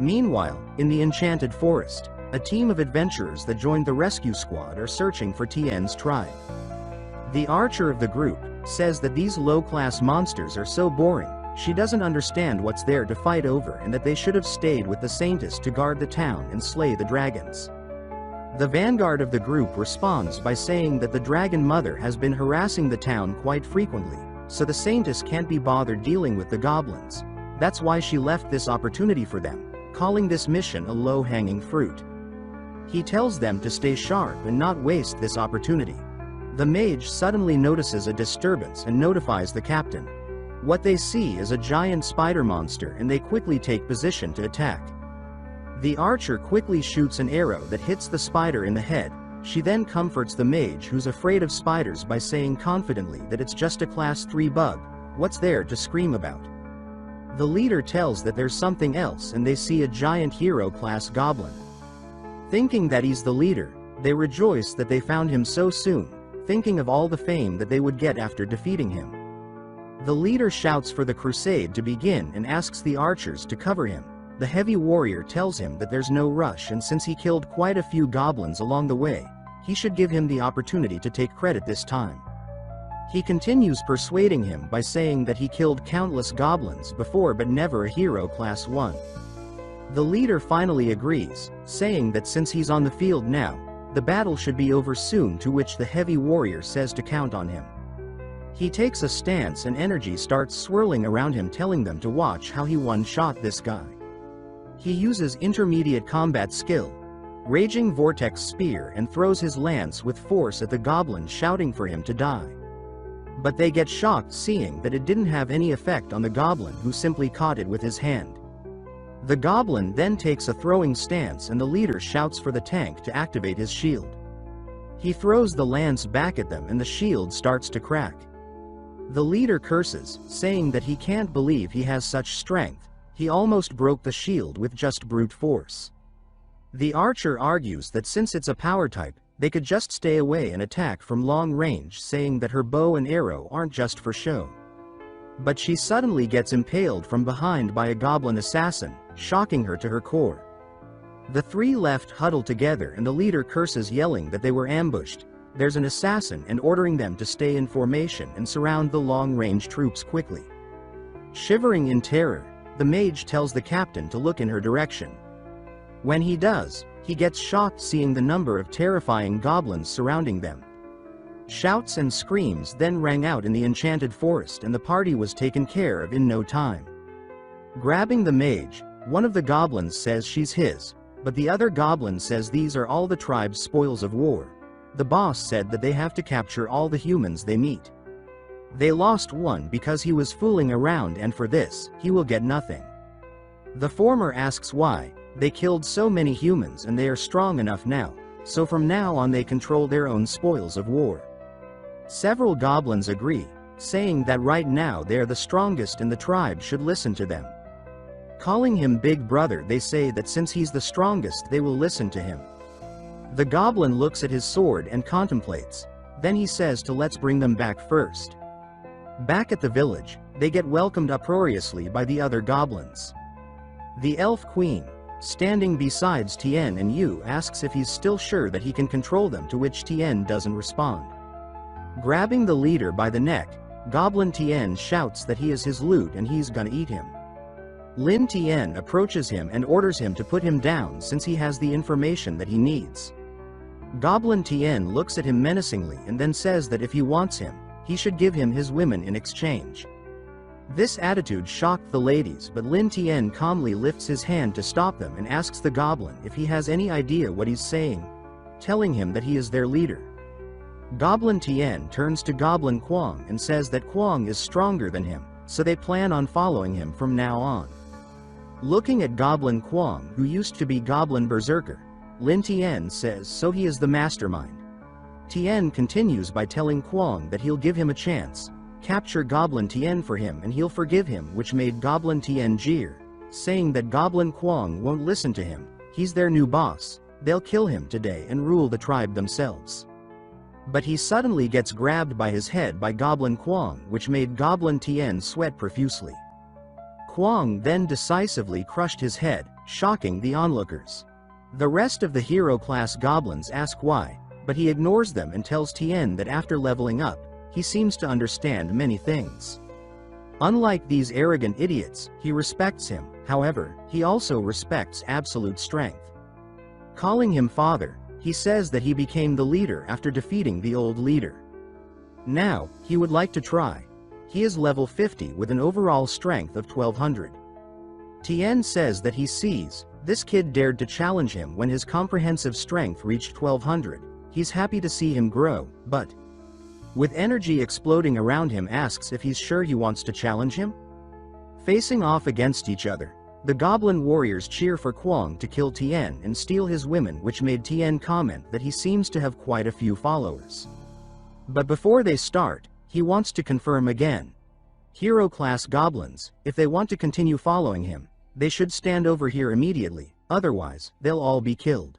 Meanwhile, in the Enchanted Forest, a team of adventurers that joined the rescue squad are searching for Tien's tribe. The archer of the group says that these low-class monsters are so boring, she doesn't understand what's there to fight over, and that they should have stayed with the Saintus to guard the town and slay the dragons. The vanguard of the group responds by saying that the Dragon Mother has been harassing the town quite frequently, so the Saintus can't be bothered dealing with the goblins. That's why she left this opportunity for them, calling this mission a low-hanging fruit. He tells them to stay sharp and not waste this opportunity. The mage suddenly notices a disturbance and notifies the captain. What they see is a giant spider monster, and they quickly take position to attack. The archer quickly shoots an arrow that hits the spider in the head. She then comforts the mage, who's afraid of spiders, by saying confidently that it's just a class 3 bug, what's there to scream about? The leader tells that there's something else, and they see a giant hero-class goblin. Thinking that he's the leader, they rejoice that they found him so soon, thinking of all the fame that they would get after defeating him. The leader shouts for the crusade to begin and asks the archers to cover him. The heavy warrior tells him that there's no rush, and since he killed quite a few goblins along the way, he should give him the opportunity to take credit this time. He continues persuading him by saying that he killed countless goblins before, but never a hero class 1. The leader finally agrees, saying that since he's on the field now, the battle should be over soon, to which the heavy warrior says to count on him. He takes a stance and energy starts swirling around him, telling them to watch how he one-shot this guy. He uses intermediate combat skill, Raging Vortex Spear, and throws his lance with force at the goblin, shouting for him to die. But they get shocked seeing that it didn't have any effect on the goblin, who simply caught it with his hand. The goblin then takes a throwing stance, and the leader shouts for the tank to activate his shield. He throws the lance back at them and the shield starts to crack. The leader curses, saying that he can't believe he has such strength. He almost broke the shield with just brute force. The archer argues that since it's a power type, they could just stay away and attack from long range, saying that her bow and arrow aren't just for show. But she suddenly gets impaled from behind by a goblin assassin, shocking her to her core. The 3 left huddle together, and the leader curses, yelling that they were ambushed. There's an assassin, and ordering them to stay in formation and surround the long-range troops quickly. Shivering in terror, the mage tells the captain to look in her direction. When he does, he gets shocked seeing the number of terrifying goblins surrounding them. Shouts and screams then rang out in the Enchanted Forest, and the party was taken care of in no time. Grabbing the mage, one of the goblins says she's his, but the other goblin says these are all the tribe's spoils of war. The boss said that they have to capture all the humans they meet. They lost one because he was fooling around, and for this, he will get nothing. The former asks why. They killed so many humans and they are strong enough now, so from now on they control their own spoils of war. Several goblins agree, saying that right now they are the strongest and the tribe should listen to them. Calling him Big Brother, they say that since he's the strongest they will listen to him. The goblin looks at his sword and contemplates. Then he says to let's bring them back first. Back at the village, they get welcomed uproariously by the other goblins. The elf queen, standing besides Tien and Yu, asks if he's still sure that he can control them, to which Tien doesn't respond. Grabbing the leader by the neck, Goblin Tien shouts that he is his loot and he's gonna eat him. Lin Tian approaches him and orders him to put him down since he has the information that he needs. Goblin Tian looks at him menacingly and then says that if he wants him, he should give him his women in exchange. This attitude shocked the ladies, but Lin Tian calmly lifts his hand to stop them and asks the goblin if he has any idea what he's saying, telling him that he is their leader. Goblin Tian turns to Goblin Kwang and says that Kwang is stronger than him, so they plan on following him from now on. Looking at Goblin Kwang, who used to be Goblin Berserker, Lin Tian says so he is the mastermind. Tian continues by telling Kwang that he'll give him a chance, capture Goblin Tian for him and he'll forgive him, which made Goblin Tian jeer, saying that Goblin Kwang won't listen to him, he's their new boss, they'll kill him today and rule the tribe themselves. But he suddenly gets grabbed by his head by Goblin Kwang, which made Goblin Tian sweat profusely. Kwang then decisively crushed his head, shocking the onlookers. The rest of the hero-class goblins ask why, but he ignores them and tells Tian that after leveling up, he seems to understand many things. Unlike these arrogant idiots, he respects him, however, he also respects absolute strength. Calling him father, he says that he became the leader after defeating the old leader. Now, he would like to try. He is level 50 with an overall strength of 1200. Tian says that he sees, this kid dared to challenge him when his comprehensive strength reached 1200, he's happy to see him grow, but with energy exploding around him asks if he's sure he wants to challenge him? Facing off against each other, the goblin warriors cheer for Kwang to kill Tian and steal his women, which made Tian comment that he seems to have quite a few followers. But before they start, he wants to confirm again. Hero-class goblins, if they want to continue following him, they should stand over here immediately, otherwise, they'll all be killed.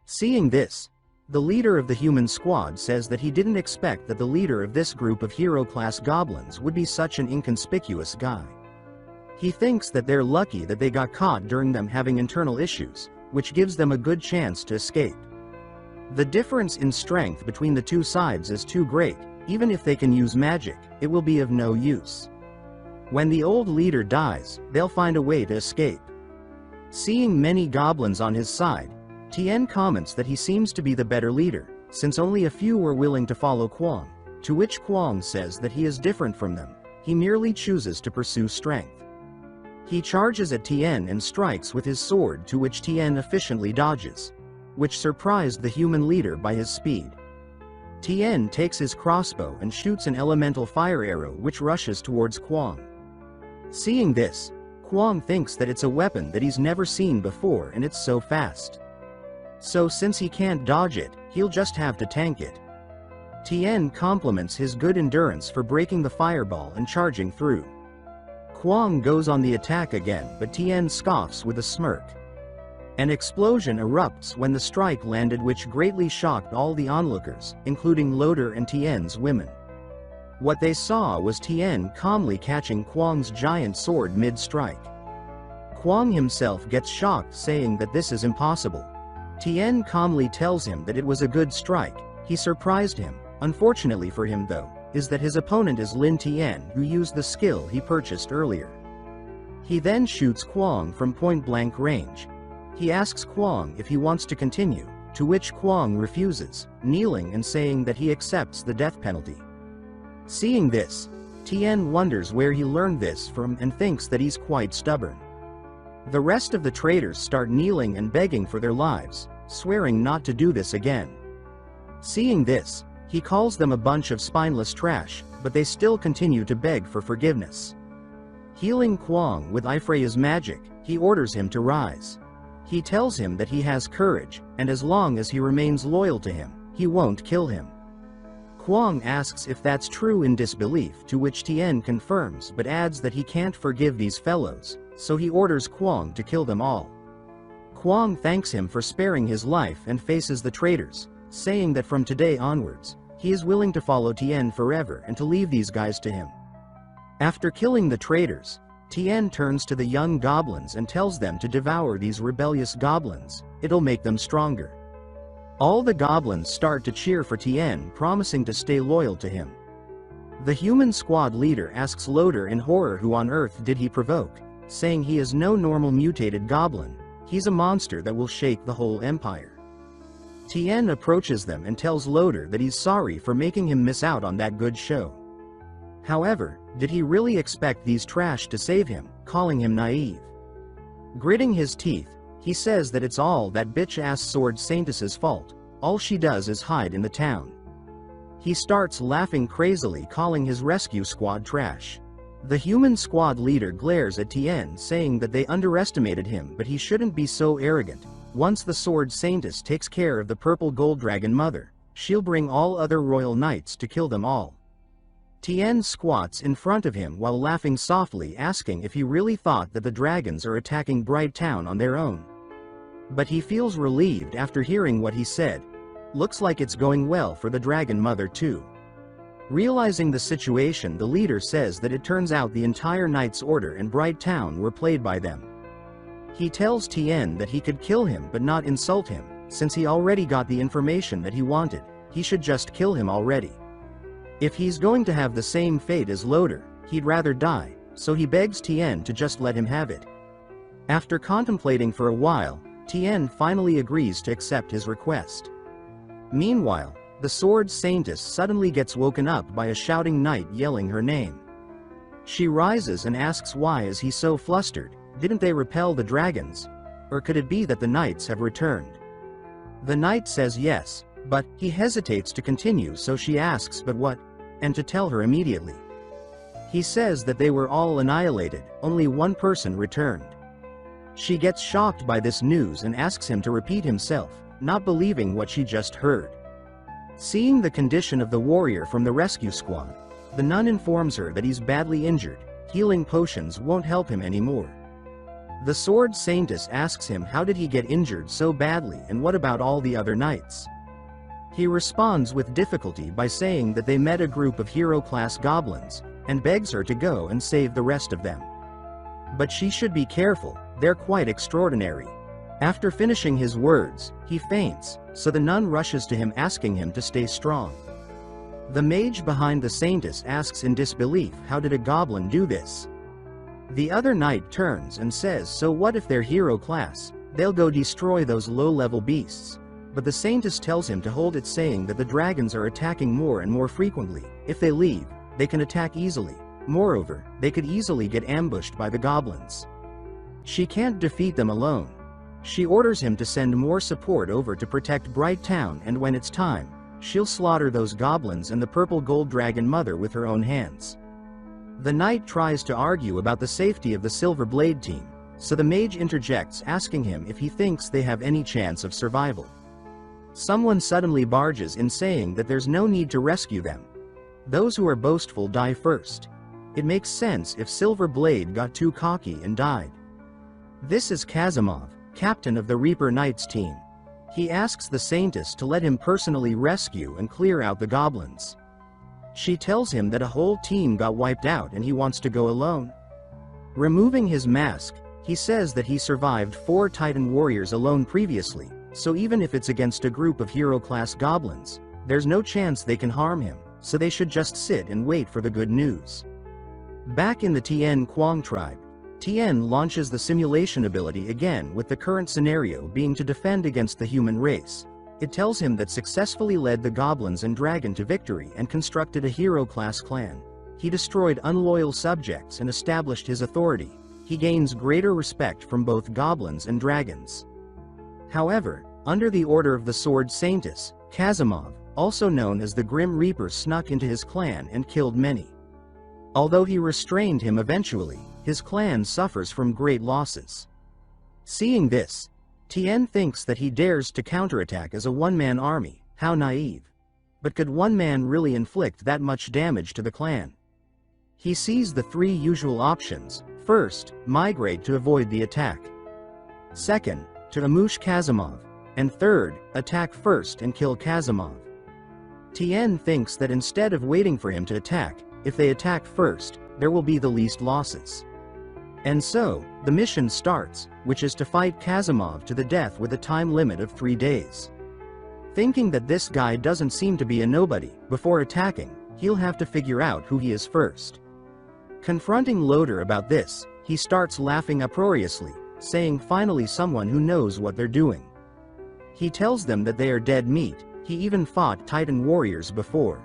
Seeing this, the leader of the human squad says that he didn't expect that the leader of this group of hero-class goblins would be such an inconspicuous guy. He thinks that they're lucky that they got caught during them having internal issues, which gives them a good chance to escape. The difference in strength between the two sides is too great. Even if they can use magic, it will be of no use. When the old leader dies, they'll find a way to escape. Seeing many goblins on his side, Tian comments that he seems to be the better leader, since only a few were willing to follow Kwang, to which Kwang says that he is different from them, he merely chooses to pursue strength. He charges at Tian and strikes with his sword, to which Tian efficiently dodges, which surprised the human leader by his speed. Tian takes his crossbow and shoots an elemental fire arrow which rushes towards Kwang. Seeing this, Kwang thinks that it's a weapon that he's never seen before and it's so fast. So since he can't dodge it, he'll just have to tank it. Tian compliments his good endurance for breaking the fireball and charging through. Kwang goes on the attack again, but Tian scoffs with a smirk. An explosion erupts when the strike landed, which greatly shocked all the onlookers, including Loader and Tian's women. What they saw was Tian calmly catching Kwang's giant sword mid-strike. Kwang himself gets shocked, saying that this is impossible. Tian calmly tells him that it was a good strike. He surprised him. Unfortunately for him though, is that his opponent is Lin Tian, who used the skill he purchased earlier. He then shoots Kwang from point-blank range. He asks Kwang if he wants to continue, to which Kwang refuses, kneeling and saying that he accepts the death penalty. Seeing this, Tian wonders where he learned this from and thinks that he's quite stubborn. The rest of the traders start kneeling and begging for their lives, swearing not to do this again. Seeing this, he calls them a bunch of spineless trash, but they still continue to beg for forgiveness. Healing Kwang with Ifreya's magic, he orders him to rise. He tells him that he has courage, and as long as he remains loyal to him, he won't kill him. Kwang asks if that's true in disbelief, to which Tian confirms but adds that he can't forgive these fellows, so he orders Kwang to kill them all. Kwang thanks him for sparing his life and faces the traitors, saying that from today onwards, he is willing to follow Tian forever and to leave these guys to him. After killing the traitors, Tian turns to the young goblins and tells them to devour these rebellious goblins, it'll make them stronger. All the goblins start to cheer for Tian, promising to stay loyal to him. The human squad leader asks Loader in horror who on earth did he provoke, saying he is no normal mutated goblin, he's a monster that will shake the whole empire. Tien approaches them and tells Loader that he's sorry for making him miss out on that good show. However, did he really expect these trash to save him, calling him naive? Gritting his teeth, he says that it's all that bitch-ass Sword Saintess's fault, all she does is hide in the town. He starts laughing crazily, calling his rescue squad trash. The human squad leader glares at Tien, saying that they underestimated him, but he shouldn't be so arrogant. Once the Sword Saintess takes care of the purple gold dragon mother, she'll bring all other royal knights to kill them all. Tien squats in front of him while laughing softly, asking if he really thought that the dragons are attacking Bright Town on their own. But he feels relieved after hearing what he said. Looks like it's going well for the dragon mother too. Realizing the situation, the leader says that it turns out the entire Knight's Order and Bright Town were played by them. He tells Tien that he could kill him but not insult him, since he already got the information that he wanted, he should just kill him already. If he's going to have the same fate as Loader, he'd rather die, so he begs Tien to just let him have it. After contemplating for a while, Tien finally agrees to accept his request. Meanwhile, the Sword Saintess suddenly gets woken up by a shouting knight yelling her name. She rises and asks why is he so flustered, didn't they repel the dragons? Or could it be that the knights have returned? The knight says yes, but he hesitates to continue, so she asks but what? And to tell her immediately. He says that they were all annihilated, only one person returned. She gets shocked by this news and asks him to repeat himself, not believing what she just heard. Seeing the condition of the warrior from the rescue squad, the nun informs her that he's badly injured, healing potions won't help him anymore. The Sword Saintess asks him how did he get injured so badly and what about all the other knights. He responds with difficulty by saying that they met a group of hero-class goblins, and begs her to go and save the rest of them. But she should be careful, they're quite extraordinary. After finishing his words, he faints, so the nun rushes to him asking him to stay strong. The mage behind the Saintess asks in disbelief, how did a goblin do this? The other knight turns and says, so what if they're hero class, they'll go destroy those low-level beasts. But the Saintess tells him to hold it, saying that the dragons are attacking more and more frequently. If they leave, they can attack easily. Moreover, they could easily get ambushed by the goblins. She can't defeat them alone. She orders him to send more support over to protect Bright Town, and when it's time, she'll slaughter those goblins and the purple gold dragon mother with her own hands. The knight tries to argue about the safety of the Silver Blade team, so the mage interjects, asking him if he thinks they have any chance of survival. Someone suddenly barges in, saying that there's no need to rescue them. Those who are boastful die first. It makes sense if Silver Blade got too cocky and died. This is Kazimov, captain of the Reaper Knights team. He asks the Saintess to let him personally rescue and clear out the goblins. She tells him that a whole team got wiped out and he wants to go alone. Removing his mask, he says that he survived 4 Titan warriors alone previously, so even if it's against a group of hero-class goblins, there's no chance they can harm him, so they should just sit and wait for the good news. Back in the Tien Quang tribe, Tien launches the simulation ability again, with the current scenario being to defend against the human race. It tells him that successfully led the goblins and dragon to victory and constructed a hero-class clan. He destroyed unloyal subjects and established his authority. He gains greater respect from both goblins and dragons. However, under the order of the Sword Saintess, Kazimov, also known as the Grim Reaper, snuck into his clan and killed many. Although he restrained him eventually, his clan suffers from great losses. Seeing this, Tien thinks that he dares to counterattack as a one-man army. How naive. But could one man really inflict that much damage to the clan? He sees the 3 usual options. First, migrate to avoid the attack. Second, to ambush Kazimov. And third, attack first and kill Kazimov. Tien thinks that instead of waiting for him to attack, if they attack first, there will be the least losses. And so, the mission starts, which is to fight Kazimov to the death with a time limit of 3 days. Thinking that this guy doesn't seem to be a nobody, before attacking, he'll have to figure out who he is first. Confronting Loader about this, He starts laughing uproariously, saying finally someone who knows what they're doing. He tells them that they are dead meat, he even fought Titan warriors before.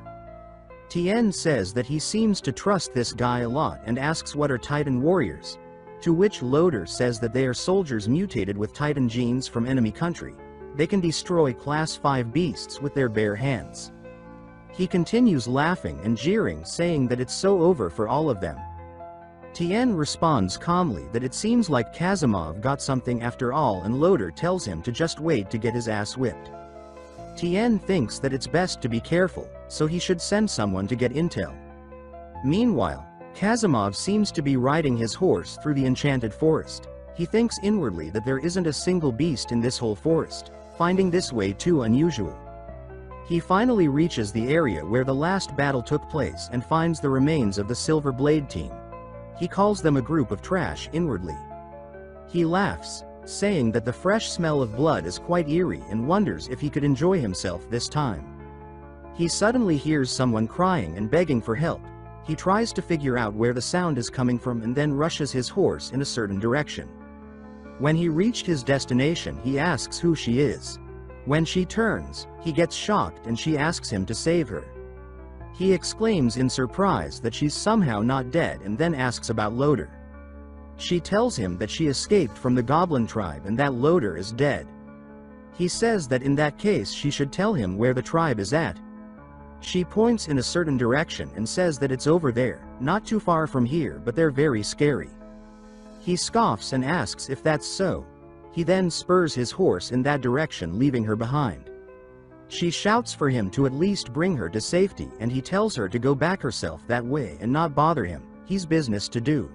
Tien says that he seems to trust this guy a lot and asks what are Titan warriors, to which Loader says that they are soldiers mutated with Titan genes from enemy country. They can destroy Class 5 beasts with their bare hands. He continues laughing and jeering, saying that it's so over for all of them. Tien responds calmly that it seems like Kazimov got something after all, and Loader tells him to just wait to get his ass whipped. Tien thinks that it's best to be careful, so he should send someone to get intel. Meanwhile, Kazimov seems to be riding his horse through the enchanted forest. He thinks inwardly that there isn't a single beast in this whole forest, finding this way too unusual. He finally reaches the area where the last battle took place and finds the remains of the Silver Blade team. He calls them a group of trash inwardly. He laughs, saying that the fresh smell of blood is quite eerie and wonders if he could enjoy himself this time. He suddenly hears someone crying and begging for help. He tries to figure out where the sound is coming from and then rushes his horse in a certain direction. When he reached his destination, he asks who she is. When she turns, he gets shocked and she asks him to save her. He exclaims in surprise that she's somehow not dead and then asks about Loader. She tells him that she escaped from the Goblin tribe and that Loader is dead. He says that in that case she should tell him where the tribe is at. She points in a certain direction and says that it's over there, not too far from here, but they're very scary. He scoffs and asks if that's so. He then spurs his horse in that direction, leaving her behind. She shouts for him to at least bring her to safety, and he tells her to go back herself that way and not bother him, he's business to do.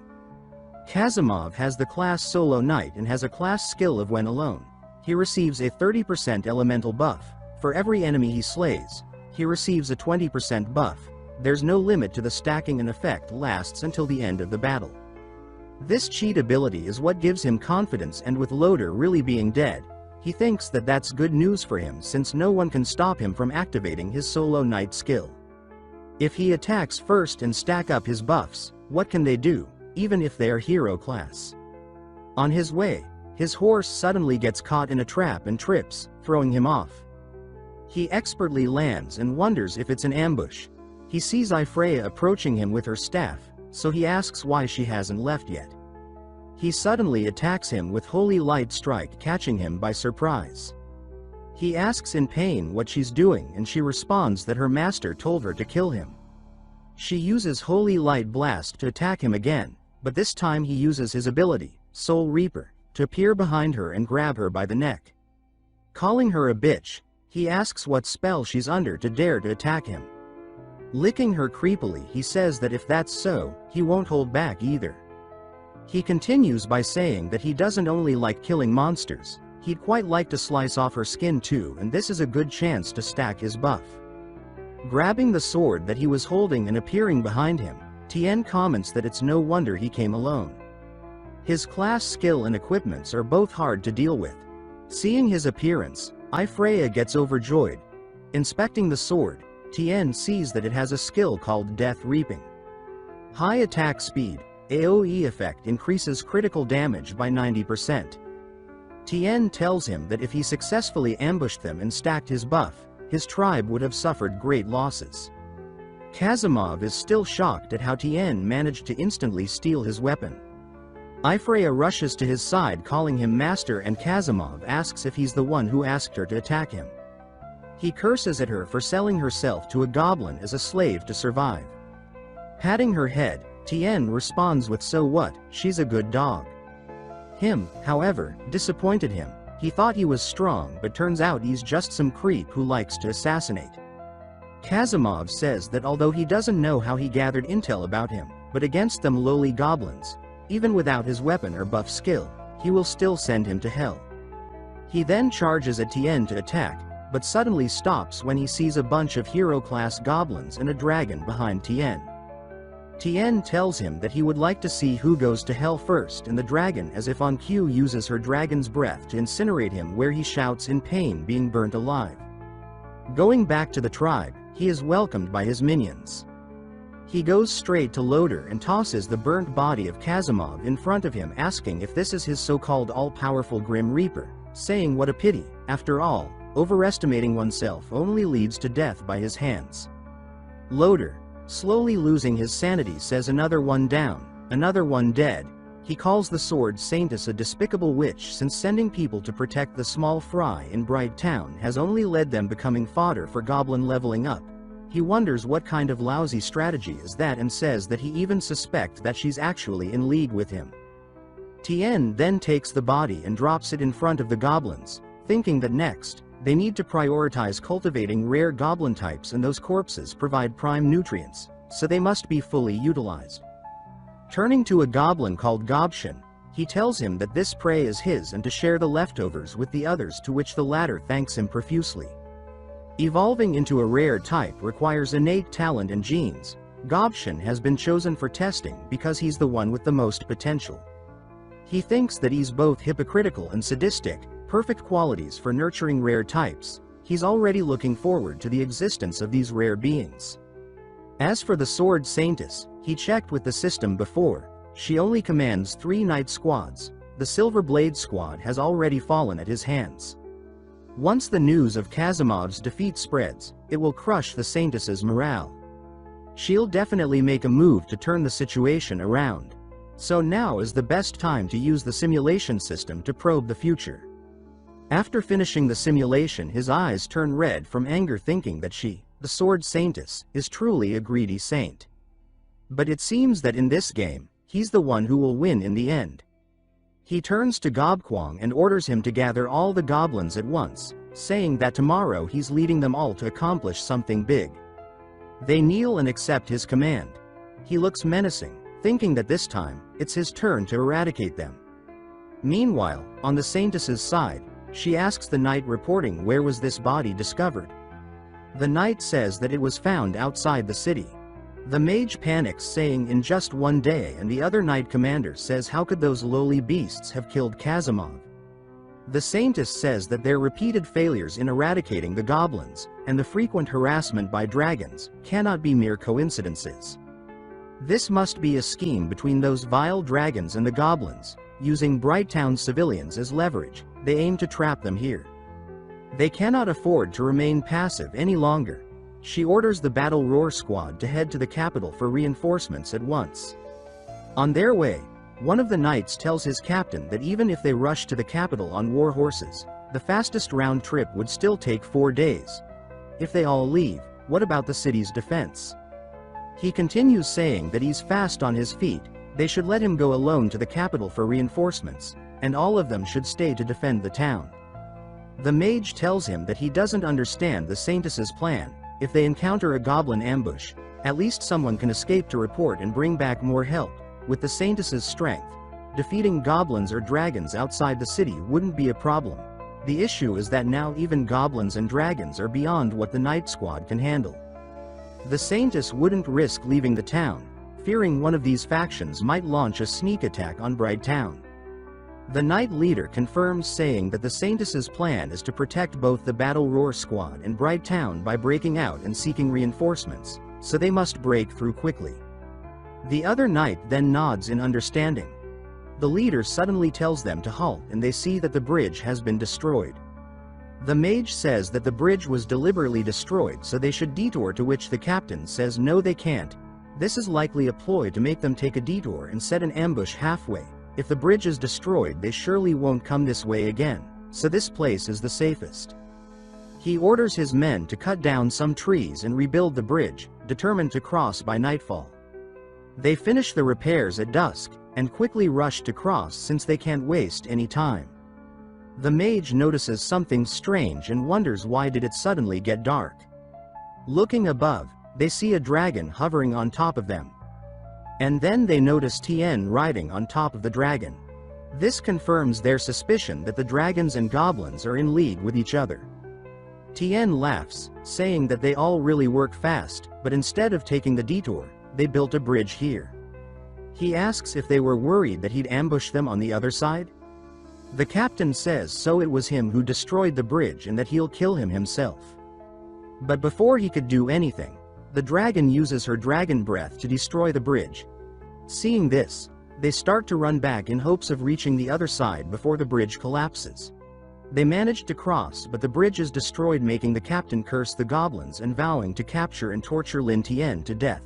Kazimov has the class Solo Knight and has a class skill of when alone. He receives a 30% elemental buff. For every enemy he slays, he receives a 20% buff. There's no limit to the stacking, and effect lasts until the end of the battle. This cheat ability is what gives him confidence, and with Loader really being dead, he thinks that that's good news for him since no one can stop him from activating his Solo Knight skill. If he attacks first and stack up his buffs, what can they do, even if they are hero class? On his way, his horse suddenly gets caught in a trap and trips, throwing him off. He expertly lands and wonders if it's an ambush. He sees Ifreya approaching him with her staff, so he asks why she hasn't left yet. He suddenly attacks him with Holy Light Strike, catching him by surprise. He asks in pain what she's doing, and she responds that her master told her to kill him. She uses Holy Light Blast to attack him again, but this time he uses his ability, Soul Reaper, to appear behind her and grab her by the neck. Calling her a bitch, he asks what spell she's under to dare to attack him. Licking her creepily, he says that if that's so, he won't hold back either. He continues by saying that he doesn't only like killing monsters, he'd quite like to slice off her skin too, and this is a good chance to stack his buff. Grabbing the sword that he was holding and appearing behind him, Tien comments that it's no wonder he came alone. His class skill and equipments are both hard to deal with. Seeing his appearance, Ifreya gets overjoyed. Inspecting the sword, Tien sees that it has a skill called Death Reaping. High attack speed, AoE effect increases critical damage by 90%. Tien tells him that if he successfully ambushed them and stacked his buff, his tribe would have suffered great losses. Kazimov is still shocked at how Tien managed to instantly steal his weapon. Ifreya rushes to his side calling him master, and Kazimov asks if he's the one who asked her to attack him. He curses at her for selling herself to a goblin as a slave to survive. Patting her head, Tien responds with "So what, she's a good dog." Him, however, disappointed him. He thought he was strong, but turns out he's just some creep who likes to assassinate. Kazimov says that although he doesn't know how he gathered intel about him, but against them lowly goblins, even without his weapon or buff skill, he will still send him to hell. He then charges at Tien to attack, but suddenly stops when he sees a bunch of hero-class goblins and a dragon behind Tien. Tien tells him that he would like to see who goes to hell first, and the dragon, as if on cue, uses her dragon's breath to incinerate him, where he shouts in pain, being burnt alive. Going back to the tribe, he is welcomed by his minions. He goes straight to Loader and tosses the burnt body of Kazimov in front of him, asking if this is his so-called all-powerful Grim Reaper, saying what a pity, after all, overestimating oneself only leads to death by his hands. Loader, slowly losing his sanity, says another one down, another one dead. He calls the Sword Saintess a despicable witch, since sending people to protect the small fry in Bright Town has only led them becoming fodder for Goblin leveling up. He wonders what kind of lousy strategy is that and says that he even suspects that she's actually in league with him. Tien then takes the body and drops it in front of the goblins, thinking that next, they need to prioritize cultivating rare goblin types, and those corpses provide prime nutrients, so they must be fully utilized. Turning to a goblin called Gobshin, he tells him that this prey is his and to share the leftovers with the others, to which the latter thanks him profusely. Evolving into a rare type requires innate talent and genes. Gobshin has been chosen for testing because he's the one with the most potential. He thinks that he's both hypocritical and sadistic, perfect qualities for nurturing rare types. He's already looking forward to the existence of these rare beings. As for the Sword Saintess, he checked with the system before. She only commands 3 knight squads. The Silver Blade squad has already fallen at his hands. Once the news of Kazimov's defeat spreads, it will crush the Saintess's morale. She'll definitely make a move to turn the situation around. So now is the best time to use the simulation system to probe the future. After finishing the simulation, his eyes turn red from anger, thinking that she, the Sword Saintess, is truly a greedy saint. But it seems that in this game, he's the one who will win in the end. He turns to Gobkwang and orders him to gather all the goblins at once, saying that tomorrow he's leading them all to accomplish something big. They kneel and accept his command. He looks menacing, thinking that this time, it's his turn to eradicate them. Meanwhile, on the Saintess's side, she asks the knight reporting where was this body discovered. The knight says that it was found outside the city. The mage panics, saying in just 1 day, and the other knight commander says how could those lowly beasts have killed Kazimov. The Saintess says that their repeated failures in eradicating the goblins, and the frequent harassment by dragons, cannot be mere coincidences. This must be a scheme between those vile dragons and the goblins. Using Bright Town civilians as leverage, they aim to trap them here. They cannot afford to remain passive any longer. She orders the Battle Roar squad to head to the capital for reinforcements at once. On their way, one of the knights tells his captain that even if they rush to the capital on war horses, the fastest round trip would still take 4 days. If they all leave, what about the city's defense? He continues, saying that he's fast on his feet, they should let him go alone to the capital for reinforcements, and all of them should stay to defend the town. The mage tells him that he doesn't understand the Saintess's plan. If they encounter a goblin ambush, at least someone can escape to report and bring back more help. With the Saintess's strength, defeating goblins or dragons outside the city wouldn't be a problem. The issue is that now even goblins and dragons are beyond what the Knight Squad can handle. The Saintess wouldn't risk leaving the town, fearing one of these factions might launch a sneak attack on Bright Town. The Knight leader confirms, saying that the Saintess's plan is to protect both the Battle Roar squad and Bright Town by breaking out and seeking reinforcements, so they must break through quickly. The other knight then nods in understanding. The leader suddenly tells them to halt, and they see that the bridge has been destroyed. The mage says that the bridge was deliberately destroyed so they should detour, to which the captain says no, they can't. This is likely a ploy to make them take a detour and set an ambush halfway. If the bridge is destroyed, they surely won't come this way again, so this place is the safest. He orders his men to cut down some trees and rebuild the bridge, determined to cross by nightfall. They finish the repairs at dusk, and quickly rush to cross since they can't waste any time. The mage notices something strange and wonders why did it suddenly get dark. Looking above, they see a dragon hovering on top of them. And then they notice Tien riding on top of the dragon. This confirms their suspicion that the dragons and goblins are in league with each other. Tien laughs, saying that they all really work fast, but instead of taking the detour, they built a bridge here. He asks if they were worried that he'd ambush them on the other side. The captain says so, it was him who destroyed the bridge and that he'll kill him himself. But before he could do anything, The dragon uses her dragon breath to destroy the bridge. Seeing this, they start to run back in hopes of reaching the other side before the bridge collapses. They manage to cross, but the bridge is destroyed, making the captain curse the goblins and vowing to capture and torture Lin Tian to death.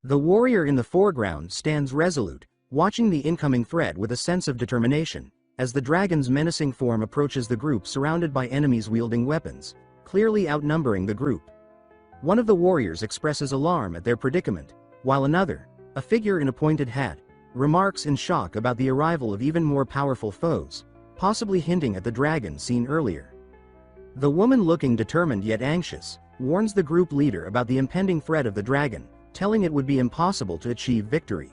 The warrior in the foreground stands resolute, watching the incoming threat with a sense of determination, as the dragon's menacing form approaches the group surrounded by enemies wielding weapons, clearly outnumbering the group. One of the warriors expresses alarm at their predicament, while another, a figure in a pointed hat, remarks in shock about the arrival of even more powerful foes, possibly hinting at the dragon seen earlier. The woman, looking determined yet anxious, warns the group leader about the impending threat of the dragon, telling it would be impossible to achieve victory.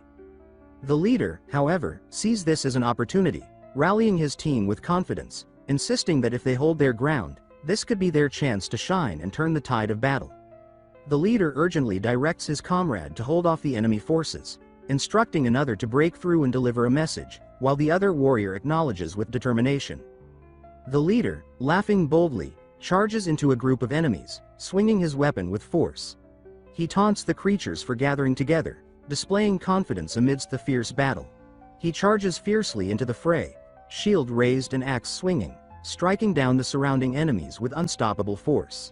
The leader, however, sees this as an opportunity, rallying his team with confidence, insisting that if they hold their ground, this could be their chance to shine and turn the tide of battle. The leader urgently directs his comrade to hold off the enemy forces, instructing another to break through and deliver a message, while the other warrior acknowledges with determination. The leader, laughing boldly, charges into a group of enemies, swinging his weapon with force. He taunts the creatures for gathering together, displaying confidence amidst the fierce battle. He charges fiercely into the fray, shield raised and axe swinging, striking down the surrounding enemies with unstoppable force.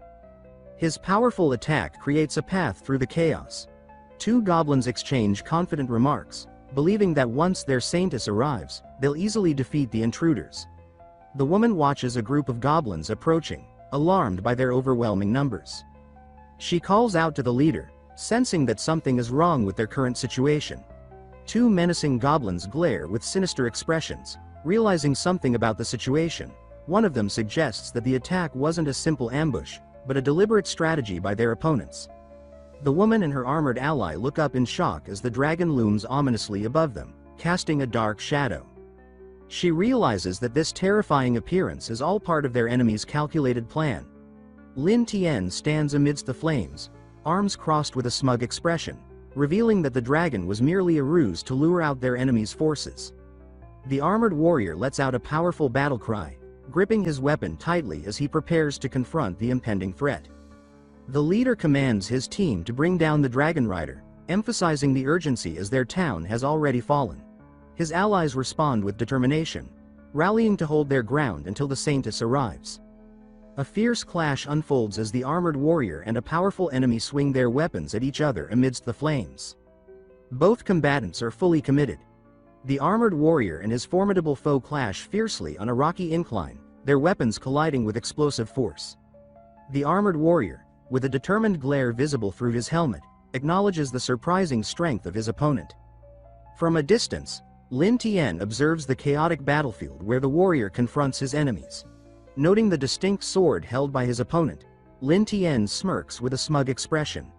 His powerful attack creates a path through the chaos. Two goblins exchange confident remarks, believing that once their saintess arrives, they'll easily defeat the intruders. The woman watches a group of goblins approaching, alarmed by their overwhelming numbers. She calls out to the leader, sensing that something is wrong with their current situation. Two menacing goblins glare with sinister expressions. Realizing something about the situation, one of them suggests that the attack wasn't a simple ambush, but a deliberate strategy by their opponents. The woman and her armored ally look up in shock as the dragon looms ominously above them, casting a dark shadow. She realizes that this terrifying appearance is all part of their enemy's calculated plan. Lin Tian stands amidst the flames, arms crossed with a smug expression, revealing that the dragon was merely a ruse to lure out their enemy's forces. The armored warrior lets out a powerful battle cry, gripping his weapon tightly as he prepares to confront the impending threat. The leader commands his team to bring down the dragon rider, emphasizing the urgency as their town has already fallen. His allies respond with determination, rallying to hold their ground until the saintess arrives. A fierce clash unfolds as the armored warrior and a powerful enemy swing their weapons at each other amidst the flames. Both combatants are fully committed. The armored warrior and his formidable foe clash fiercely on a rocky incline, their weapons colliding with explosive force. The armored warrior, with a determined glare visible through his helmet, acknowledges the surprising strength of his opponent. From a distance, Lin Tian observes the chaotic battlefield where the warrior confronts his enemies. Noting the distinct sword held by his opponent, Lin Tian smirks with a smug expression.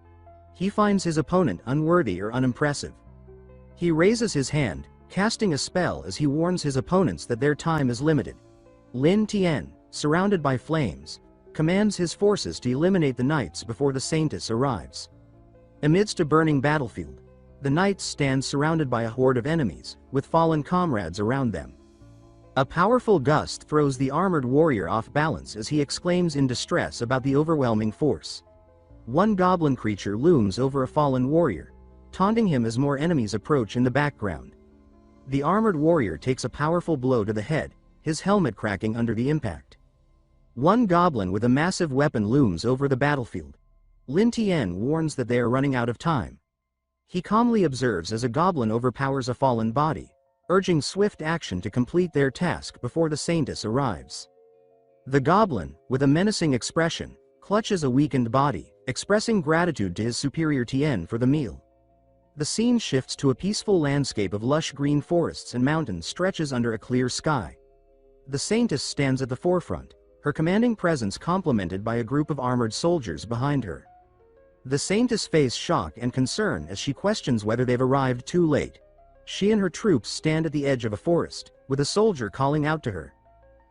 He finds his opponent unworthy or unimpressive. He raises his hand, casting a spell as he warns his opponents that their time is limited. Lin Tian, surrounded by flames, commands his forces to eliminate the knights before the saintess arrives. Amidst a burning battlefield, the knights stand surrounded by a horde of enemies, with fallen comrades around them. A powerful gust throws the armored warrior off balance as he exclaims in distress about the overwhelming force. One goblin creature looms over a fallen warrior, taunting him as more enemies approach in the background. The armored warrior takes a powerful blow to the head, his helmet cracking under the impact. One goblin with a massive weapon looms over the battlefield. Lin Tian warns that they are running out of time. He calmly observes as a goblin overpowers a fallen body, urging swift action to complete their task before the saintess arrives. The goblin, with a menacing expression, clutches a weakened body, expressing gratitude to his superior Tien for the meal. The scene shifts to a peaceful landscape of lush green forests and mountains stretches under a clear sky. The saintess stands at the forefront, her commanding presence complemented by a group of armored soldiers behind her. The saintess faces shock and concern as she questions whether they've arrived too late. She and her troops stand at the edge of a forest, with a soldier calling out to her.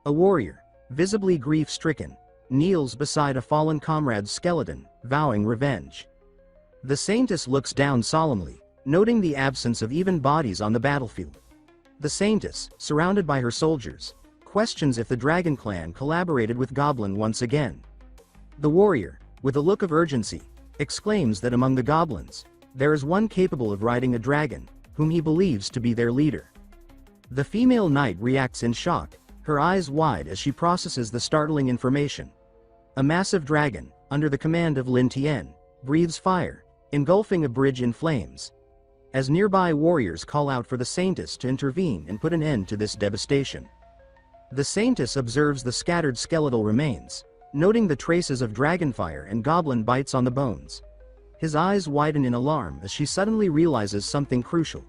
A warrior, visibly grief-stricken, kneels beside a fallen comrade's skeleton, vowing revenge. The saintess looks down solemnly, noting the absence of even bodies on the battlefield. The saintess, surrounded by her soldiers, questions if the dragon clan collaborated with Goblin once again. The warrior, with a look of urgency, exclaims that among the goblins, there is one capable of riding a dragon, whom he believes to be their leader. The female knight reacts in shock, her eyes wide as she processes the startling information. A massive dragon, under the command of Lin Tian, breathes fire, engulfing a bridge in flames. As nearby warriors call out for the Saintess to intervene and put an end to this devastation. The Saintess observes the scattered skeletal remains, noting the traces of dragonfire and goblin bites on the bones. His eyes widen in alarm as she suddenly realizes something crucial.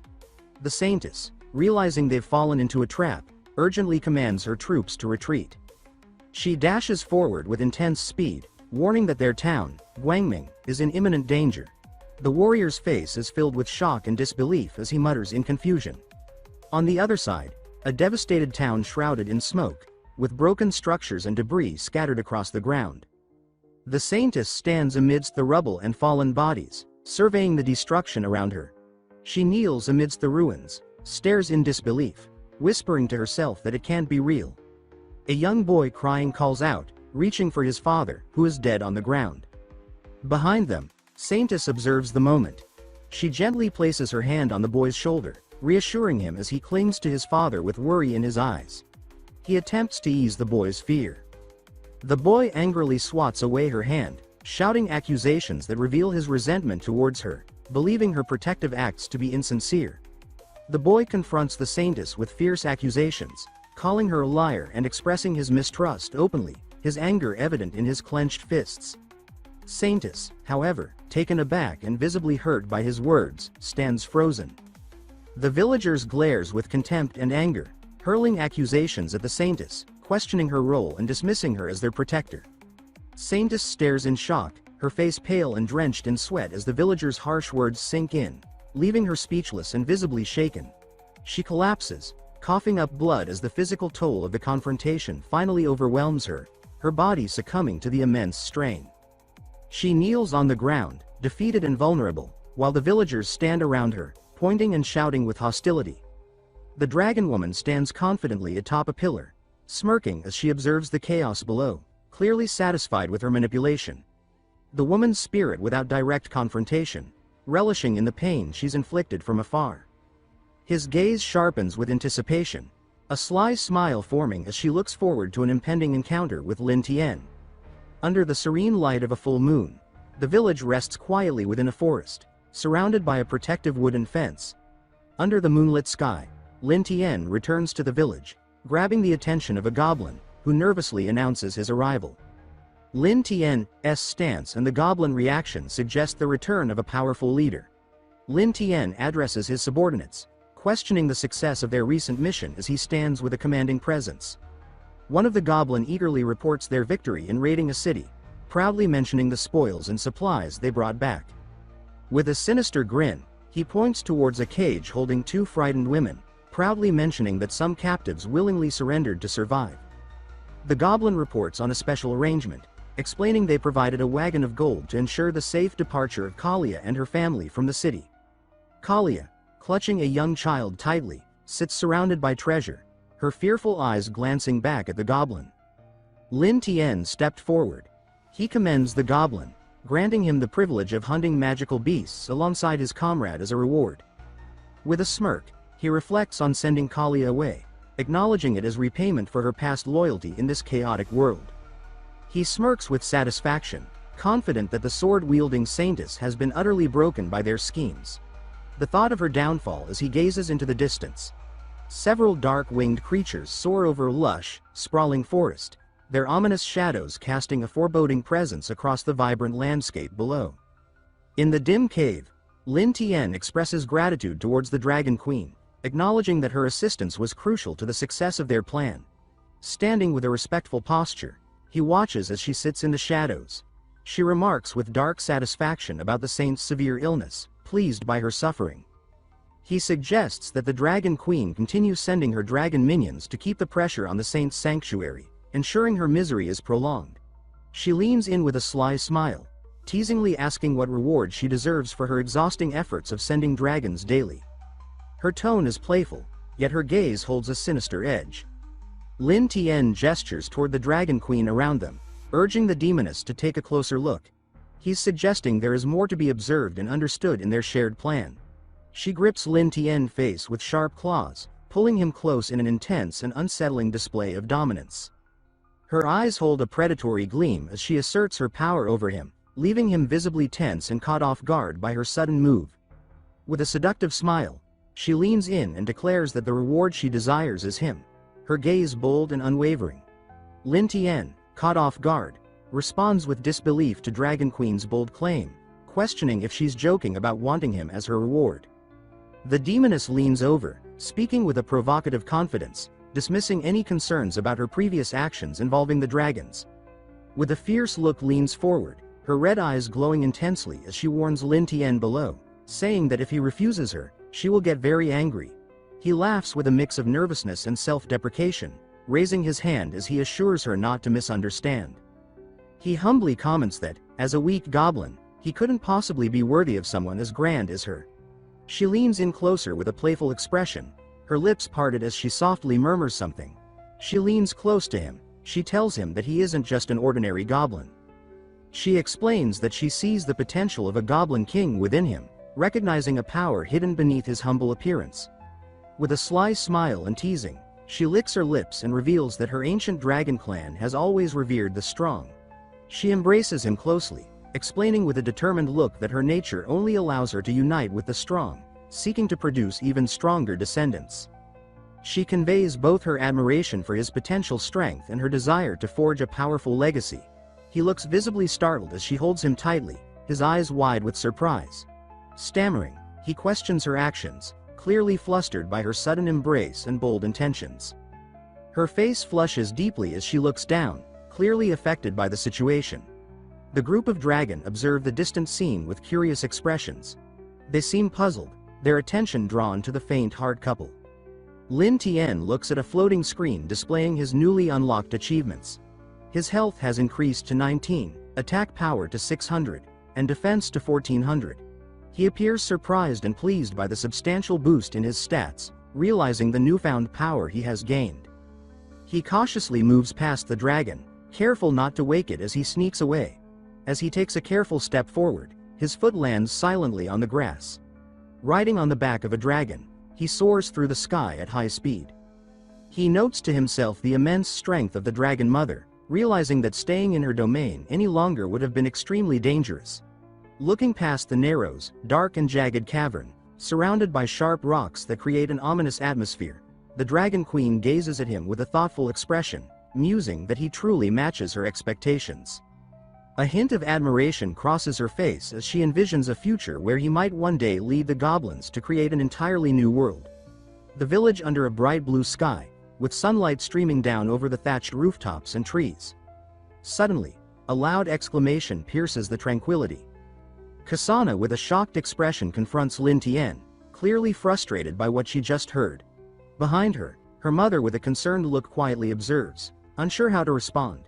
The Saintess, realizing they've fallen into a trap, urgently commands her troops to retreat. She dashes forward with intense speed, warning that their town, Guangming, is in imminent danger. The warrior's face is filled with shock and disbelief as he mutters in confusion. On the other side, a devastated town shrouded in smoke, with broken structures and debris scattered across the ground. The Saintess stands amidst the rubble and fallen bodies, surveying the destruction around her. She kneels amidst the ruins, stares in disbelief, whispering to herself that it can't be real. A young boy crying calls out, reaching for his father, who is dead on the ground. Behind them, Saintess observes the moment. She gently places her hand on the boy's shoulder, reassuring him as he clings to his father with worry in his eyes. He attempts to ease the boy's fear. The boy angrily swats away her hand, shouting accusations that reveal his resentment towards her, believing her protective acts to be insincere. The boy confronts the Saintess with fierce accusations, calling her a liar and expressing his mistrust openly, his anger evident in his clenched fists. Saintess, however, taken aback and visibly hurt by his words, stands frozen. The villagers glares with contempt and anger, hurling accusations at the Saintess, questioning her role and dismissing her as their protector. Saintess stares in shock, her face pale and drenched in sweat as the villagers' harsh words sink in, leaving her speechless and visibly shaken. She collapses, coughing up blood as the physical toll of the confrontation finally overwhelms her, her body succumbing to the immense strain. She kneels on the ground, defeated and vulnerable, while the villagers stand around her, pointing and shouting with hostility. The dragon woman stands confidently atop a pillar, smirking as she observes the chaos below, clearly satisfied with her manipulation. The woman's spirit without direct confrontation, relishing in the pain she's inflicted from afar. His gaze sharpens with anticipation, a sly smile forming as she looks forward to an impending encounter with Lin Tian. Under the serene light of a full moon, the village rests quietly within a forest, surrounded by a protective wooden fence. Under the moonlit sky, Lin Tian returns to the village, grabbing the attention of a goblin, who nervously announces his arrival. Lin Tian's stance and the goblin reaction suggest the return of a powerful leader. Lin Tian addresses his subordinates, questioning the success of their recent mission as he stands with a commanding presence. One of the goblin eagerly reports their victory in raiding a city, proudly mentioning the spoils and supplies they brought back. With a sinister grin, he points towards a cage holding two frightened women, proudly mentioning that some captives willingly surrendered to survive. The goblin reports on a special arrangement, explaining they provided a wagon of gold to ensure the safe departure of Kalia and her family from the city. Kalia, clutching a young child tightly, sits surrounded by treasure, her fearful eyes glancing back at the goblin. Lin Tian stepped forward. He commends the goblin, granting him the privilege of hunting magical beasts alongside his comrade as a reward. With a smirk, he reflects on sending Kalia away, acknowledging it as repayment for her past loyalty in this chaotic world. He smirks with satisfaction, confident that the sword-wielding Saintess has been utterly broken by their schemes. The thought of her downfall as he gazes into the distance. Several dark-winged creatures soar over a lush, sprawling forest, their ominous shadows casting a foreboding presence across the vibrant landscape below. In the dim cave, Lin Tian expresses gratitude towards the Dragon Queen, acknowledging that her assistance was crucial to the success of their plan. Standing with a respectful posture, he watches as she sits in the shadows. She remarks with dark satisfaction about the saint's severe illness, pleased by her suffering. He suggests that the Dragon Queen continue sending her dragon minions to keep the pressure on the saint's sanctuary, ensuring her misery is prolonged. She leans in with a sly smile, teasingly asking what reward she deserves for her exhausting efforts of sending dragons daily. Her tone is playful, yet her gaze holds a sinister edge. Lin Tian gestures toward the Dragon Queen around them, urging the demoness to take a closer look. He's suggesting there is more to be observed and understood in their shared plan. She grips Lin Tian's face with sharp claws, pulling him close in an intense and unsettling display of dominance. Her eyes hold a predatory gleam as she asserts her power over him, leaving him visibly tense and caught off guard by her sudden move. With a seductive smile, she leans in and declares that the reward she desires is him, her gaze bold and unwavering. Lin Tian, caught off guard, responds with disbelief to Dragon Queen's bold claim, questioning if she's joking about wanting him as her reward. The demoness leans over, speaking with a provocative confidence, dismissing any concerns about her previous actions involving the dragons. With a fierce look leans forward, her red eyes glowing intensely as she warns Lin Tian below, saying that if he refuses her, she will get very angry. He laughs with a mix of nervousness and self-deprecation, raising his hand as he assures her not to misunderstand. He humbly comments that, as a weak goblin, he couldn't possibly be worthy of someone as grand as her. She leans in closer with a playful expression, her lips parted as she softly murmurs something. She leans close to him, she tells him that he isn't just an ordinary goblin. She explains that she sees the potential of a goblin king within him, recognizing a power hidden beneath his humble appearance. With a sly smile and teasing, she licks her lips and reveals that her ancient dragon clan has always revered the strong. She embraces him closely, explaining with a determined look that her nature only allows her to unite with the strong, seeking to produce even stronger descendants. She conveys both her admiration for his potential strength and her desire to forge a powerful legacy. He looks visibly startled as she holds him tightly, his eyes wide with surprise. Stammering, he questions her actions, clearly flustered by her sudden embrace and bold intentions. Her face flushes deeply as she looks down, clearly affected by the situation. The group of dragon observe the distant scene with curious expressions. They seem puzzled, their attention drawn to the faint-hearted couple. Lin Tian looks at a floating screen displaying his newly unlocked achievements. His health has increased to 19, attack power to 600, and defense to 1400. He appears surprised and pleased by the substantial boost in his stats, realizing the newfound power he has gained. He cautiously moves past the dragon, careful not to wake it as he sneaks away. As he takes a careful step forward, his foot lands silently on the grass. Riding on the back of a dragon, he soars through the sky at high speed. He notes to himself the immense strength of the dragon mother, realizing that staying in her domain any longer would have been extremely dangerous. Looking past the narrows, dark and jagged cavern, surrounded by sharp rocks that create an ominous atmosphere, the Dragon Queen gazes at him with a thoughtful expression, musing that he truly matches her expectations. A hint of admiration crosses her face as she envisions a future where he might one day lead the goblins to create an entirely new world. The village under a bright blue sky, with sunlight streaming down over the thatched rooftops and trees. Suddenly, a loud exclamation pierces the tranquility. Kasana with a shocked expression confronts Lin Tian, clearly frustrated by what she just heard. Behind her, her mother with a concerned look quietly observes, unsure how to respond.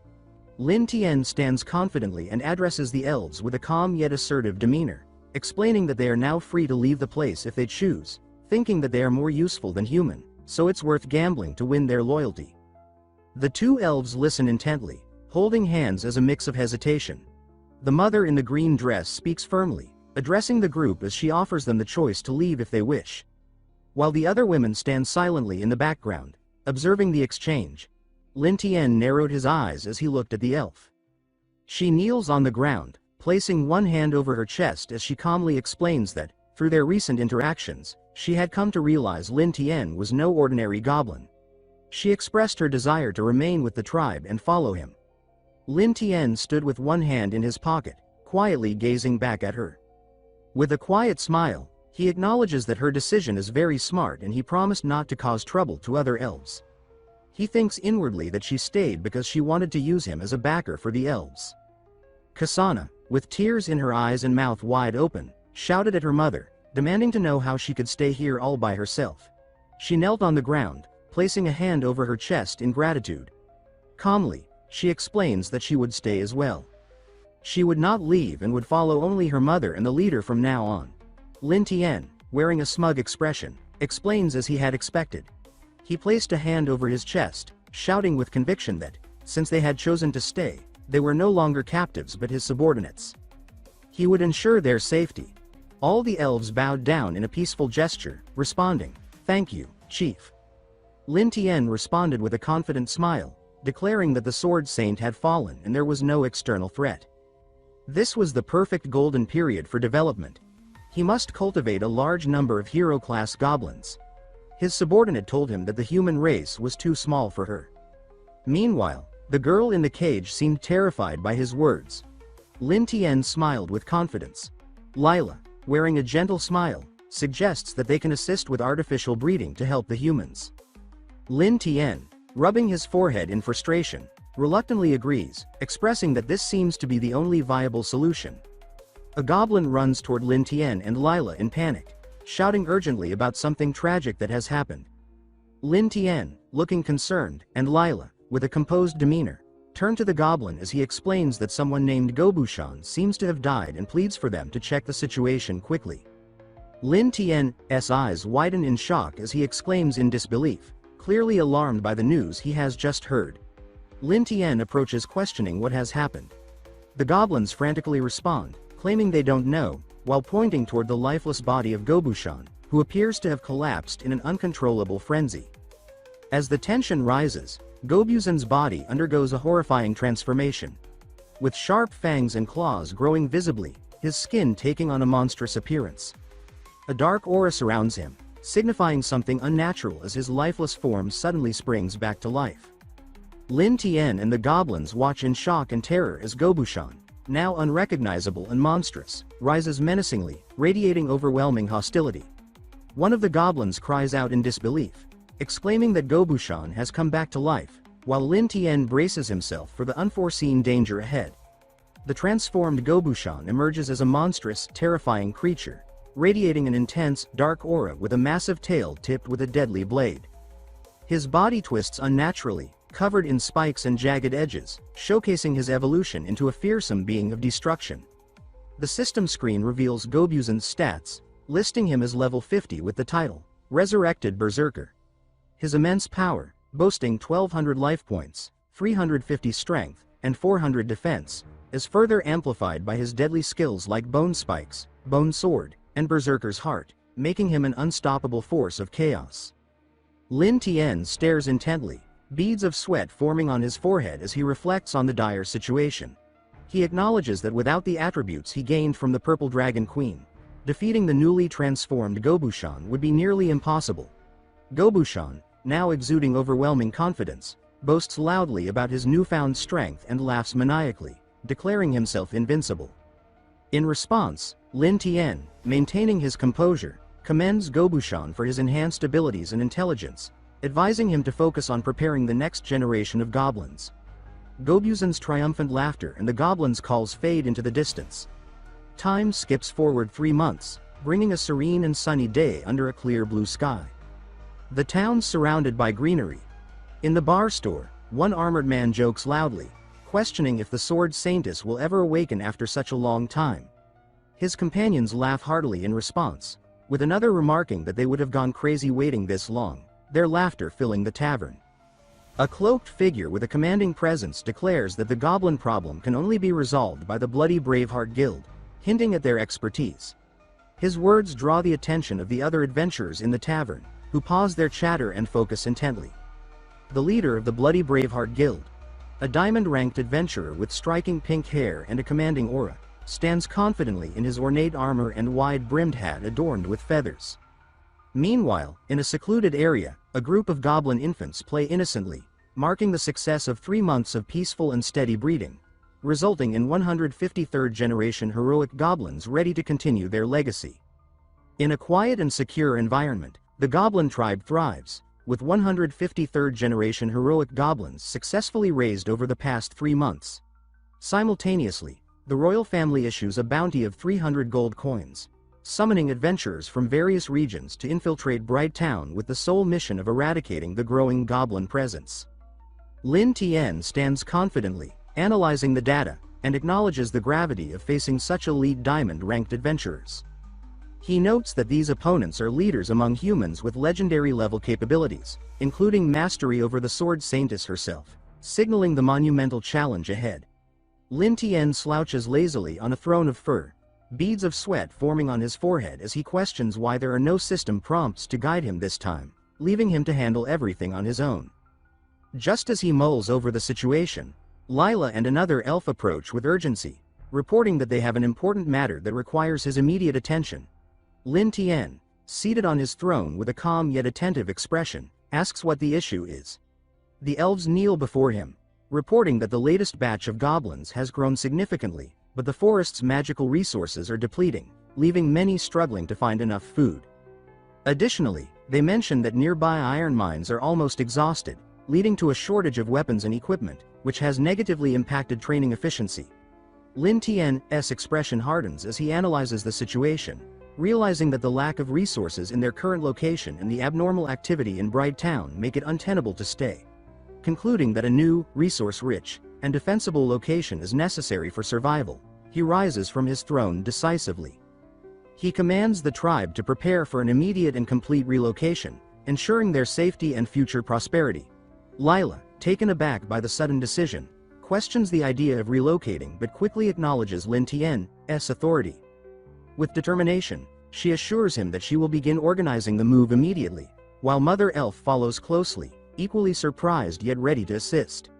Lin Tian stands confidently and addresses the elves with a calm yet assertive demeanor, explaining that they are now free to leave the place if they choose, thinking that they are more useful than human, so it's worth gambling to win their loyalty. The two elves listen intently, holding hands as a mix of hesitation. The mother in the green dress speaks firmly, addressing the group as she offers them the choice to leave if they wish. While the other women stand silently in the background, observing the exchange. Lin Tian narrowed his eyes as he looked at the elf. She kneels on the ground, placing one hand over her chest as she calmly explains that, through their recent interactions, she had come to realize Lin Tian was no ordinary goblin. She expressed her desire to remain with the tribe and follow him. Lin Tian stood with one hand in his pocket, quietly gazing back at her. With a quiet smile, he acknowledges that her decision is very smart and he promised not to cause trouble to other elves. He thinks inwardly that she stayed because she wanted to use him as a backer for the elves. Kasana, with tears in her eyes and mouth wide open, shouted at her mother, demanding to know how she could stay here all by herself. She knelt on the ground, placing a hand over her chest in gratitude. Calmly, she explains that she would stay as well. She would not leave and would follow only her mother and the leader from now on. Lin Tian, wearing a smug expression, explains as he had expected. He placed a hand over his chest, shouting with conviction that, since they had chosen to stay, they were no longer captives but his subordinates. He would ensure their safety. All the elves bowed down in a peaceful gesture, responding, "Thank you, Chief." Lin Tian responded with a confident smile, declaring that the Sword Saint had fallen and there was no external threat. This was the perfect golden period for development. He must cultivate a large number of hero-class goblins. His subordinate told him that the human race was too small for her. Meanwhile, the girl in the cage seemed terrified by his words. Lin Tian smiled with confidence. Lila, wearing a gentle smile, suggests that they can assist with artificial breeding to help the humans. Lin Tian, rubbing his forehead in frustration, reluctantly agrees, expressing that this seems to be the only viable solution. A goblin runs toward Lin Tian and Lila in panic, shouting urgently about something tragic that has happened. Lin Tian, looking concerned, and Lila, with a composed demeanor, turn to the goblin as he explains that someone named Gobushan seems to have died and pleads for them to check the situation quickly. Lin Tian's eyes widen in shock as he exclaims in disbelief, clearly alarmed by the news he has just heard. Lin Tian approaches questioning what has happened. The goblins frantically respond, claiming they don't know, while pointing toward the lifeless body of Gobushan, who appears to have collapsed in an uncontrollable frenzy. As the tension rises, Gobushan's body undergoes a horrifying transformation. With sharp fangs and claws growing visibly, his skin taking on a monstrous appearance. A dark aura surrounds him, signifying something unnatural as his lifeless form suddenly springs back to life. Lin Tian and the goblins watch in shock and terror as Gobushan, now unrecognizable and monstrous, rises menacingly, radiating overwhelming hostility. One of the goblins cries out in disbelief, exclaiming that Gobushan has come back to life, while Lin Tian braces himself for the unforeseen danger ahead. The transformed Gobushan emerges as a monstrous, terrifying creature, radiating an intense, dark aura with a massive tail tipped with a deadly blade. His body twists unnaturally, covered in spikes and jagged edges, showcasing his evolution into a fearsome being of destruction. The system screen reveals Gobushan's stats, listing him as level 50 with the title, Resurrected Berserker. His immense power, boasting 1200 life points, 350 strength, and 400 defense, is further amplified by his deadly skills like Bone Spikes, Bone Sword, and Berserker's Heart, making him an unstoppable force of chaos. Lin Tian stares intently, beads of sweat forming on his forehead as he reflects on the dire situation. He acknowledges that without the attributes he gained from the Purple Dragon Queen, defeating the newly transformed Gobushan would be nearly impossible. Gobushan, now exuding overwhelming confidence, boasts loudly about his newfound strength and laughs maniacally, declaring himself invincible. In response, Lin Tian, maintaining his composure, commends Gobushan for his enhanced abilities and intelligence, advising him to focus on preparing the next generation of goblins. Gobushan's triumphant laughter and the goblins' calls fade into the distance. Time skips forward 3 months, bringing a serene and sunny day under a clear blue sky. The town's surrounded by greenery. In the bar store, one armored man jokes loudly, questioning if the Sword Saintess will ever awaken after such a long time. His companions laugh heartily in response, with another remarking that they would have gone crazy waiting this long, their laughter filling the tavern. A cloaked figure with a commanding presence declares that the goblin problem can only be resolved by the Bloody Braveheart Guild, hinting at their expertise. His words draw the attention of the other adventurers in the tavern, who pause their chatter and focus intently. The leader of the Bloody Braveheart Guild, a diamond-ranked adventurer with striking pink hair and a commanding aura, stands confidently in his ornate armor and wide-brimmed hat adorned with feathers. Meanwhile, in a secluded area, a group of goblin infants play innocently, marking the success of 3 months of peaceful and steady breeding, resulting in 153rd-generation heroic goblins ready to continue their legacy. In a quiet and secure environment, the goblin tribe thrives, with 153rd-generation heroic goblins successfully raised over the past 3 months. Simultaneously, the royal family issues a bounty of 300 gold coins, summoning adventurers from various regions to infiltrate Bright Town with the sole mission of eradicating the growing goblin presence. Lin Tian stands confidently, analyzing the data, and acknowledges the gravity of facing such elite diamond-ranked adventurers. He notes that these opponents are leaders among humans with legendary-level capabilities, including mastery over the Sword Saintess herself, signaling the monumental challenge ahead. Lin Tian slouches lazily on a throne of fur, beads of sweat forming on his forehead as he questions why there are no system prompts to guide him this time, leaving him to handle everything on his own. Just as he mulls over the situation, Lila and another elf approach with urgency, reporting that they have an important matter that requires his immediate attention. Lin Tian, seated on his throne with a calm yet attentive expression, asks what the issue is. The elves kneel before him, reporting that the latest batch of goblins has grown significantly, but the forest's magical resources are depleting, leaving many struggling to find enough food. Additionally, they mention that nearby iron mines are almost exhausted, leading to a shortage of weapons and equipment, which has negatively impacted training efficiency. Lin Tian's expression hardens as he analyzes the situation, realizing that the lack of resources in their current location and the abnormal activity in Bright Town make it untenable to stay. Concluding that a new, resource-rich, and defensible location is necessary for survival, he rises from his throne decisively. He commands the tribe to prepare for an immediate and complete relocation, ensuring their safety and future prosperity. Lila, taken aback by the sudden decision, questions the idea of relocating but quickly acknowledges Lin Tian's authority. With determination, she assures him that she will begin organizing the move immediately, while Mother Elf follows closely, equally surprised yet ready to assist.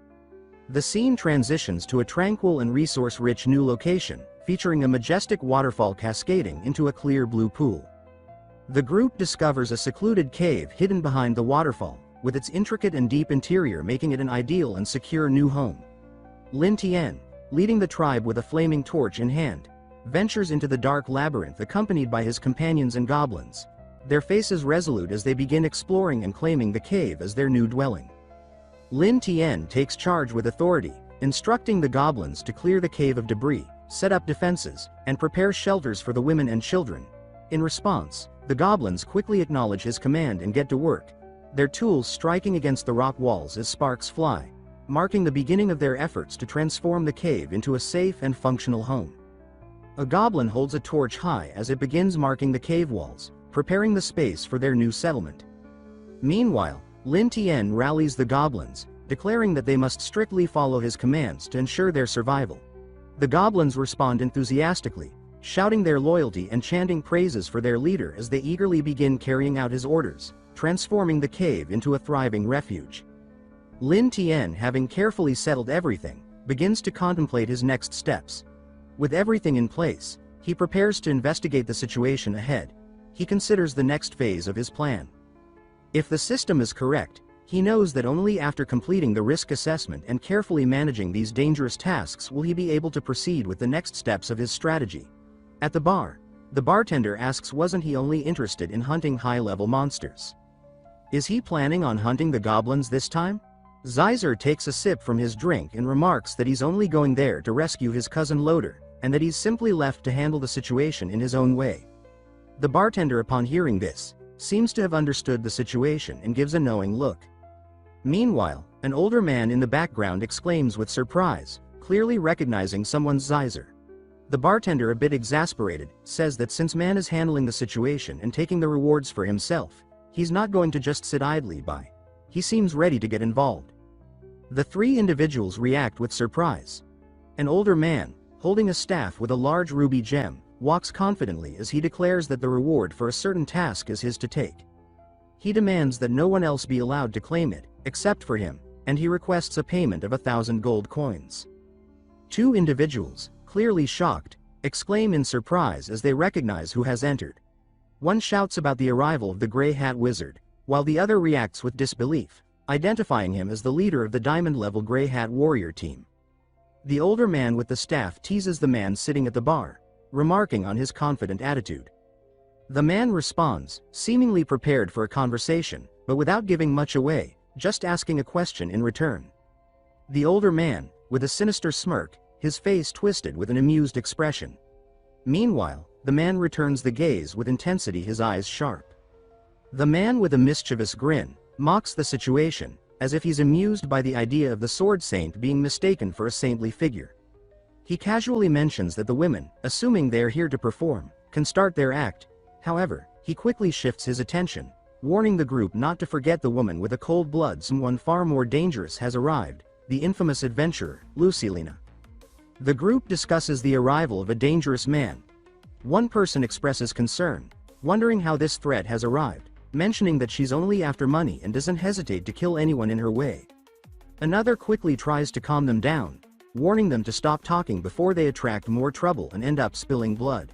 The scene transitions to a tranquil and resource-rich new location, featuring a majestic waterfall cascading into a clear blue pool. The group discovers a secluded cave hidden behind the waterfall, with its intricate and deep interior making it an ideal and secure new home. Lin Tian, leading the tribe with a flaming torch in hand, ventures into the dark labyrinth accompanied by his companions and goblins, their faces resolute as they begin exploring and claiming the cave as their new dwelling. Lin Tian takes charge with authority, instructing the goblins to clear the cave of debris, set up defenses, and prepare shelters for the women and children. In response, the goblins quickly acknowledge his command and get to work, their tools striking against the rock walls as sparks fly, marking the beginning of their efforts to transform the cave into a safe and functional home. A goblin holds a torch high as it begins marking the cave walls, preparing the space for their new settlement. Meanwhile, Lin Tian rallies the goblins, declaring that they must strictly follow his commands to ensure their survival. The goblins respond enthusiastically, shouting their loyalty and chanting praises for their leader as they eagerly begin carrying out his orders, transforming the cave into a thriving refuge. Lin Tian, having carefully settled everything, begins to contemplate his next steps. With everything in place, he prepares to investigate the situation ahead. He considers the next phase of his plan. If the system is correct, he knows that only after completing the risk assessment and carefully managing these dangerous tasks will he be able to proceed with the next steps of his strategy. At the bar, the bartender asks wasn't he only interested in hunting high-level monsters. Is he planning on hunting the goblins this time? Zeiser takes a sip from his drink and remarks that he's only going there to rescue his cousin Loader, and that he's simply left to handle the situation in his own way. The bartender, upon hearing this, seems to have understood the situation and gives a knowing look. Meanwhile, an older man in the background exclaims with surprise, clearly recognizing someone's Zeiser. The bartender, a bit exasperated, says that since man is handling the situation and taking the rewards for himself, he's not going to just sit idly by. He seems ready to get involved. The three individuals react with surprise. An older man, holding a staff with a large ruby gem, walks confidently as he declares that the reward for a certain task is his to take. He demands that no one else be allowed to claim it, except for him, and he requests a payment of 1,000 gold coins. Two individuals, clearly shocked, exclaim in surprise as they recognize who has entered. One shouts about the arrival of the Grey Hat Wizard, while the other reacts with disbelief, identifying him as the leader of the Diamond-level Grey Hat Warrior team. The older man with the staff teases the man sitting at the bar, remarking on his confident attitude. The man responds, seemingly prepared for a conversation, but without giving much away, just asking a question in return. The older man, with a sinister smirk, his face twisted with an amused expression. Meanwhile, the man returns the gaze with intensity, his eyes sharp. The man with a mischievous grin mocks the situation, as if he's amused by the idea of the sword saint being mistaken for a saintly figure. He casually mentions that the women, assuming they are here to perform, can start their act. However, he quickly shifts his attention, warning the group not to forget the woman with a cold blood. Someone far more dangerous has arrived, the infamous adventurer, Lucilina. The group discusses the arrival of a dangerous man. One person expresses concern, wondering how this threat has arrived, mentioning that she's only after money and doesn't hesitate to kill anyone in her way. Another quickly tries to calm them down, warning them to stop talking before they attract more trouble and end up spilling blood.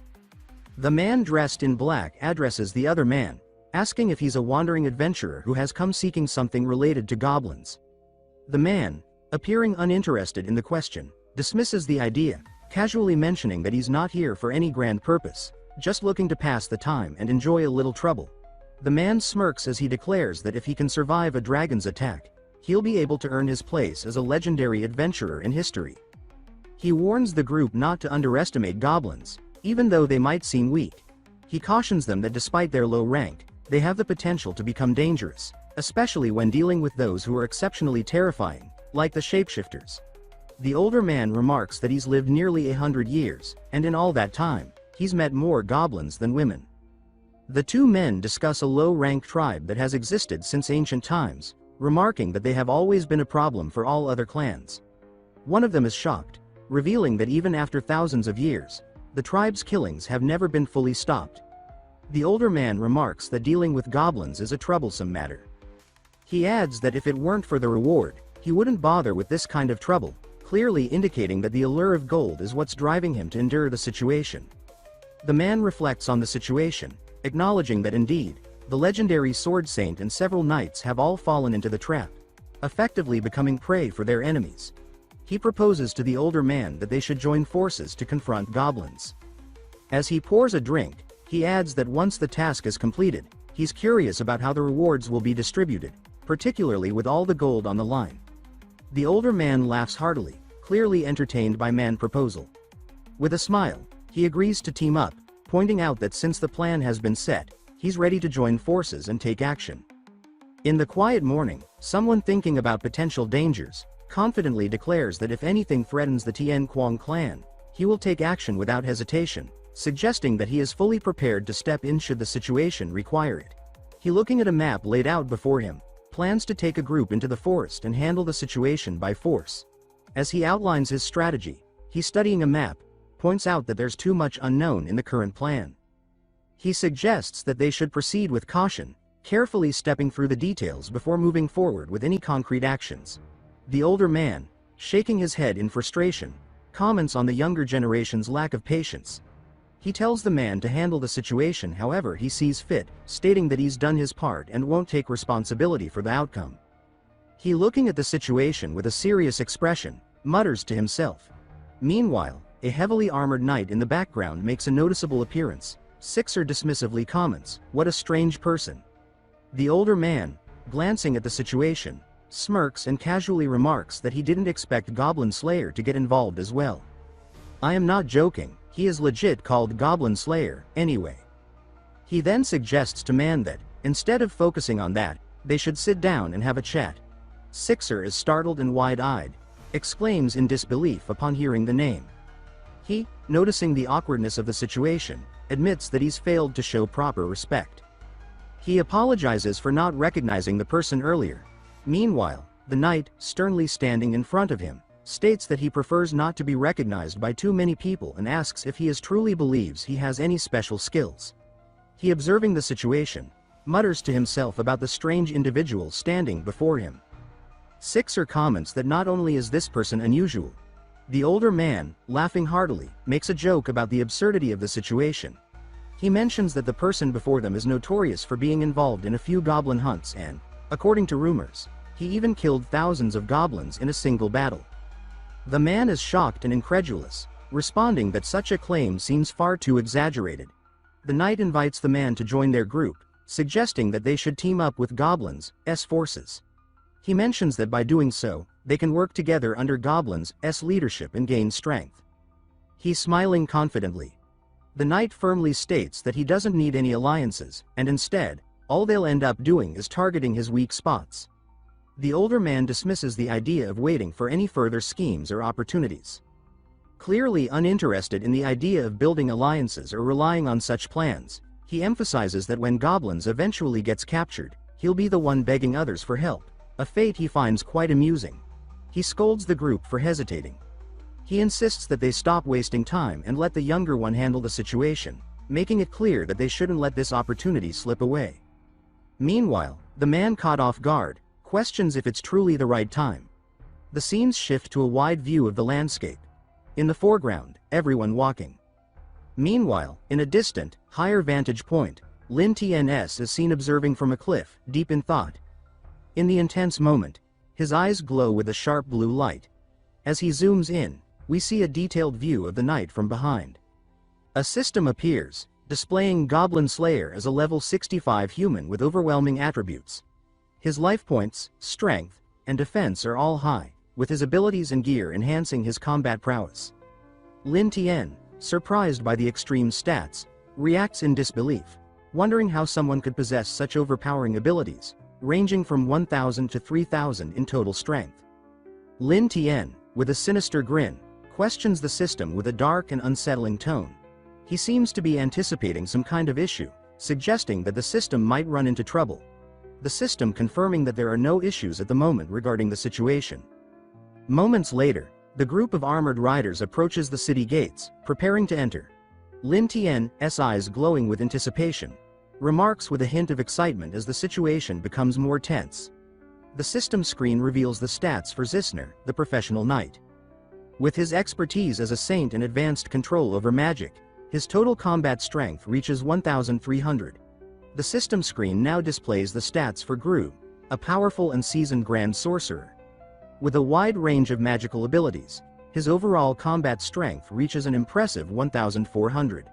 The man dressed in black addresses the other man, asking if he's a wandering adventurer who has come seeking something related to goblins. The man, appearing uninterested in the question, dismisses the idea, casually mentioning that he's not here for any grand purpose, just looking to pass the time and enjoy a little trouble. The man smirks as he declares that if he can survive a dragon's attack, he'll be able to earn his place as a legendary adventurer in history. He warns the group not to underestimate goblins, even though they might seem weak. He cautions them that despite their low rank, they have the potential to become dangerous, especially when dealing with those who are exceptionally terrifying, like the shapeshifters. The older man remarks that he's lived nearly 100 years, and in all that time, he's met more goblins than women. The two men discuss a low-rank tribe that has existed since ancient times, remarking that they have always been a problem for all other clans. One of them is shocked, revealing that even after thousands of years, the tribe's killings have never been fully stopped. The older man remarks that dealing with goblins is a troublesome matter. He adds that if it weren't for the reward, he wouldn't bother with this kind of trouble, clearly indicating that the allure of gold is what's driving him to endure the situation. The man reflects on the situation, acknowledging that indeed, the legendary sword saint and several knights have all fallen into the trap, effectively becoming prey for their enemies. He proposes to the older man that they should join forces to confront goblins. As he pours a drink, he adds that once the task is completed, he's curious about how the rewards will be distributed, particularly with all the gold on the line. The older man laughs heartily, clearly entertained by man's proposal. With a smile, he agrees to team up, pointing out that since the plan has been set, he's ready to join forces and take action. In the quiet morning, someone thinking about potential dangers, confidently declares that if anything threatens the Tien Quang clan, he will take action without hesitation, suggesting that he is fully prepared to step in should the situation require it. He, looking at a map laid out before him, plans to take a group into the forest and handle the situation by force. As he outlines his strategy, he, studying a map, points out that there's too much unknown in the current plan. He suggests that they should proceed with caution, carefully stepping through the details before moving forward with any concrete actions. The older man, shaking his head in frustration, comments on the younger generation's lack of patience. He tells the man to handle the situation however he sees fit, stating that he's done his part and won't take responsibility for the outcome. He, looking at the situation with a serious expression, mutters to himself. Meanwhile, a heavily armored knight in the background makes a noticeable appearance. Sixer dismissively comments, "What a strange person." The older man, glancing at the situation, smirks and casually remarks that he didn't expect Goblin Slayer to get involved as well. "I am not joking, he is legit called Goblin Slayer, anyway." He then suggests to man that, instead of focusing on that, they should sit down and have a chat. Sixer is startled and wide-eyed, exclaims in disbelief upon hearing the name. He, noticing the awkwardness of the situation, admits that he's failed to show proper respect. He apologizes for not recognizing the person earlier. Meanwhile, the knight, sternly standing in front of him, states that he prefers not to be recognized by too many people and asks if he truly believes he has any special skills. He, observing the situation, mutters to himself about the strange individual standing before him. Sixer comments that not only is this person unusual. The older man, laughing heartily, makes a joke about the absurdity of the situation. He mentions that the person before them is notorious for being involved in a few goblin hunts and, according to rumors, he even killed thousands of goblins in a single battle. The man is shocked and incredulous, responding that such a claim seems far too exaggerated. The knight invites the man to join their group, suggesting that they should team up with goblins' forces. He mentions that by doing so, they can work together under goblins' leadership and gain strength. He's smiling confidently. The knight firmly states that he doesn't need any alliances, and instead, all they'll end up doing is targeting his weak spots. The older man dismisses the idea of waiting for any further schemes or opportunities. Clearly uninterested in the idea of building alliances or relying on such plans, he emphasizes that when goblins eventually gets captured, he'll be the one begging others for help, a fate he finds quite amusing. He scolds the group for hesitating. He insists that they stop wasting time and let the younger one handle the situation, making it clear that they shouldn't let this opportunity slip away. Meanwhile, the man caught off guard questions if it's truly the right time. The scenes shift to a wide view of the landscape. In the foreground, everyone walking. Meanwhile, in a distant, higher vantage point, Lin Tian's is seen observing from a cliff, deep in thought. In the intense moment, his eyes glow with a sharp blue light. As he zooms in, we see a detailed view of the night from behind. A system appears, displaying Goblin Slayer as a level 65 human with overwhelming attributes. His life points, strength, and defense are all high, with his abilities and gear enhancing his combat prowess. Lin Tian, surprised by the extreme stats, reacts in disbelief, wondering how someone could possess such overpowering abilities, ranging from 1,000 to 3,000 in total strength. Lin Tian, with a sinister grin, questions the system with a dark and unsettling tone. He seems to be anticipating some kind of issue, suggesting that the system might run into trouble. The system confirming that there are no issues at the moment regarding the situation. Moments later, the group of armored riders approaches the city gates, preparing to enter. Lin Tian's eyes glowing with anticipation, remarks with a hint of excitement as the situation becomes more tense. The system screen reveals the stats for Zisner, the professional knight. With his expertise as a saint and advanced control over magic, his total combat strength reaches 1,300. The system screen now displays the stats for Gru, a powerful and seasoned grand sorcerer. With a wide range of magical abilities, his overall combat strength reaches an impressive 1,400.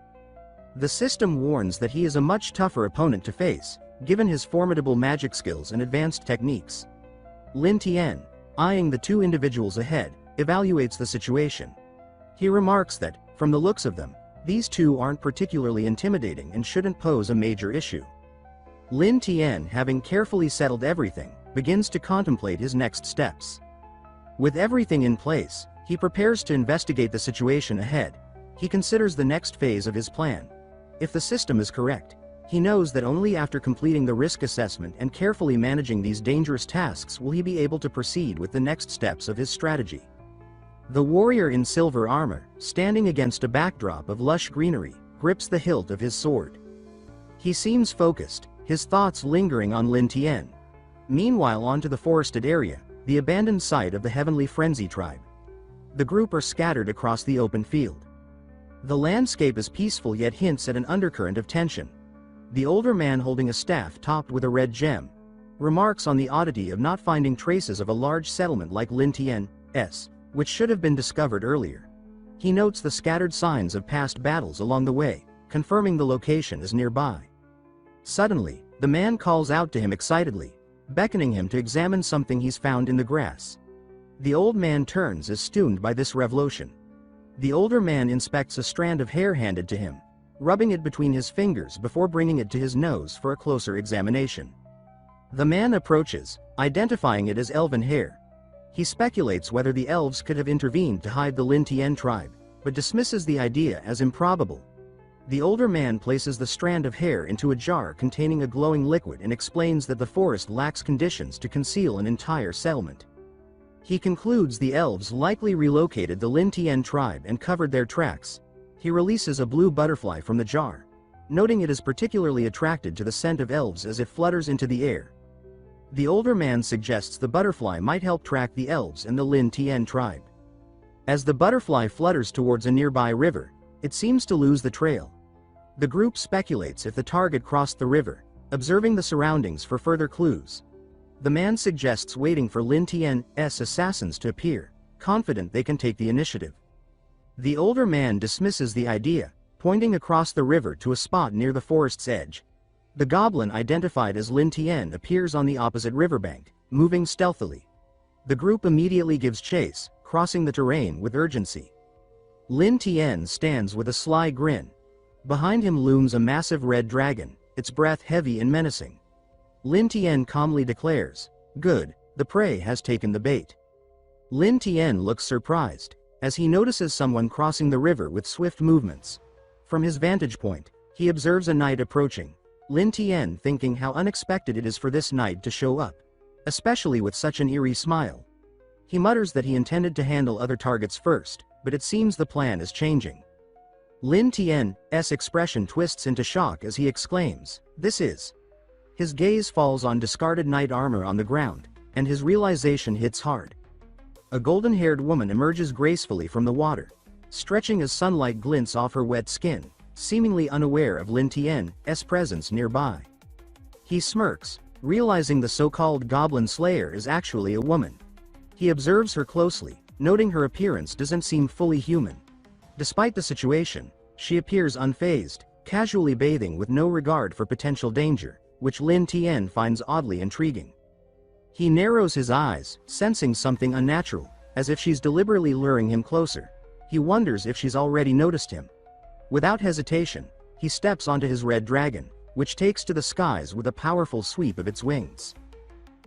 The system warns that he is a much tougher opponent to face, given his formidable magic skills and advanced techniques. Lin Tian, eyeing the two individuals ahead, evaluates the situation. He remarks that, from the looks of them, these two aren't particularly intimidating and shouldn't pose a major issue. Lin Tian, having carefully settled everything, begins to contemplate his next steps. With everything in place, he prepares to investigate the situation ahead. He considers the next phase of his plan. If the system is correct, he knows that only after completing the risk assessment and carefully managing these dangerous tasks will he be able to proceed with the next steps of his strategy. The warrior in silver armor, standing against a backdrop of lush greenery, grips the hilt of his sword. He seems focused, his thoughts lingering on Lin Tian. Meanwhile, onto the forested area, the abandoned site of the Heavenly Frenzy tribe. The group are scattered across the open field. The landscape is peaceful yet hints at an undercurrent of tension. The older man, holding a staff topped with a red gem, remarks on the oddity of not finding traces of a large settlement like Lin Tian's, which should have been discovered earlier. He notes the scattered signs of past battles along the way, confirming the location is nearby. Suddenly, the man calls out to him excitedly, beckoning him to examine something he's found in the grass. The old man turns as stunned by this revelation. The older man inspects a strand of hair handed to him, rubbing it between his fingers before bringing it to his nose for a closer examination. The man approaches, identifying it as elven hair. He speculates whether the elves could have intervened to hide the Lin Tian tribe, but dismisses the idea as improbable. The older man places the strand of hair into a jar containing a glowing liquid and explains that the forest lacks conditions to conceal an entire settlement. He concludes the elves likely relocated the Lin Tian tribe and covered their tracks. He releases a blue butterfly from the jar, noting it is particularly attracted to the scent of elves as it flutters into the air. The older man suggests the butterfly might help track the elves and the Lin Tian tribe. As the butterfly flutters towards a nearby river, it seems to lose the trail. The group speculates if the target crossed the river, observing the surroundings for further clues. The man suggests waiting for Lin Tian's assassins to appear, confident they can take the initiative. The older man dismisses the idea, pointing across the river to a spot near the forest's edge. The goblin identified as Lin Tian appears on the opposite riverbank, moving stealthily. The group immediately gives chase, crossing the terrain with urgency. Lin Tian stands with a sly grin. Behind him looms a massive red dragon, its breath heavy and menacing. Lin Tian calmly declares, "Good, the prey has taken the bait." Lin Tian looks surprised, as he notices someone crossing the river with swift movements. From his vantage point, he observes a knight approaching. Lin Tian thinking how unexpected it is for this knight to show up, especially with such an eerie smile. He mutters that he intended to handle other targets first, but it seems the plan is changing. Lin Tian's expression twists into shock as he exclaims, "This is..." His gaze falls on discarded knight armor on the ground, and his realization hits hard. A golden-haired woman emerges gracefully from the water, stretching as sunlight glints off her wet skin, seemingly unaware of Lin Tian's presence nearby. He smirks, realizing the so-called Goblin Slayer is actually a woman. He observes her closely, noting her appearance doesn't seem fully human. Despite the situation, she appears unfazed, casually bathing with no regard for potential danger, which Lin Tian finds oddly intriguing. He narrows his eyes, sensing something unnatural, as if she's deliberately luring him closer. He wonders if she's already noticed him. Without hesitation, he steps onto his red dragon, which takes to the skies with a powerful sweep of its wings.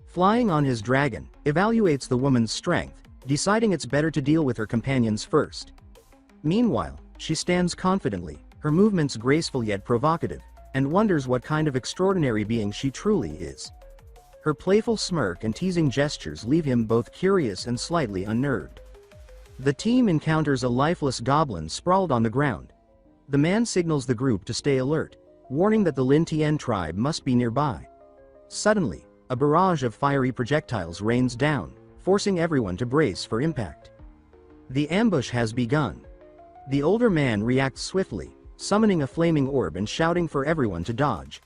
Flying on his dragon, evaluates the woman's strength, deciding it's better to deal with her companions first. Meanwhile, she stands confidently, her movements graceful yet provocative, and wonders what kind of extraordinary being she truly is. Her playful smirk and teasing gestures leave him both curious and slightly unnerved. The team encounters a lifeless goblin sprawled on the ground. The man signals the group to stay alert, warning that the Lin Tian tribe must be nearby. Suddenly, a barrage of fiery projectiles rains down, forcing everyone to brace for impact. The ambush has begun. The older man reacts swiftly, summoning a flaming orb and shouting for everyone to dodge.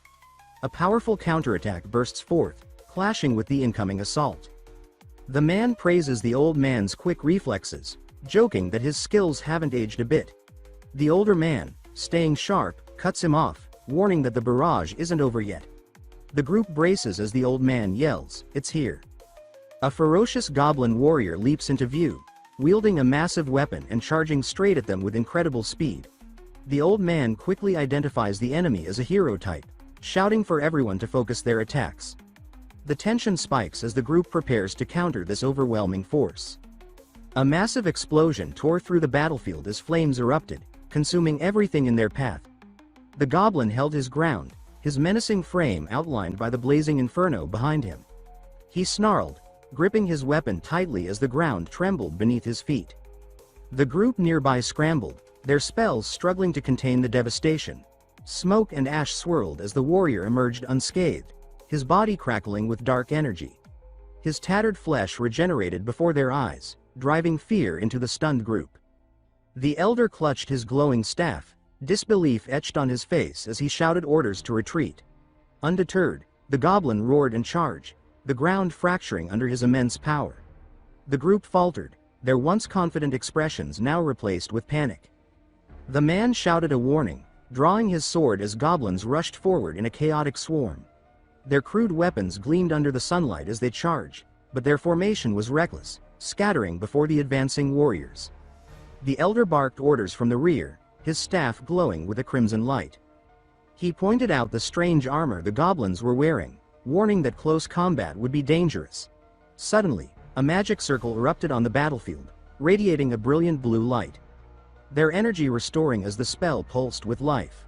A powerful counterattack bursts forth, clashing with the incoming assault. The man praises the old man's quick reflexes, joking that his skills haven't aged a bit. The older man, staying sharp, cuts him off, warning that the barrage isn't over yet. The group braces as the old man yells, "It's here." A ferocious goblin warrior leaps into view, wielding a massive weapon and charging straight at them with incredible speed. The old man quickly identifies the enemy as a hero type, shouting for everyone to focus their attacks. The tension spikes as the group prepares to counter this overwhelming force. A massive explosion tore through the battlefield as flames erupted, consuming everything in their path. The goblin held his ground, his menacing frame outlined by the blazing inferno behind him. He snarled, gripping his weapon tightly as the ground trembled beneath his feet. The group nearby scrambled, their spells struggling to contain the devastation. Smoke and ash swirled as the warrior emerged unscathed, his body crackling with dark energy. His tattered flesh regenerated before their eyes, driving fear into the stunned group. The elder clutched his glowing staff, disbelief etched on his face as he shouted orders to retreat. Undeterred, the goblin roared and charged, the ground fracturing under his immense power. The group faltered, their once confident expressions now replaced with panic. The man shouted a warning, drawing his sword as goblins rushed forward in a chaotic swarm. Their crude weapons gleamed under the sunlight as they charged, but their formation was reckless, scattering before the advancing warriors. The elder barked orders from the rear, his staff glowing with a crimson light. He pointed out the strange armor the goblins were wearing, warning that close combat would be dangerous. Suddenly, a magic circle erupted on the battlefield, radiating a brilliant blue light. Their energy restoring as the spell pulsed with life.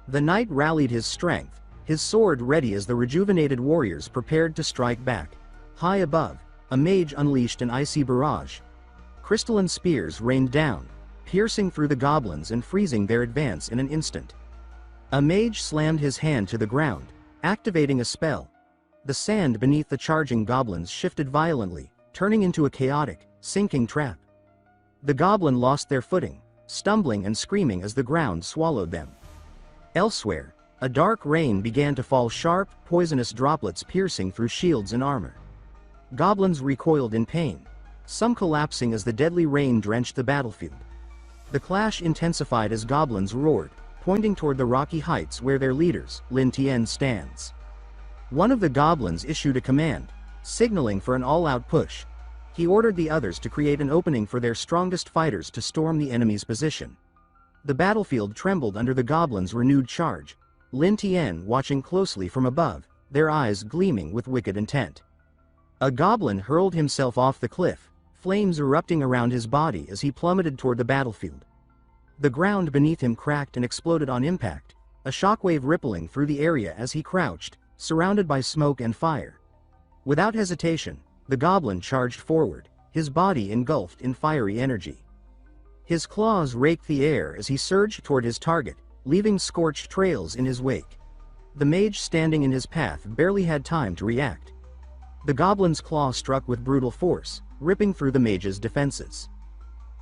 The knight rallied his strength, his sword ready as the rejuvenated warriors prepared to strike back. High above, a mage unleashed an icy barrage. Crystalline spears rained down, piercing through the goblins and freezing their advance in an instant. A mage slammed his hand to the ground, activating a spell. The sand beneath the charging goblins shifted violently, turning into a chaotic, sinking trap. The goblin lost their footing, stumbling and screaming as the ground swallowed them. Elsewhere, a dark rain began to fall, sharp, poisonous droplets piercing through shields and armor. Goblins recoiled in pain, some collapsing as the deadly rain drenched the battlefield. The clash intensified as goblins roared, pointing toward the rocky heights where their leaders, Lin Tian, stands. One of the goblins issued a command, signaling for an all-out push. He ordered the others to create an opening for their strongest fighters to storm the enemy's position. The battlefield trembled under the goblins' renewed charge, Lin Tian watching closely from above, their eyes gleaming with wicked intent. A goblin hurled himself off the cliff, flames erupting around his body as he plummeted toward the battlefield. The ground beneath him cracked and exploded on impact, a shockwave rippling through the area as he crouched, surrounded by smoke and fire. Without hesitation, the goblin charged forward, his body engulfed in fiery energy. His claws raked the air as he surged toward his target, leaving scorched trails in his wake. The mage standing in his path barely had time to react. The goblin's claw struck with brutal force, ripping through the mage's defenses.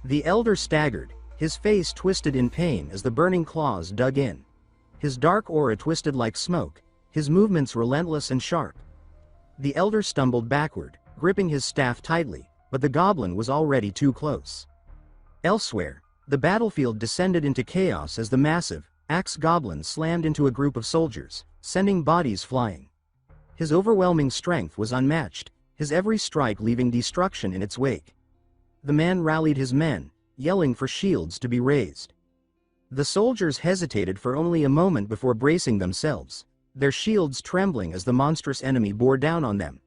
The elder staggered, his face twisted in pain as the burning claws dug in. His dark aura twisted like smoke, his movements relentless and sharp. The elder stumbled backward, gripping his staff tightly, but the goblin was already too close. Elsewhere, the battlefield descended into chaos as the massive, axe goblin slammed into a group of soldiers, sending bodies flying. His overwhelming strength was unmatched, his every strike leaving destruction in its wake. The man rallied his men, yelling for shields to be raised. The soldiers hesitated for only a moment before bracing themselves, their shields trembling as the monstrous enemy bore down on them.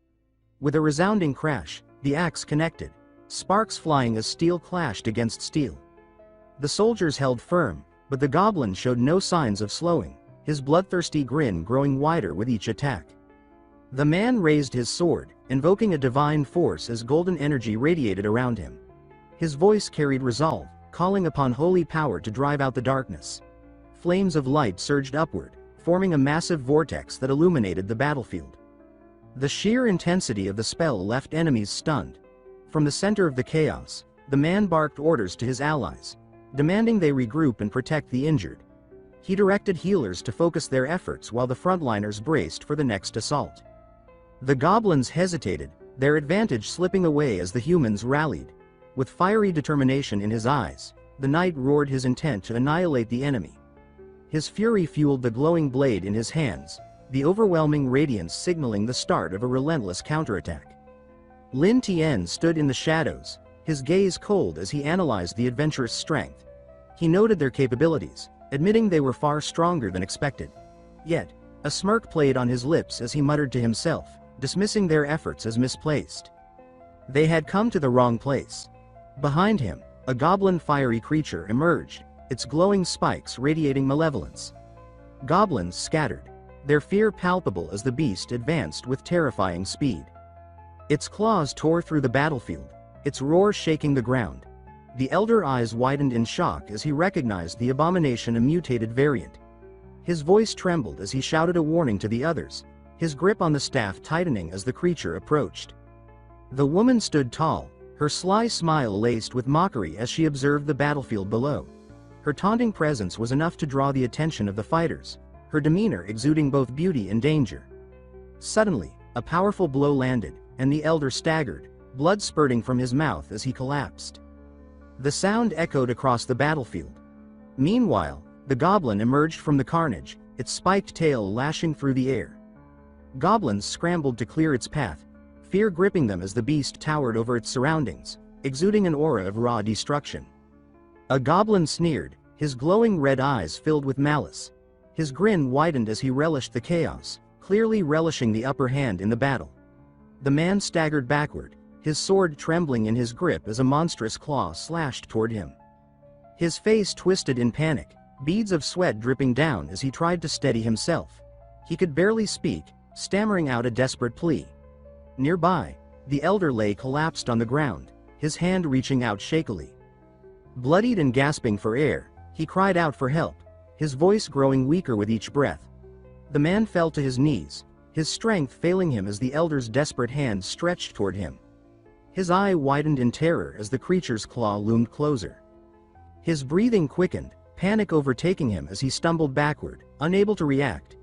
With a resounding crash, the axe connected, sparks flying as steel clashed against steel. The soldiers held firm, but the goblin showed no signs of slowing, his bloodthirsty grin growing wider with each attack. The man raised his sword, invoking a divine force as golden energy radiated around him. His voice carried resolve, calling upon holy power to drive out the darkness. Flames of light surged upward, forming a massive vortex that illuminated the battlefield. The sheer intensity of the spell left enemies stunned. From the center of the chaos, the man barked orders to his allies, demanding they regroup and protect the injured. He directed healers to focus their efforts while the frontliners braced for the next assault. The goblins hesitated, their advantage slipping away as the humans rallied. With fiery determination in his eyes, the knight roared his intent to annihilate the enemy. His fury fueled the glowing blade in his hands, the overwhelming radiance signaling the start of a relentless counterattack. Lin Tian stood in the shadows, his gaze cold as he analyzed the adventurous strength. He noted their capabilities, admitting they were far stronger than expected. Yet, a smirk played on his lips as he muttered to himself, dismissing their efforts as misplaced. They had come to the wrong place. Behind him, a goblin fiery creature emerged, its glowing spikes radiating malevolence. Goblins scattered, their fear palpable as the beast advanced with terrifying speed. Its claws tore through the battlefield, its roar shaking the ground. The elder eyes widened in shock as he recognized the abomination, a mutated variant. His voice trembled as he shouted a warning to the others, his grip on the staff tightening as the creature approached. The woman stood tall, her sly smile laced with mockery as she observed the battlefield below. Her taunting presence was enough to draw the attention of the fighters, her demeanor exuding both beauty and danger. Suddenly, a powerful blow landed, and the elder staggered, blood spurting from his mouth as he collapsed. The sound echoed across the battlefield. Meanwhile, the goblin emerged from the carnage, its spiked tail lashing through the air. Goblins scrambled to clear its path, fear gripping them as the beast towered over its surroundings, exuding an aura of raw destruction. A goblin sneered, his glowing red eyes filled with malice. His grin widened as he relished the chaos, clearly relishing the upper hand in the battle. The man staggered backward, his sword trembling in his grip as a monstrous claw slashed toward him. His face twisted in panic, beads of sweat dripping down as he tried to steady himself. He could barely speak, stammering out a desperate plea. Nearby, the elder lay collapsed on the ground, his hand reaching out shakily. Bloodied and gasping for air, he cried out for help, his voice growing weaker with each breath. The man fell to his knees, his strength failing him as the elder's desperate hand stretched toward him. His eye widened in terror as the creature's claw loomed closer. His breathing quickened, panic overtaking him as he stumbled backward, unable to react.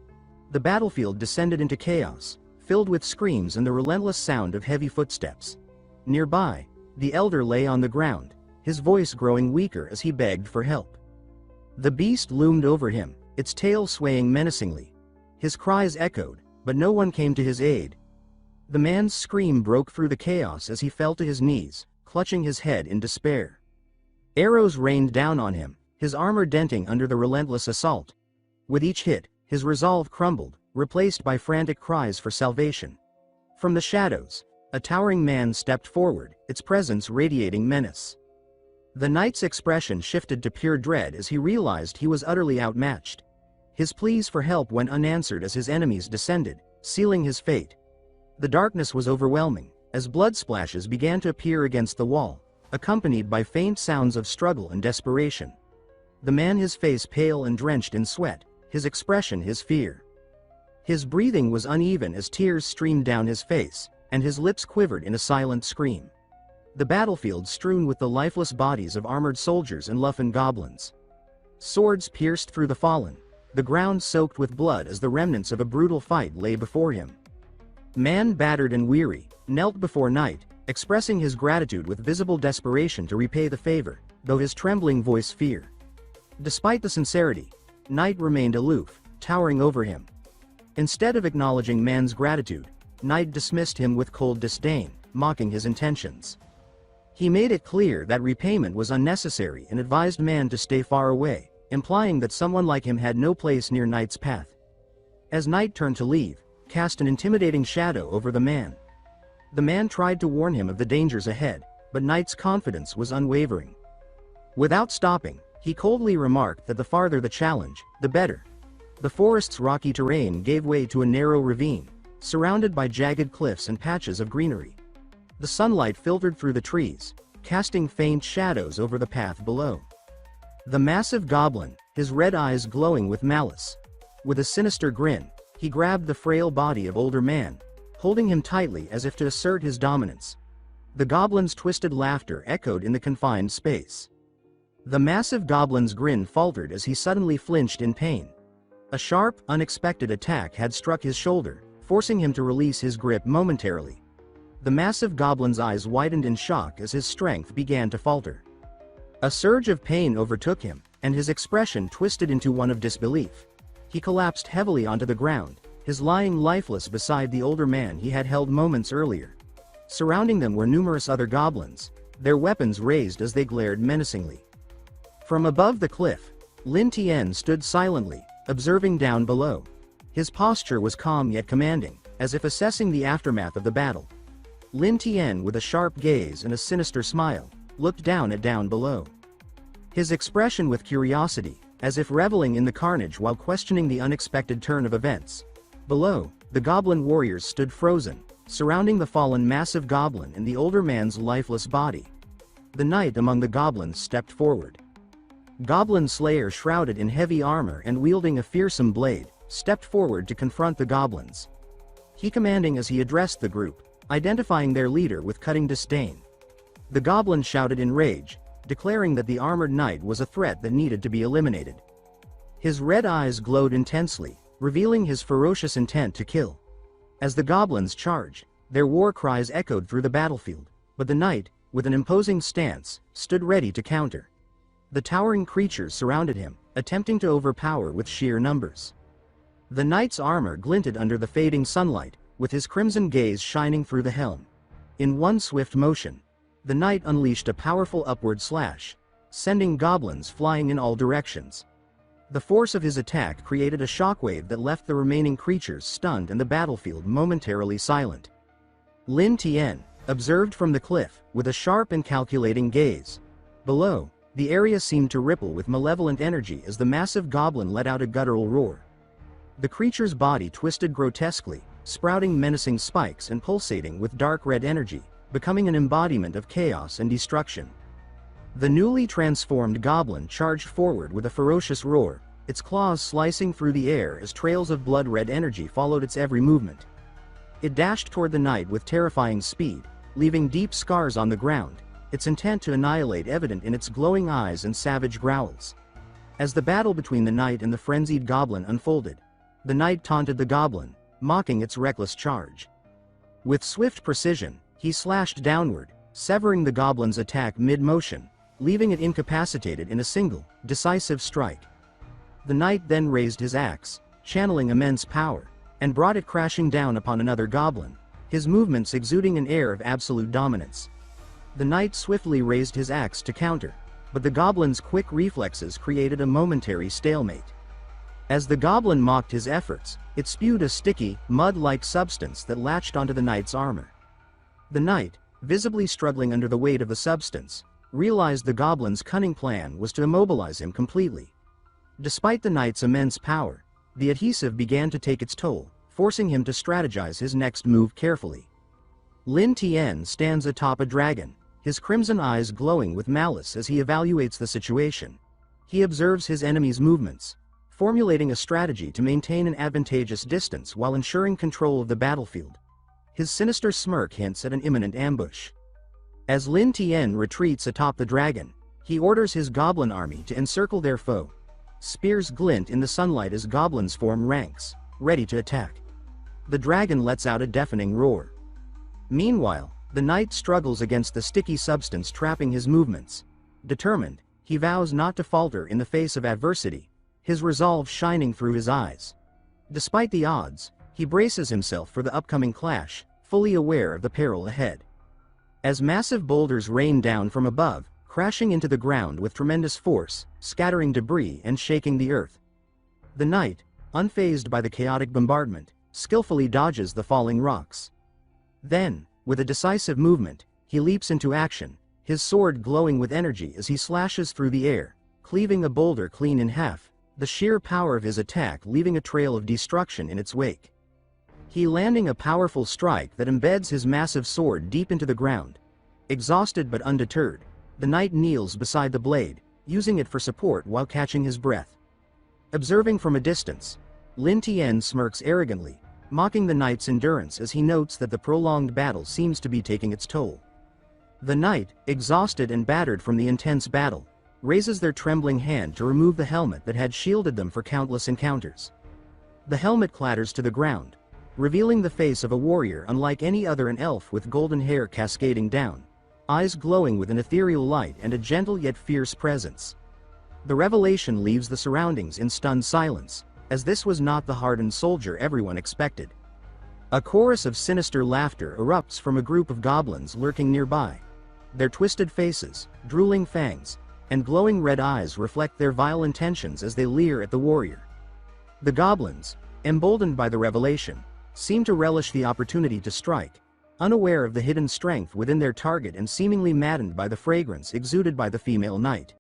The battlefield descended into chaos, filled with screams and the relentless sound of heavy footsteps. Nearby, the elder lay on the ground, his voice growing weaker as he begged for help. The beast loomed over him, its tail swaying menacingly. His cries echoed, but no one came to his aid. The man's scream broke through the chaos as he fell to his knees, clutching his head in despair. Arrows rained down on him, his armor denting under the relentless assault. With each hit, his resolve crumbled, replaced by frantic cries for salvation. From the shadows, a towering man stepped forward, its presence radiating menace. The knight's expression shifted to pure dread as he realized he was utterly outmatched. His pleas for help went unanswered as his enemies descended, sealing his fate. The darkness was overwhelming, as blood splashes began to appear against the wall, accompanied by faint sounds of struggle and desperation. The man, his face pale and drenched in sweat, his expression his fear. His breathing was uneven as tears streamed down his face, and his lips quivered in a silent scream. The battlefield strewn with the lifeless bodies of armored soldiers and Luffen goblins. Swords pierced through the fallen, the ground soaked with blood as the remnants of a brutal fight lay before him. Man, battered and weary, knelt before Knight, expressing his gratitude with visible desperation to repay the favor, though his trembling voice fear. Despite the sincerity, Knight remained aloof, towering over him. Instead of acknowledging man's gratitude, Knight dismissed him with cold disdain, mocking his intentions. He made it clear that repayment was unnecessary and advised man to stay far away, implying that someone like him had no place near Knight's path. As Knight turned to leave, cast an intimidating shadow over the man. The man tried to warn him of the dangers ahead, but Knight's confidence was unwavering. Without stopping, he coldly remarked that the farther the challenge, the better. The forest's rocky terrain gave way to a narrow ravine, surrounded by jagged cliffs and patches of greenery. The sunlight filtered through the trees, casting faint shadows over the path below. The massive goblin, his red eyes glowing with malice. With a sinister grin, he grabbed the frail body of older man, holding him tightly as if to assert his dominance. The goblin's twisted laughter echoed in the confined space. The massive goblin's grin faltered as he suddenly flinched in pain. A sharp, unexpected attack had struck his shoulder, forcing him to release his grip momentarily. The massive goblin's eyes widened in shock as his strength began to falter. A surge of pain overtook him, and his expression twisted into one of disbelief. He collapsed heavily onto the ground, his lying lifeless beside the older man he had held moments earlier. Surrounding them were numerous other goblins, their weapons raised as they glared menacingly. From above the cliff, Lin Tian stood silently, observing down below. His posture was calm yet commanding, as if assessing the aftermath of the battle. Lin Tian, with a sharp gaze and a sinister smile, looked down below. His expression with curiosity, as if reveling in the carnage while questioning the unexpected turn of events. Below, the goblin warriors stood frozen, surrounding the fallen massive goblin and the older man's lifeless body. The knight among the goblins stepped forward. Goblin Slayer, shrouded in heavy armor and wielding a fearsome blade, stepped forward to confront the goblins. He commanding as he addressed the group, identifying their leader with cutting disdain. The goblin shouted in rage, declaring that the armored knight was a threat that needed to be eliminated. His red eyes glowed intensely, revealing his ferocious intent to kill. As the goblins charged, their war cries echoed through the battlefield, but the knight, with an imposing stance, stood ready to counter. The towering creatures surrounded him, attempting to overpower with sheer numbers. The knight's armor glinted under the fading sunlight, with his crimson gaze shining through the helm. In one swift motion, the knight unleashed a powerful upward slash, sending goblins flying in all directions. The force of his attack created a shockwave that left the remaining creatures stunned and the battlefield momentarily silent. Lin Tian observed from the cliff, with a sharp and calculating gaze. Below, the area seemed to ripple with malevolent energy as the massive goblin let out a guttural roar. The creature's body twisted grotesquely, sprouting menacing spikes and pulsating with dark red energy, becoming an embodiment of chaos and destruction. The newly transformed goblin charged forward with a ferocious roar, its claws slicing through the air as trails of blood-red energy followed its every movement. It dashed toward the knight with terrifying speed, leaving deep scars on the ground, its intent to annihilate evident in its glowing eyes and savage growls. As the battle between the knight and the frenzied goblin unfolded, the knight taunted the goblin, mocking its reckless charge. With swift precision, he slashed downward, severing the goblin's attack mid-motion, leaving it incapacitated in a single, decisive strike. The knight then raised his axe, channeling immense power, and brought it crashing down upon another goblin, his movements exuding an air of absolute dominance. The knight swiftly raised his axe to counter, but the goblin's quick reflexes created a momentary stalemate. As the goblin mocked his efforts, it spewed a sticky, mud-like substance that latched onto the knight's armor. The knight, visibly struggling under the weight of the substance, realized the goblin's cunning plan was to immobilize him completely. Despite the knight's immense power, the adhesive began to take its toll, forcing him to strategize his next move carefully. Lin Tian stands atop a dragon, his crimson eyes glowing with malice as he evaluates the situation. He observes his enemy's movements, formulating a strategy to maintain an advantageous distance while ensuring control of the battlefield. His sinister smirk hints at an imminent ambush. As Lin Tian retreats atop the dragon, he orders his goblin army to encircle their foe. Spears glint in the sunlight as goblins form ranks, ready to attack. The dragon lets out a deafening roar. Meanwhile, the knight struggles against the sticky substance trapping his movements. Determined, he vows not to falter in the face of adversity, his resolve shining through his eyes. Despite the odds, he braces himself for the upcoming clash, fully aware of the peril ahead. As massive boulders rain down from above, crashing into the ground with tremendous force, scattering debris and shaking the earth. The knight, unfazed by the chaotic bombardment, skillfully dodges the falling rocks. Then, with a decisive movement, he leaps into action, his sword glowing with energy as he slashes through the air, cleaving a boulder clean in half, the sheer power of his attack leaving a trail of destruction in its wake. He landing a powerful strike that embeds his massive sword deep into the ground. Exhausted but undeterred, the knight kneels beside the blade, using it for support while catching his breath. Observing from a distance, Lin Tian smirks arrogantly, mocking the knight's endurance as he notes that the prolonged battle seems to be taking its toll. The knight, exhausted and battered from the intense battle, raises their trembling hand to remove the helmet that had shielded them for countless encounters. The helmet clatters to the ground, revealing the face of a warrior unlike any other, an elf with golden hair cascading down, eyes glowing with an ethereal light and a gentle yet fierce presence. The revelation leaves the surroundings in stunned silence, as this was not the hardened soldier everyone expected. A chorus of sinister laughter erupts from a group of goblins lurking nearby. Their twisted faces, drooling fangs, and glowing red eyes reflect their vile intentions as they leer at the warrior. The goblins, emboldened by the revelation, seem to relish the opportunity to strike, unaware of the hidden strength within their target and seemingly maddened by the fragrance exuded by the female knight.